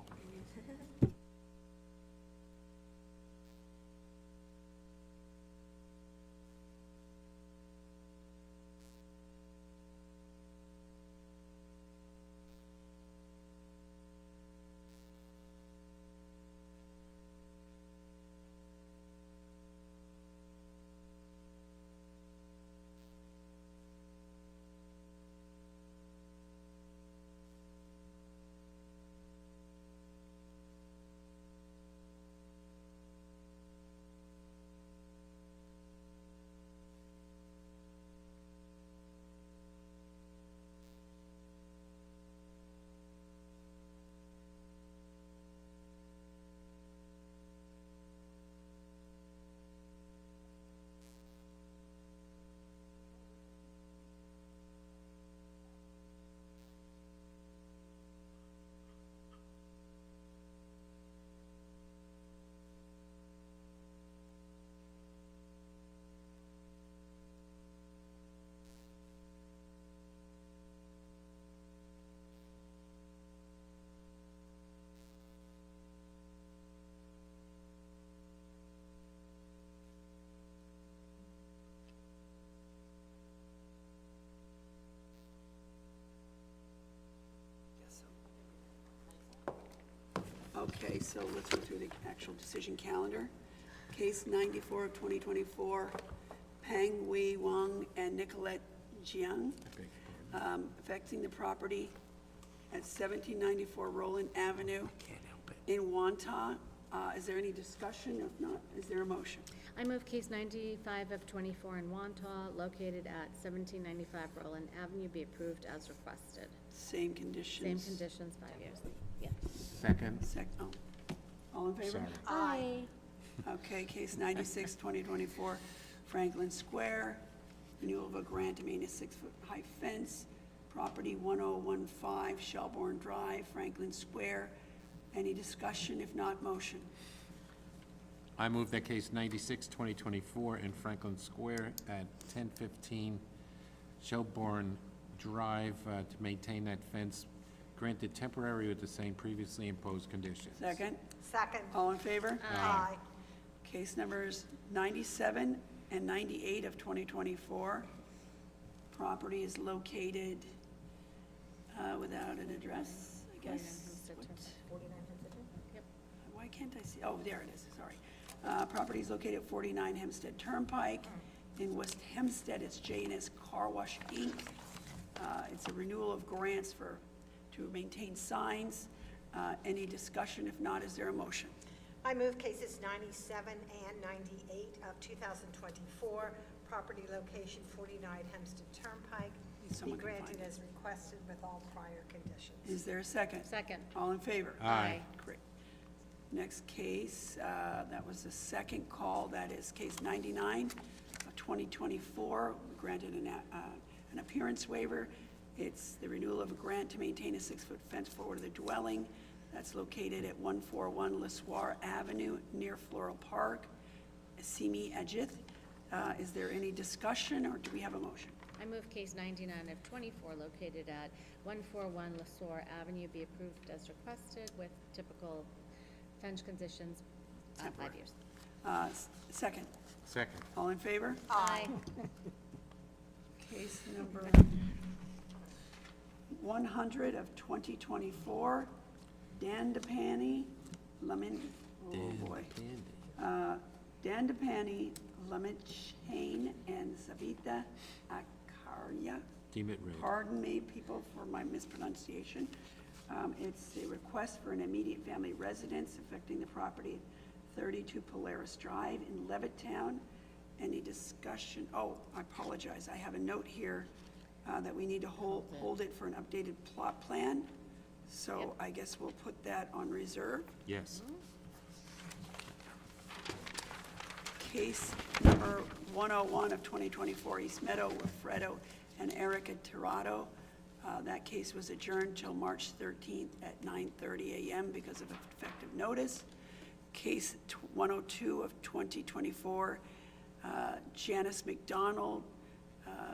Okay, so let's go through the actual decision calendar. Case 94 of 2024, Peng Wei Wang and Nicolette Jiang, affecting the property at 1794 Roland Avenue in Wantagh. Is there any discussion? If not, is there a motion? I move case 95 of 24 in Wantagh, located at 1795 Roland Avenue, be approved as requested. Same conditions? Same conditions, 5 years. Yeah. Second. All in favor? Sorry. Aye. Okay, case 96, 2024, Franklin Square, renewal of a grant to maintain a 6-foot-high fence, property 1015 Shelbourne Drive, Franklin Square. Any discussion? If not, motion. I move that case 96, 2024 in Franklin Square at 1015 Shelbourne Drive to maintain that fence, granted temporary with the same previously imposed conditions. Second? Second. All in favor? Aye. Case numbers 97 and 98 of 2024. Property is located without an address, I guess. Why can't I see? Oh, there it is, sorry. Property is located at 49 Hempstead Turnpike. In West Hempstead, it's J&S Car Wash, Inc. It's a renewal of grants to maintain signs. Any discussion? If not, is there a motion? I move cases 97 and 98 of 2024, property location 49 Hempstead Turnpike, be Someone can granted find it. as requested with all prior conditions. Is there a second? Second. All in favor? Aye. Great. Next case, that was the second call, that is case 99 of 2024. We granted an appearance waiver. It's the renewal of a grant to maintain a 6-foot fence forward of the dwelling. That's located at 141 Lesoir Avenue, near Floral Park, Simi Ajith. Is there any discussion, or do we have a motion? I move case 99 of 24, located at 141 Lesoir Avenue, be approved as requested with typical fence conditions, 5 years. Second. Second. All in favor? Aye. Case number 100 of 2024, Dan DePani, Lemon, oh boy. Dan DePani, Lemon and Savita Akarya. Deem it read. Pardon me, people, for my mispronunciation. It's a request for an immediate family residence affecting the property at 32 Polaris Drive in Levittown. Any discussion? Oh, I apologize. I have a note here that we need to hold it for an updated plot plan. So I guess we'll put that on reserve. Yes. Case number 101 of 2024, East Meadow, Wilfredo and Erica Tirado. That case was adjourned till March 13th at 9:30 a.m. because of effective notice. Case 102 of 2024, Janice McDonald,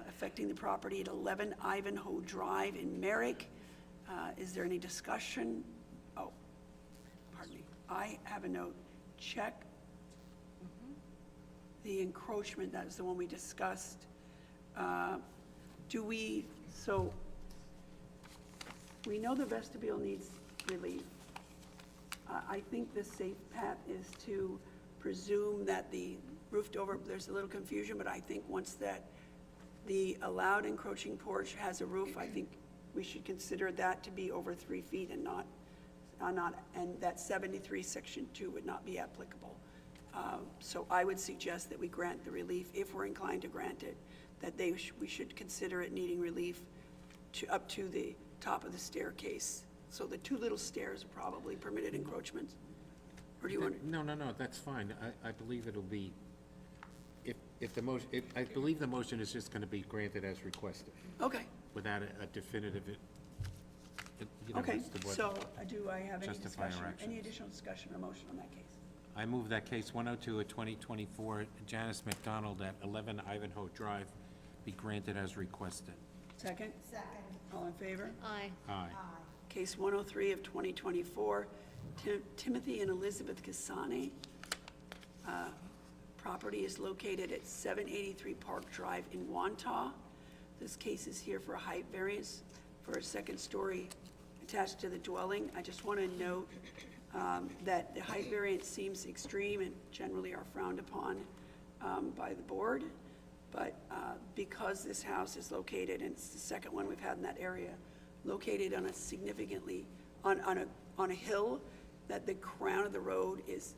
affecting the property at 11 Ivanhoe Drive in Merrick. Is there any discussion? Oh, pardon me. I have a note. Check the encroachment. That was the one we discussed. So we know the vestibule needs relief. I think the safe path is to presume that the roofed over, there's a little confusion, but I think once that the allowed encroaching porch has a roof, I think we should consider that to be over 3 feet and and that 73 section 2 would not be applicable. So I would suggest that we grant the relief, if we're inclined to grant it, that we should consider it needing relief up to the top of the staircase. So the 2 little stairs are probably permitted encroachments. Or do you want to? No, that's fine. I believe it'll be, if the motion, I believe the motion is just gonna be granted as requested. Okay. Without a definitive, Okay, as to what so do I have any justify our discussion, actions. any additional discussion or motion on that case? I move that case 102 of 2024, Janice McDonald at 11 Ivanhoe Drive be granted as requested. Second? Second. All in favor? Aye. Aye. Case 103 of 2024, Timothy and Elizabeth Casani. Property is located at 783 Park Drive in Wantagh. This case is here for a height variance for a second story attached to the dwelling. I just want to note that the height variance seems extreme and generally are frowned upon by the board. But because this house is located, and it's the second one we've had in that area, located on a significantly, on a hill, that the crown of the road is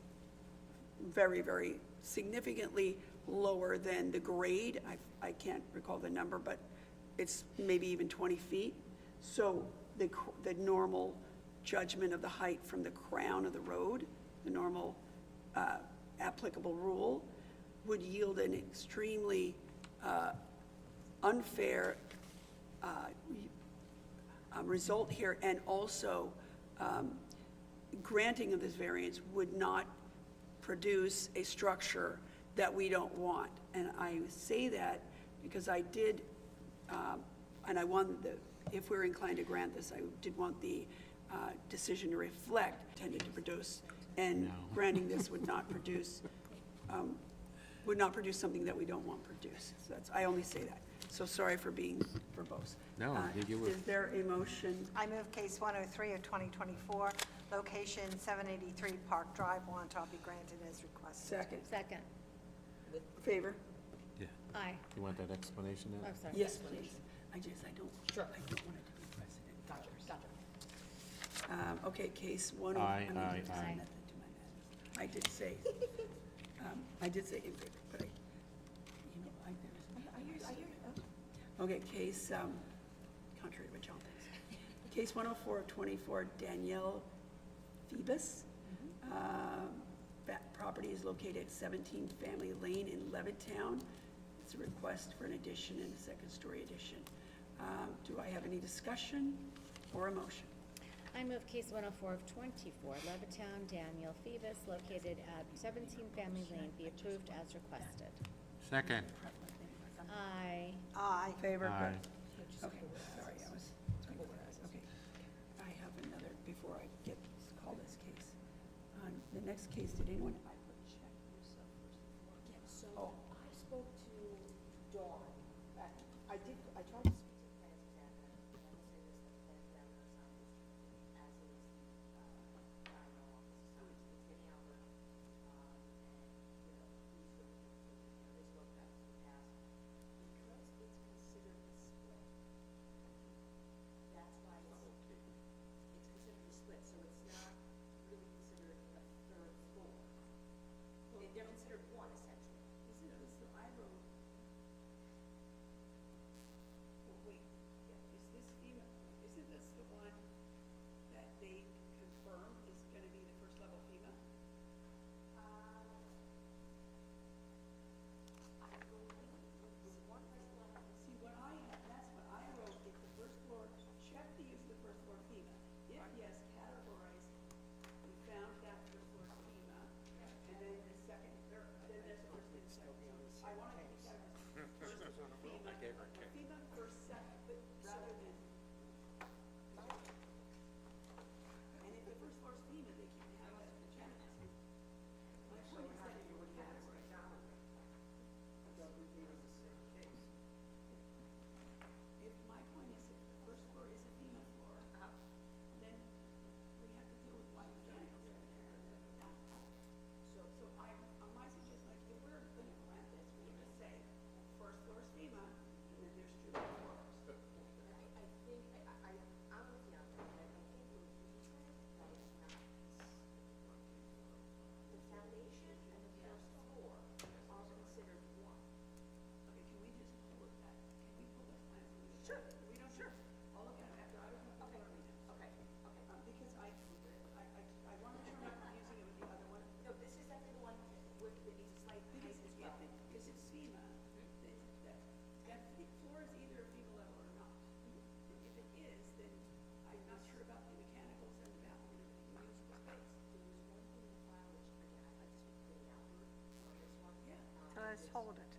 very, very significantly lower than the grade. I can't recall the number, but it's maybe even 20 feet. So the normal judgment of the height from the crown of the road, the normal applicable rule, would yield an extremely unfair result here, and also granting of this variance would not produce a structure that we don't want. And I say that because I did, and I wanted if we're inclined to grant this, I did want the decision to reflect intended to produce, and granting this would not produce something that we don't want produced. So I only say that. So sorry for being verbose. No, you were. Is there a motion? I move case 103 of 2024, location 783 Park Drive, Wantagh, be granted as requested. Second. Favor? Yeah. Aye. You want that explanation Oh, then? sorry. Yes, please. I don't want it to be precedent. Okay, case 103. Aye. I did say, in favor, but okay, case, contrary to what John thinks. Case 104 of 24, Danielle Phoebus. That property is located at 17 Family Lane in Levittown. It's a request for an addition and a second-story addition. Do I have any discussion or a motion? I move case 104 of 24, Levittown, Daniel Phoebus, located at 17 Family Lane, be approved as requested. Second. Aye. Aye. Favor? Aye. Okay, sorry, okay. I have another, before I call this case. The next case, did anyone? So Oh. I spoke to Dawn. I tried to speak to the plans examiner, and I will say this, the plans examiner signed this as is the IO office assigned to the getting out work. And, these were, they spoke back to the past. Because it's considered a split, that's why it's considered a split, so it's not really considered a third floor. They're considered one, essentially. Isn't this the I wrote? Well, wait, is this FEMA, isn't this the one that they confirm is gonna be the first level FEMA? See, what I have, that's what I wrote, if the first floor, check to use the first floor FEMA. If yes, categorize, we found that first floor FEMA, and then the second, then there's the first and second. I want to be categorized. First FEMA, FEMA first, second, but rather than. And if the first floor's FEMA, they can have that in the Genesis. My point is that if you would categorize. If my point is if the first floor is a FEMA floor, then we have to deal with why mechanicals are there. So my suggestion, like, if we're gonna grant this, we just say, first floor's FEMA, and then there's two floors. I think, I'm with you on that, and I think the reason that it's not, the foundation and the first floor are considered one. Okay, can we just pull that, can we pull that plan from the? Sure, We don't. sure. I'll look at it after, I don't have to worry now. Okay. Because I want to make sure I'm not confusing it with the other one. No, this is definitely the one with, that needs a slight height as well. Because it's FEMA, that floor is either a FEMA level or not. And if it is, then I'm not sure about the mechanicals and the bathroom and everything, usable space. There was one thing in the file, which, again, I'd like to speak to the outward on this one. Yeah. So let's hold it.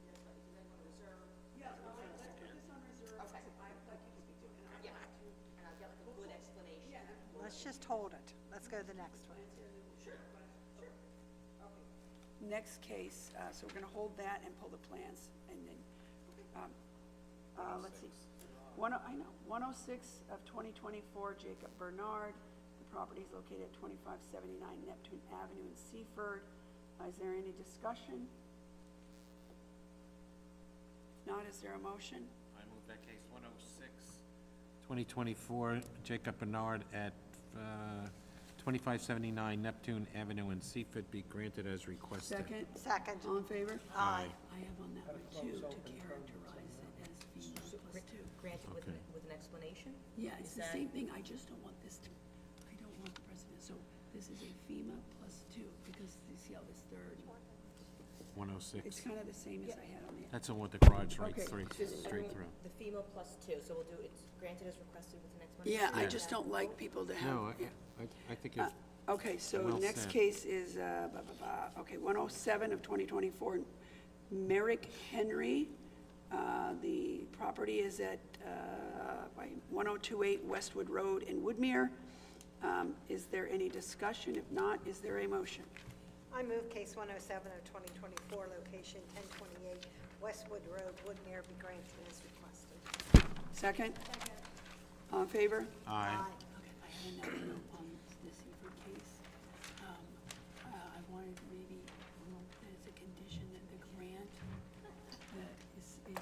That's right, if you then want to reserve. Yeah, let's put this on reserve. Okay. I'd like you to speak to it, and I'd Yeah, like to. and I'll get like a good explanation. Yeah. Let's just hold it. Let's go to the next one. Sure. Okay. Next case, so we're gonna hold that and pull the plans, and then, let's see. 106 of 2024, Jacob Bernard. The property is located at 2579 Neptune Avenue in Seaford. Is there any discussion? If not, is there a motion? I move that case 106, 2024, Jacob Bernard at 2579 Neptune Avenue in Seaford be granted as requested. Second? Second. All in favor? Aye. I have on that one too, to characterize it as FEMA plus two. Granted with, Okay. with an explanation? Yeah, it's Is the that- same thing, I just don't want this to, I don't want the precedent, so this is a FEMA plus two, because you see how this third, 106. it's kind of the same as I had on the. That's the one with the garage right Okay. straight, Just, straight through. The FEMA plus two, so we'll do, it's granted as requested with an explanation? Yeah, I Yeah. just don't like people to have, No, yeah. I think it's, Okay, so Well next said. case is, okay, 107 of 2024, Merrick Henry. The property is at 1028 Westwood Road in Woodmere. Is there any discussion? If not, is there a motion? I move case 107 of 2024, location 1028 Westwood Road, Woodmere, be granted as requested. Second? All in favor? aye. Okay, I had another note on this Seaford case. I wanted maybe, as a condition that the grant is, the.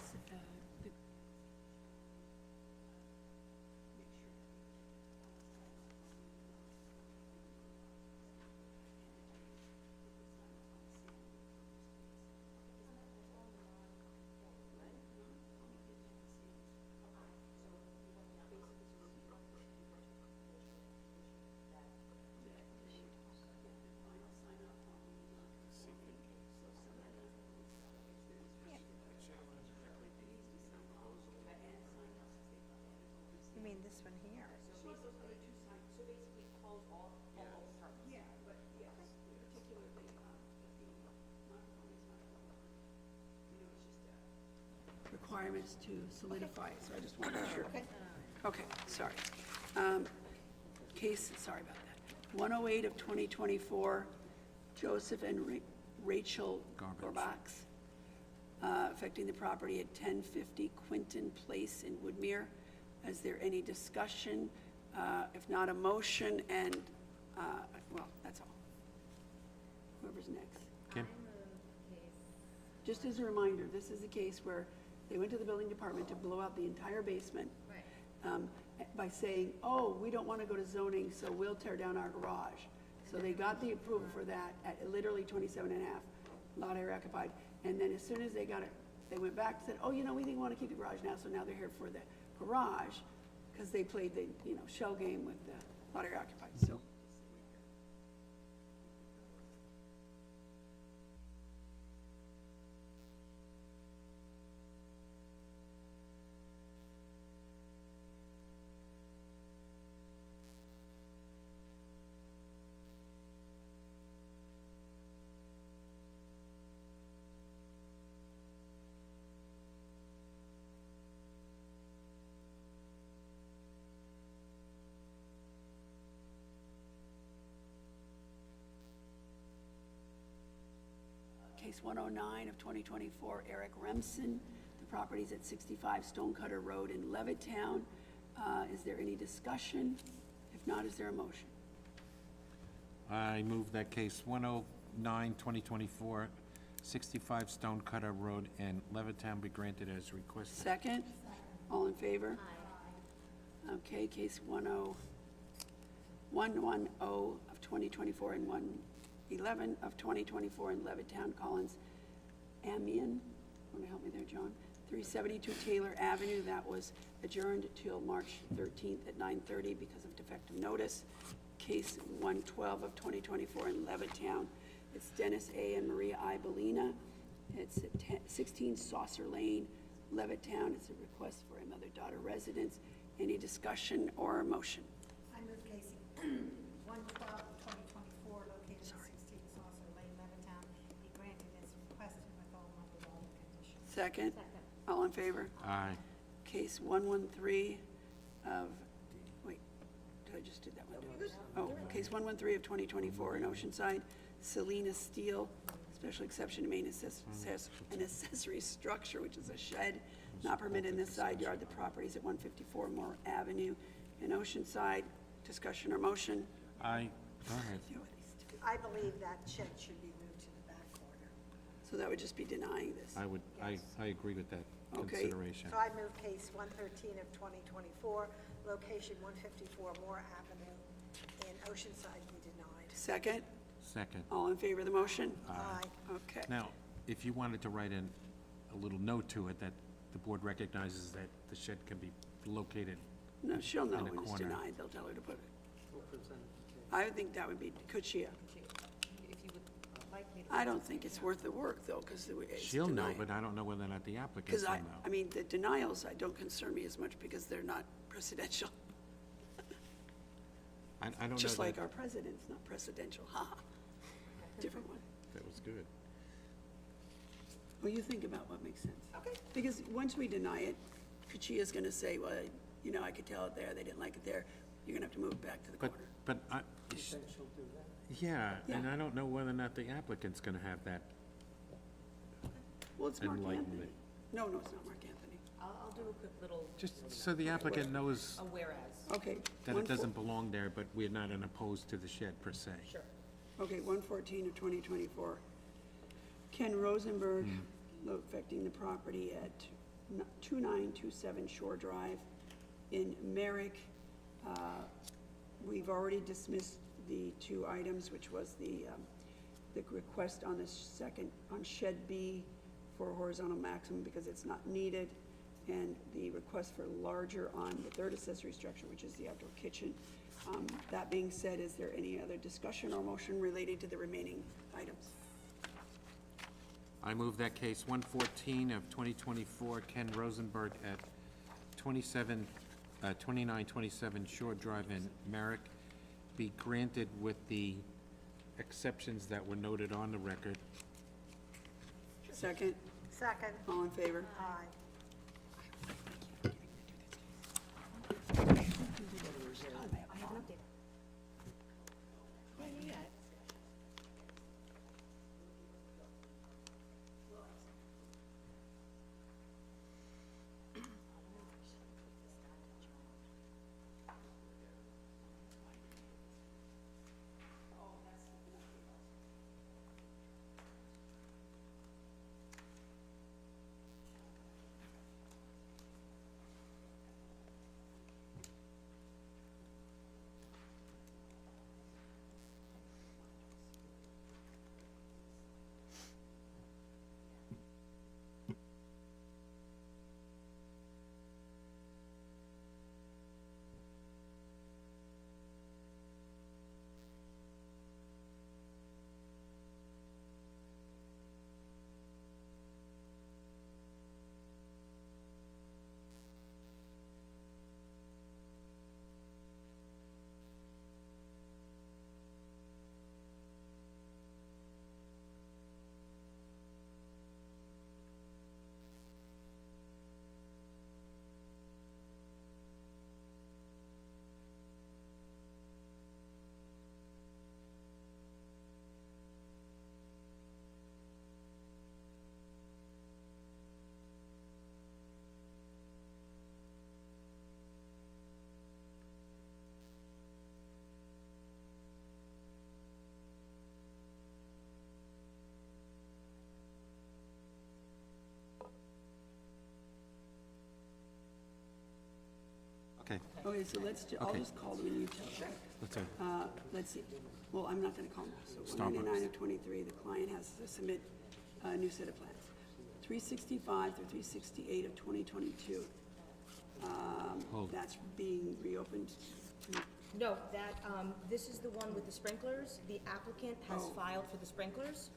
You mean this one here? Requirements to solidify it, so I just want to be sure. Okay, sorry. Case, sorry about that. 108 of 2024, Joseph and Rachel Gorbach, affecting the property at 1050 Quinton Place in Woodmere. Is there any discussion? If not, a motion, and, well, that's all. Whoever's next. Kim? Just as a reminder, this is a case where they went to the building department to blow out the entire basement by saying, oh, we don't want to go to zoning, so we'll tear down our garage. So they got the approval for that at literally 27 and a half, lot area occupied. And then as soon as they got it, they went back and said, oh, you know, we think we want to keep the garage now, so now they're here for the garage, because they played the, shell game with the lot area occupied, so. Case 109 of 2024, Eric Remsen. The property's at 65 Stonecutter Road in Levittown. Is there any discussion? If not, is there a motion? I move that case 109, 2024, 65 Stonecutter Road in Levittown be granted as requested. Second? All in favor? Aye. Okay, case 110 of 2024 and 111 of 2024 in Levittown, Collins, Amian. Want to help me there, John? 372 Taylor Avenue, that was adjourned till March 13th at 9:30 because of defective notice. Case 112 of 2024 in Levittown, it's Dennis A. and Maria I. Bellina. It's at 16 Saucer Lane, Levittown. It's a request for a mother-daughter residence. Any discussion or motion? I move case 112 of 2024, located at 16 Saucer Lane, Levittown, be granted as requested with all mother-daughter conditions. Second? All in favor? Aye. Case 113 of, wait, did I just do that one? Oh, case 113 of 2024 in Oceanside, Selena Steel, special exception to main an accessory structure, which is a shed, not permitted in the side yard. The property is at 154 Moore Avenue in Oceanside. Discussion or motion? Go ahead. I believe that shed should be moved to the back corner. So that would just be denying this. I agree with that Okay. consideration. So I move case 113 of 2024, location 154 Moore Avenue in Oceanside be denied. Second? Second. All in favor of the motion? Aye. Okay. Now, if you wanted to write in a little note to it that the board recognizes that the shed can be located No, she'll know in a when it's corner. denied. They'll tell her to put it. I would think that would be, could she? I don't think it's worth the work, though, because it's She'll know, denied. but I don't know whether or not the applicants Because will I know. mean, the denials, don't concern me as much because they're not precedential. I don't know Just like that- our president's not precedential, ha. Different one. That was good. Well, you think about what makes sense. Okay. Because once we deny it, Kachia's gonna say, well, you know, I could tell it there, they didn't like it there, you're gonna have to move it back to the corner. But yeah, and I don't know whether or not the applicant's gonna have that Well, it's Mark Anthony. enlightenment. No, it's not Mark Anthony. I'll do a quick little. Just so the applicant knows A whereas. Okay. that it doesn't belong there, but we're not opposed to the shed per se. Sure. Okay, 114 of 2024. Ken Rosenberg, affecting the property at 2927 Shore Drive in Merrick. We've already dismissed the two items, which was the request on the second, on shed B for horizontal maximum because it's not needed, and the request for larger on the third accessory structure, which is the outdoor kitchen. That being said, is there any other discussion or motion related to the remaining items? I move that case 114 of 2024, Ken Rosenberg at 2927 Shore Drive in Merrick, be granted with the exceptions that were noted on the record. Second? Second. All in favor? Aye. Okay. Okay, so I'll Okay. just call them and you tell them. Let's see. Let's see. Well, I'm not gonna call them. So Starbucks. 199 of 23, the client has to submit a new set of plans. 365 through 368 of 2022. Hold. That's being reopened. No, that, this is the one with the sprinklers. The applicant has Oh. filed for the sprinklers,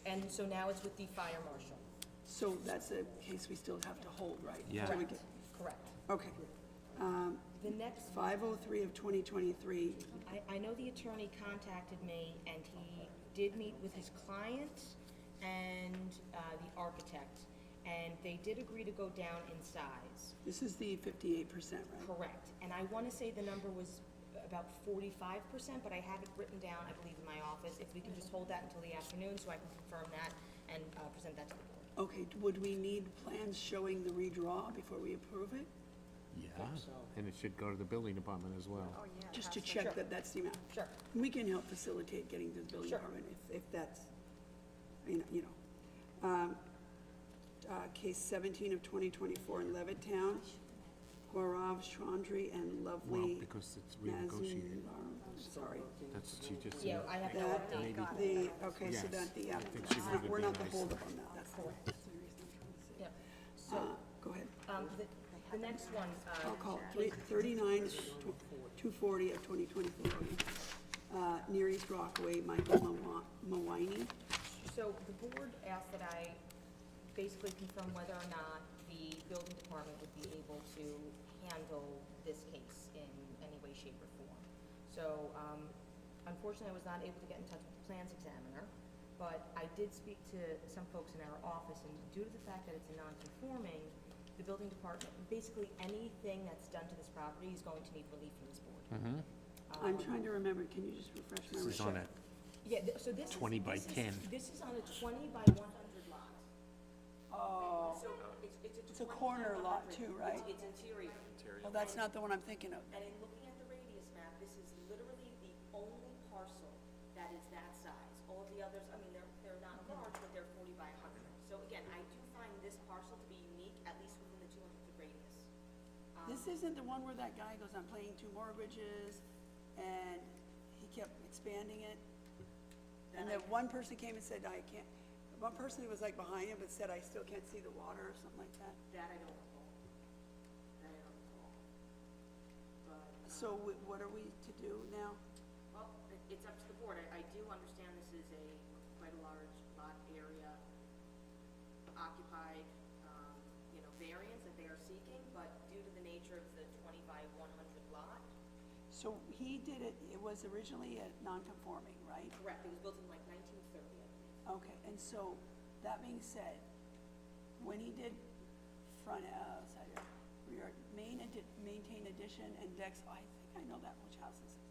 and so now it's with the fire marshal. So that's a case we still have to hold, right? Yeah. Till we Correct, get- correct. Okay. The next, 503 of 2023, I know the attorney contacted me, and he did meet with his client and the architect, and they did agree to go down in size. this is the 58%, right? Correct. And I want to say the number was about 45%, but I have it written down, I believe, in my office. If we can just hold that until the afternoon so I can confirm that and present that to the board. Okay, would we need plans showing the redraw before we approve it? Yeah, and it should go to the building department as well. Just to check that that's the amount. Sure. We can help facilitate getting to the building Sure. department if that's, you know. Case 17 of 2024 in Levittown, Gaurav Chandri and Well, Lovely because it's renegotiated. Sorry. That's what she just Yeah, said. I have no That, idea. Maybe- okay, so Yes. that the, I think she wanted to we're be not the nice. holdup on that, that's the reason I'm trying to say. Yep. Go ahead. The next one, I'll call it 39-240 of 2024. Near East Rockaway, Michael Mawini. so the board asked that I basically confirm whether or not the building department would be able to handle this case in any way, shape, or form. So, unfortunately, I was not able to get in touch with the plans examiner, but I did speak to some folks in our office, and due to the fact that it's a non-conforming, the building department, basically anything that's done to this property is going to need relief from this board. I'm trying to remember, can you just refresh my This is on a Yeah, so this is. 20 by this is- 10. This is on a 20 by 100 lot. Oh, So it's a corner lot too, right? It's interior. Well, that's not the one I'm thinking of. And in looking at the radius map, this is literally the only parcel that is that size. All of the others, I mean, they're not large, but they're 40 by 100. So again, I do find this parcel to be unique, at least within the 200-foot radius. This isn't the one where that guy goes, I'm playing two mortgages, and he kept expanding it? And then one person came and said, I can't, one person who was like behind him, but said, I still can't see the water, or something like that? That I don't recall. That I don't recall. But, So what are we to do now? well, it's up to the board. I do understand this is quite a large lot area occupied, variance that they are seeking, but due to the nature of the 20 by 100 lot. So he did it, it was originally a non-conforming, right? Correct, it was built in like 1930, I believe. Okay, and so, that being said, when he did front, side yard, rear, maintain addition and decks, I think I know that which house this is,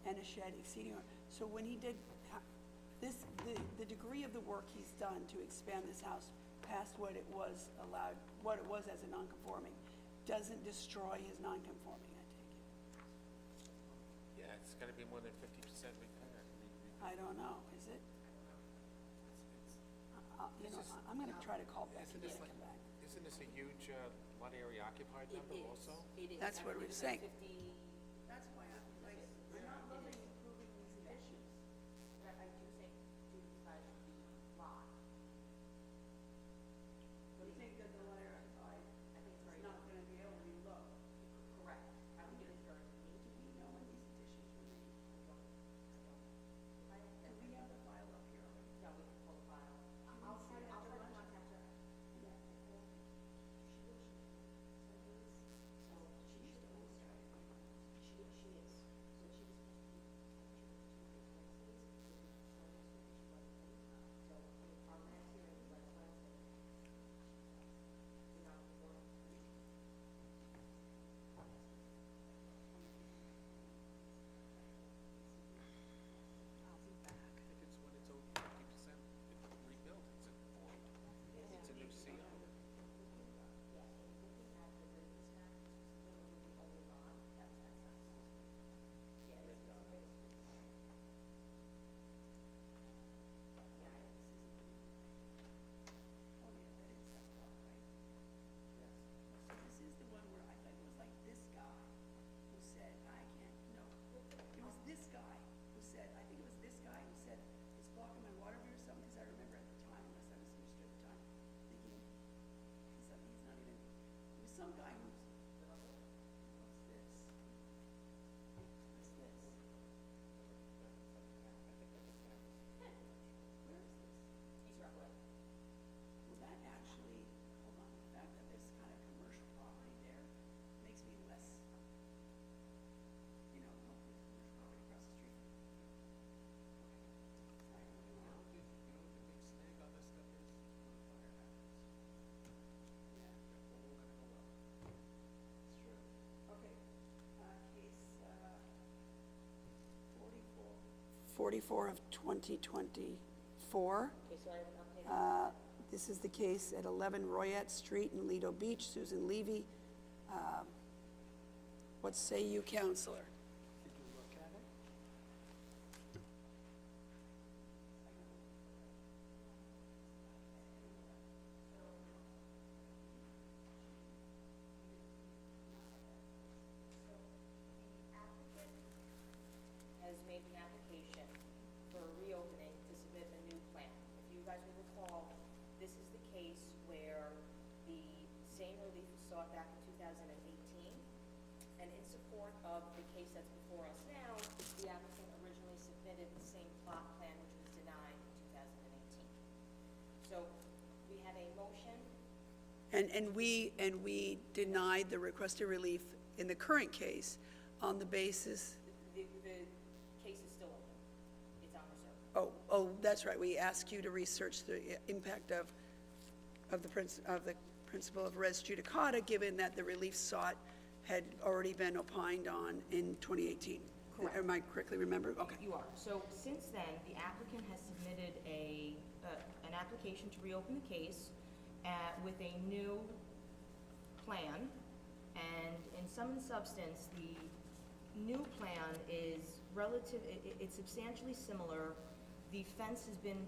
and a shed exceeding, so when he did, the degree of the work he's done to expand this house past what it was allowed, what it was as a non-conforming, doesn't destroy his non-conforming, I take it? Yeah, it's gotta be more than 50% repair. I don't know, is it? I'm gonna try to call Becky to come back. Isn't this a huge lot area occupied number also? It is. That's what we're saying. 50. That's why I'm not loving improving these additions. I do think due to the size of the lot. You think that the lot area occupied is not gonna be able to be low? Correct. I think it is very unique. Do we know when these additions were made? Do we have the file up here already? Yeah, we can pull the file. I'll try to contact her. I think it's when it's over 50% rebuilt, it's void. It's a new CO. This is the one where I thought it was like this guy who said, I can't, no. It was this guy who said, I think it was this guy who said, it's blocking my water view or something, because I remember at the time, unless I misunderstood at the time, thinking, he's not even, it was some guy who's, what's this? What's this? Where is this? East Rockaway. Well, that actually, hold on, the fact that there's kind of commercial property there makes me less, hopefully there's commercial property across the street. You know what the big snag on this stuff is? When the fire happens. Yeah, They're all gonna go up. it's true. Okay, case, 44 of 2024. Okay, so I have an update. This is the case at 11 Royette Street in Lido Beach, Susan Levy. What say you, counselor? Has made an application for reopening to submit a new plan. If you guys will recall, this is the case where the same relief was sought back in 2018. And in support of the case that's before us now, the applicant originally submitted the same plot plan which was denied in 2018. So we have a motion. And we denied the requested relief in the current case on the basis, The case is still open. It's on reserve. oh, that's right, we asked you to research the impact of the principle of res judicata, given that the relief sought had already been opined on in 2018. Correct. Am I correctly remembering? Okay. You are. So since then, the applicant has submitted an application to reopen the case with a new plan. And in sum and substance, the new plan is it's substantially similar. The fence has been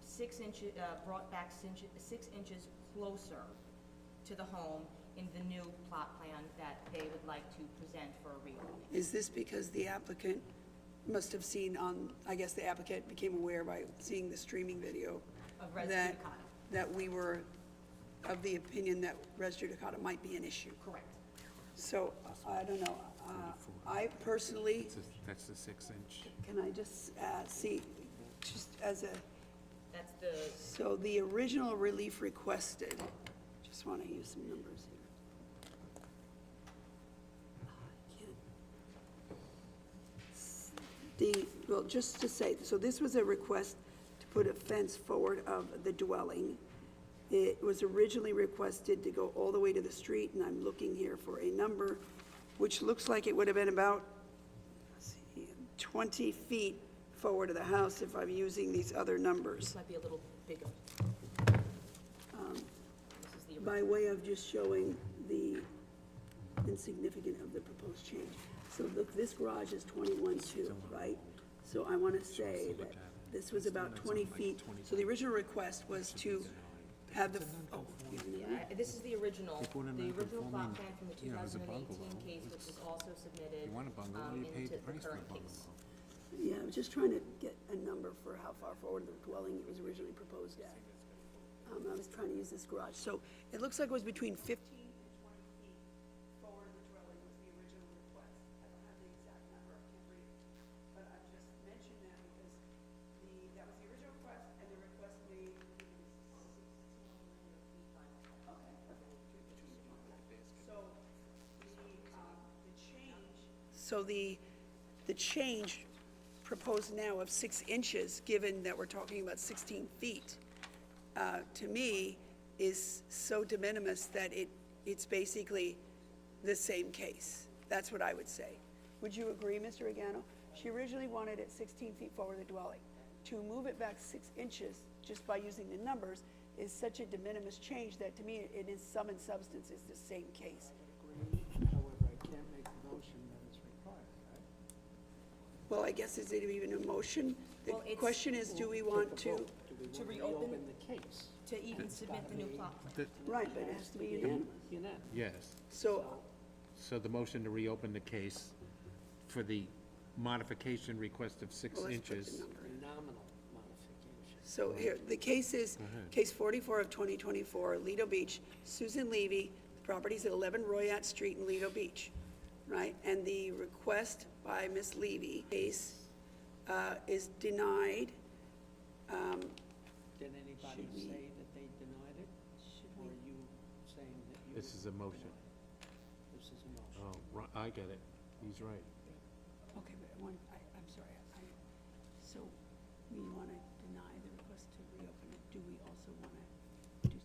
6 inches, brought back 6 inches closer to the home in the new plot plan that they would like to present for a reopening. Is this because the applicant must have seen I guess the applicant became aware by seeing the streaming video Of res that, judicata. that we were of the opinion that res judicata might be an issue? Correct. So, I don't know, I personally, That's the 6-inch. can I just see, just as a, That's the, so the original relief requested, just want to use some numbers here. Well, just to say, so this was a request to put a fence forward of the dwelling. It was originally requested to go all the way to the street, and I'm looking here for a number, which looks like it would have been about, let's see, 20 feet forward of the house if I'm using these other numbers. this might be a little bigger. By way of just showing the insignificance of the proposed change. So look, this garage is 21.2, right? So I want to say that this was about 20 feet. So the original request was to have the, This is the original plot non-conforming, plan from the you know, it's a 2018 bungalow. case, which was also submitted You want a bungalow, you pay into the the price for a current case. bungalow. yeah, I was just trying to get a number for how far forward the dwelling it was originally proposed at. I was trying to use this garage. So it looks like it was between 15 and 20 feet forward of the dwelling was the original request. I don't have the exact number, I can't read it. But I just mentioned that because that was the original request, and the request made So the change proposed now of 6 inches, given that we're talking about 16 feet, to me, is so de minimis that it's basically the same case. That's what I would say. Would you agree, Mr. Regano? She originally wanted it 16 feet forward of the dwelling. To move it back 6 inches, just by using the numbers, is such a de minimis change that to me, it is sum and substance is the same case. However, I can't make the motion that it's required, right? Well, I guess is it even a motion? The Well, it's- question is, do we want to? Do we want to reopen- reopen the case? To even submit the new plot plan. Right, but it has to be unanimous. Unanimous. Yes. So, So the motion to reopen the case for the modification request of 6 well, let's put the inches. number. Nominal modification. So here, the case is, case 44 of 2024, Lido Beach, Susan Levy, properties at 11 Royat Street in Lido Beach, right? And the request by Ms. Levy case is denied. Did anybody say that they denied it? Or are you saying that you? This is a motion. This is a motion. Oh, I get it. He's right. Okay, but I'm sorry, so we want to deny the request to reopen it. Do we also want to do?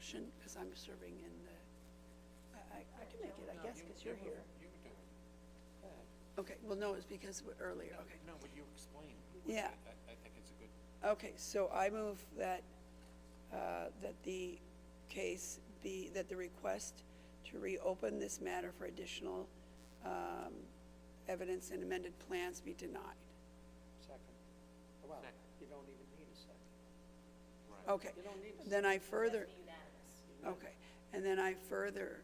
motion, because I'm serving in the, I can make it, I guess, because you're here. Okay, well, no, it's because we're earlier, okay. No, but you explained. Yeah. I think it's a good. Okay, so I move that, that the case be, that the request to reopen this matter for additional evidence and amended plans be denied. Second. Well, you don't even need a second. Okay, You don't need a then I further, okay, and then I further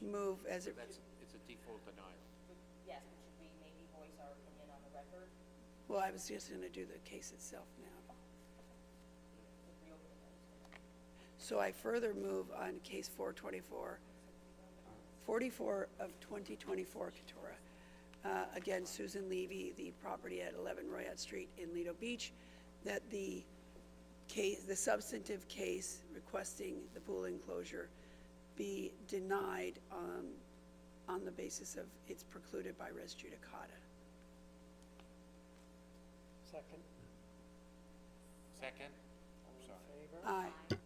move as it, It's a default denial. Yes, but should we maybe voice our opinion on the record? well, I was just gonna do the case itself now. So I further move on case 424, 44 of 2024 Katora. Again, Susan Levy, the property at 11 Royat Street in Lido Beach, that the case, the substantive case requesting the pool enclosure be denied on the basis of it's precluded by res judicata. Second. Second? All in favor? Aye.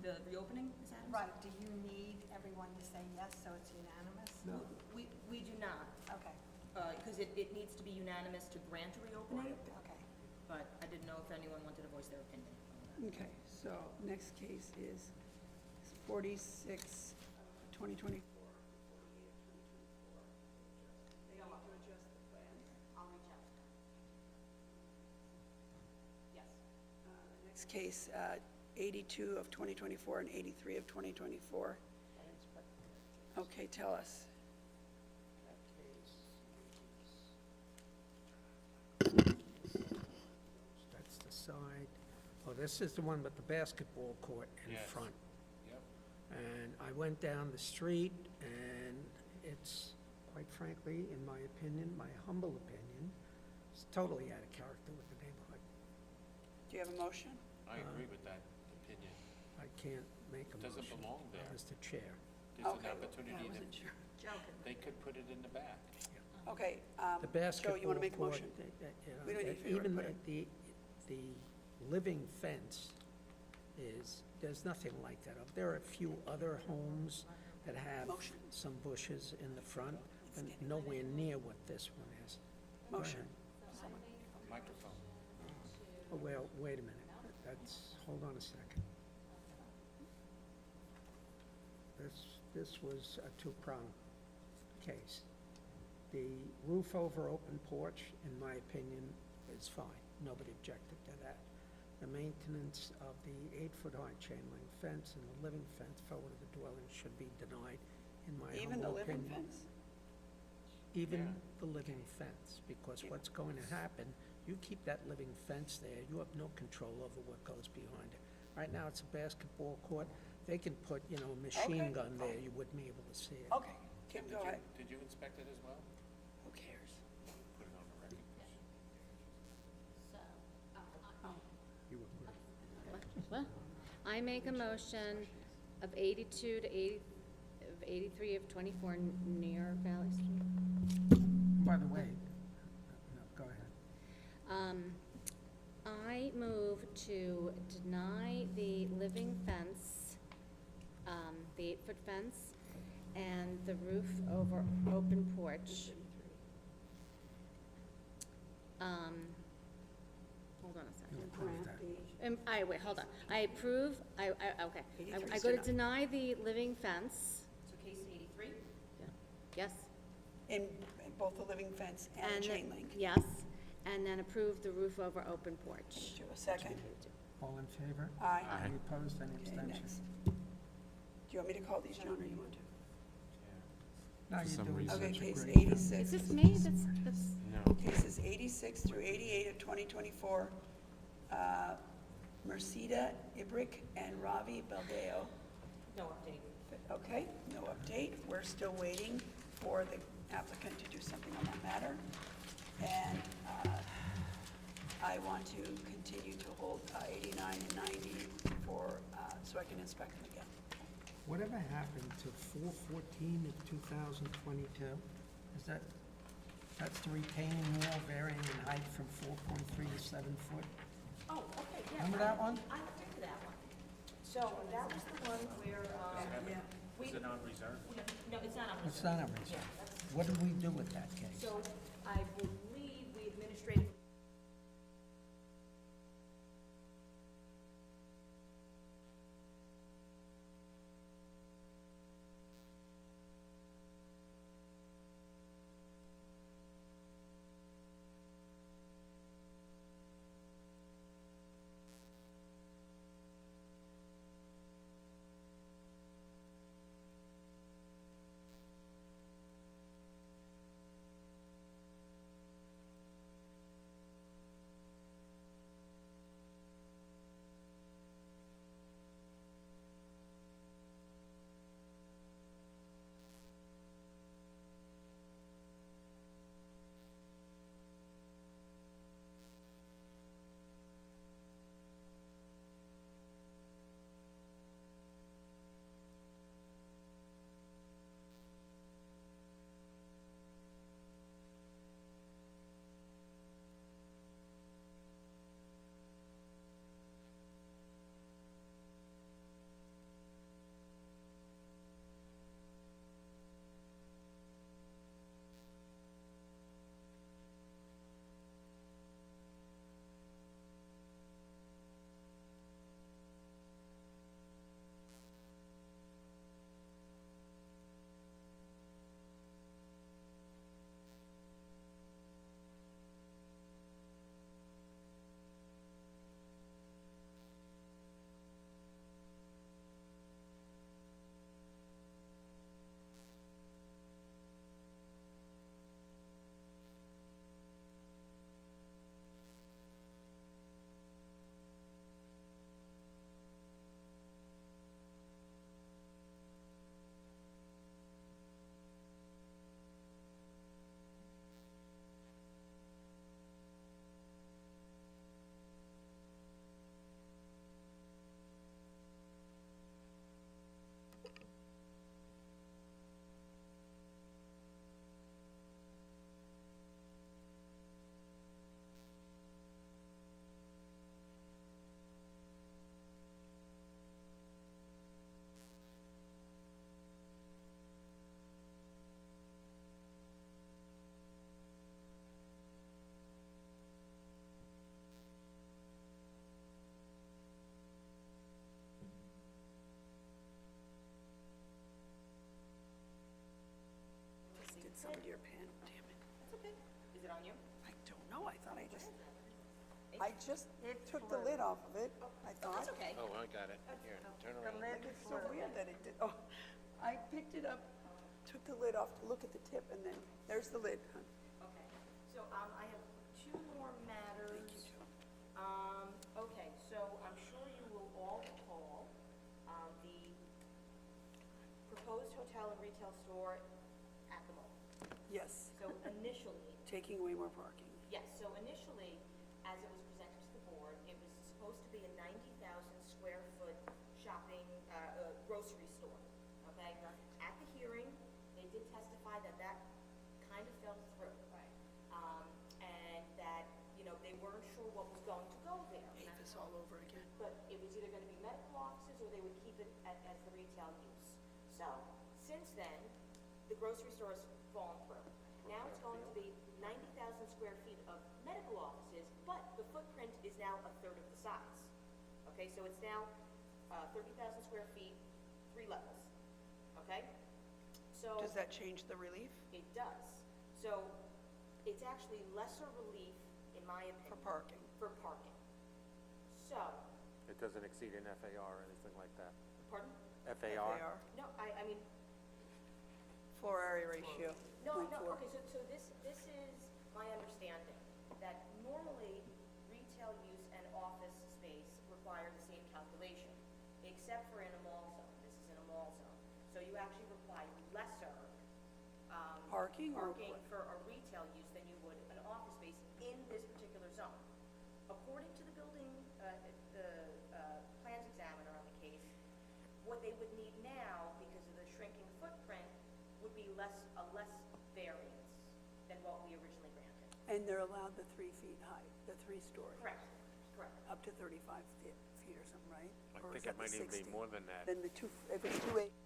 The reopening, Ms. Adams? Right, do you need everyone to say yes, so it's unanimous? No. We do not, Okay, because it needs to be unanimous to grant a reopening, okay. but I didn't know if anyone wanted to voice their opinion on that. Okay, so next case is 46, 2024. They all have to adjust the plans. I'll reach out. Yes. Next case, 82 of 2024 and 83 of 2024. Okay, tell us. That case that's the side. Oh, this is the one with the basketball court in Yes. front. Yep. And I went down the street, and it's, quite frankly, in my opinion, my humble opinion, it's totally out of character with the neighborhood. Do you have a motion? I agree with that opinion. I can't make a It motion. doesn't belong there. As the chair. There's an Okay. opportunity I wasn't sure. they could put it in the back. Okay, The Joe, basketball you want to make a court, motion? you know, We don't need for you to even put it. the living fence is, there's nothing like that. There are a few other homes that have Motion. some bushes in the front, and nowhere near what this one is. Go Motion. ahead. Microphone. Oh, well, wait a minute. Hold on a second. This was a two-pronged case. The roof over open porch, in my opinion, is fine. Nobody objected to that. The maintenance of the 8-foot-high chain link fence and the living fence forward of the dwelling should be denied, in my Even the humble living opinion. fence? Even the living fence, because what's going to happen, you keep that living fence there, you have no control over what goes behind it. Right now, it's a basketball court. They can put, a machine Okay. in there, you wouldn't be able to see it. Okay, Kim, go ahead. Did you inspect it as well? Who cares? Put it on the record. You would agree. What? I make a motion of 82 to 80, of 83 of 24 near Valley Street. By the way, no, go ahead. I move to deny the living fence, the 8-foot fence, and the roof over open porch. Hold on a second. You approve that. Wait, hold on. I approve, okay. 83 I is go to denied. deny the living fence. So case 83? Yes. In both the living fence and the chain link. Yes, and then approve the roof over open porch. Do a second. All in favor? Aye. Any opposed, any Okay, abstentions? next. Do you want me to call these, John, or you want to? No, you some do. reason. Okay, Such a case great- 86. Is this me? That's, No. Cases 86 through 88 of 2024, Mercida Ibrick and Ravi Baldeo. No update. Okay, no update. We're still waiting for the applicant to do something on that matter. And I want to continue to hold 89 and 90 for, so I can inspect them again. Whatever happened to 4/14 of 2022? Is that That's the retaining wall varying in height from 4.3 to 7 foot. Oh, okay, yeah. Remember that one? I looked into that one. So that was the one where, Is it on reserve? no, it's not on It's reserve. not a reserve. What did we do with that case? So I believe we administratively did some to your pen, damn it. That's okay. Is it on you? I don't know, I thought I just took the lid off of it, I thought. That's okay. Oh, I got it. Here, turn around. It's so weird that it did, oh, I picked it up, took the lid off to look at the tip, and then, there's the lid, hon. Okay, so, I have two more matters. Okay, so I'm sure you will all recall, the proposed hotel and retail store at the mall. Yes, So initially, taking away more parking. yes, so initially, as it was presented to the board, it was supposed to be a 90,000 square foot shopping, grocery store, okay? At the hearing, they did testify that that kind of fell through. Right. And that, they weren't sure what was going to go there. Hate this all over again. But it was either gonna be medical offices or they would keep it as the retail use. So, since then, the grocery store has fallen through. Now it's going to be 90,000 square feet of medical offices, but the footprint is now a third of the size. Okay, so it's now 30,000 square feet, 3 levels. Okay? So. Does that change the relief? It does. So, it's actually lesser relief, in my opinion. For parking. For parking. So, It doesn't exceed an FAR or anything like that. pardon? FAR? No, I mean, Floor area ratio, no, 0.4. okay, so this is my understanding, that normally retail use and office space require the same calculation, except for in a mall zone. This is in a mall zone. So you actually require lesser, Parking or parking what? for a retail use than you would an office space in this particular zone. According to the building, plans examiner on the case, what they would need now, because of the shrinking footprint, would be a less variance than than what we originally granted. And they're allowed the 3 feet height, the 3-story? Correct, correct. Up to 35 feet or something, right? I Or is think that it might the even be 60? more than that. Then if it's 2 acres.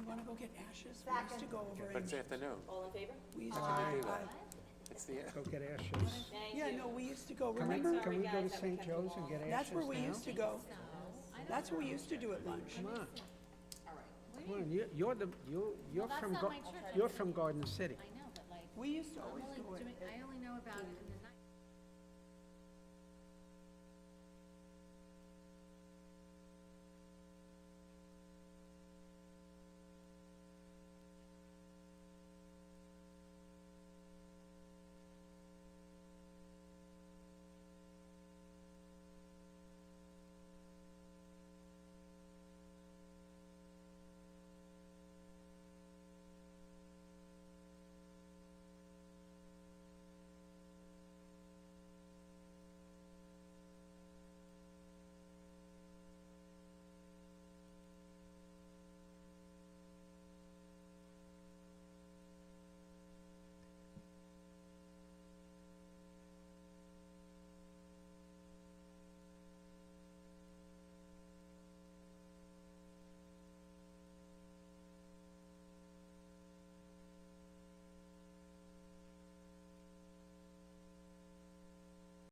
wanna go get ashes? We used to go over and, afternoon. All in favor? we used to Aye. go, It's the, Go get ashes. Thank yeah, you. no, we used to go, Can we, remember? can we go to guys, that we St. kept Joe's them and get ashes That's where we now? used to go. That's what we used to do at lunch. Come on, All right. come on, you're the, you're that's from, not my church. you're from Garden City. I know, but like, We used to I'm always only do it. doing, I only know about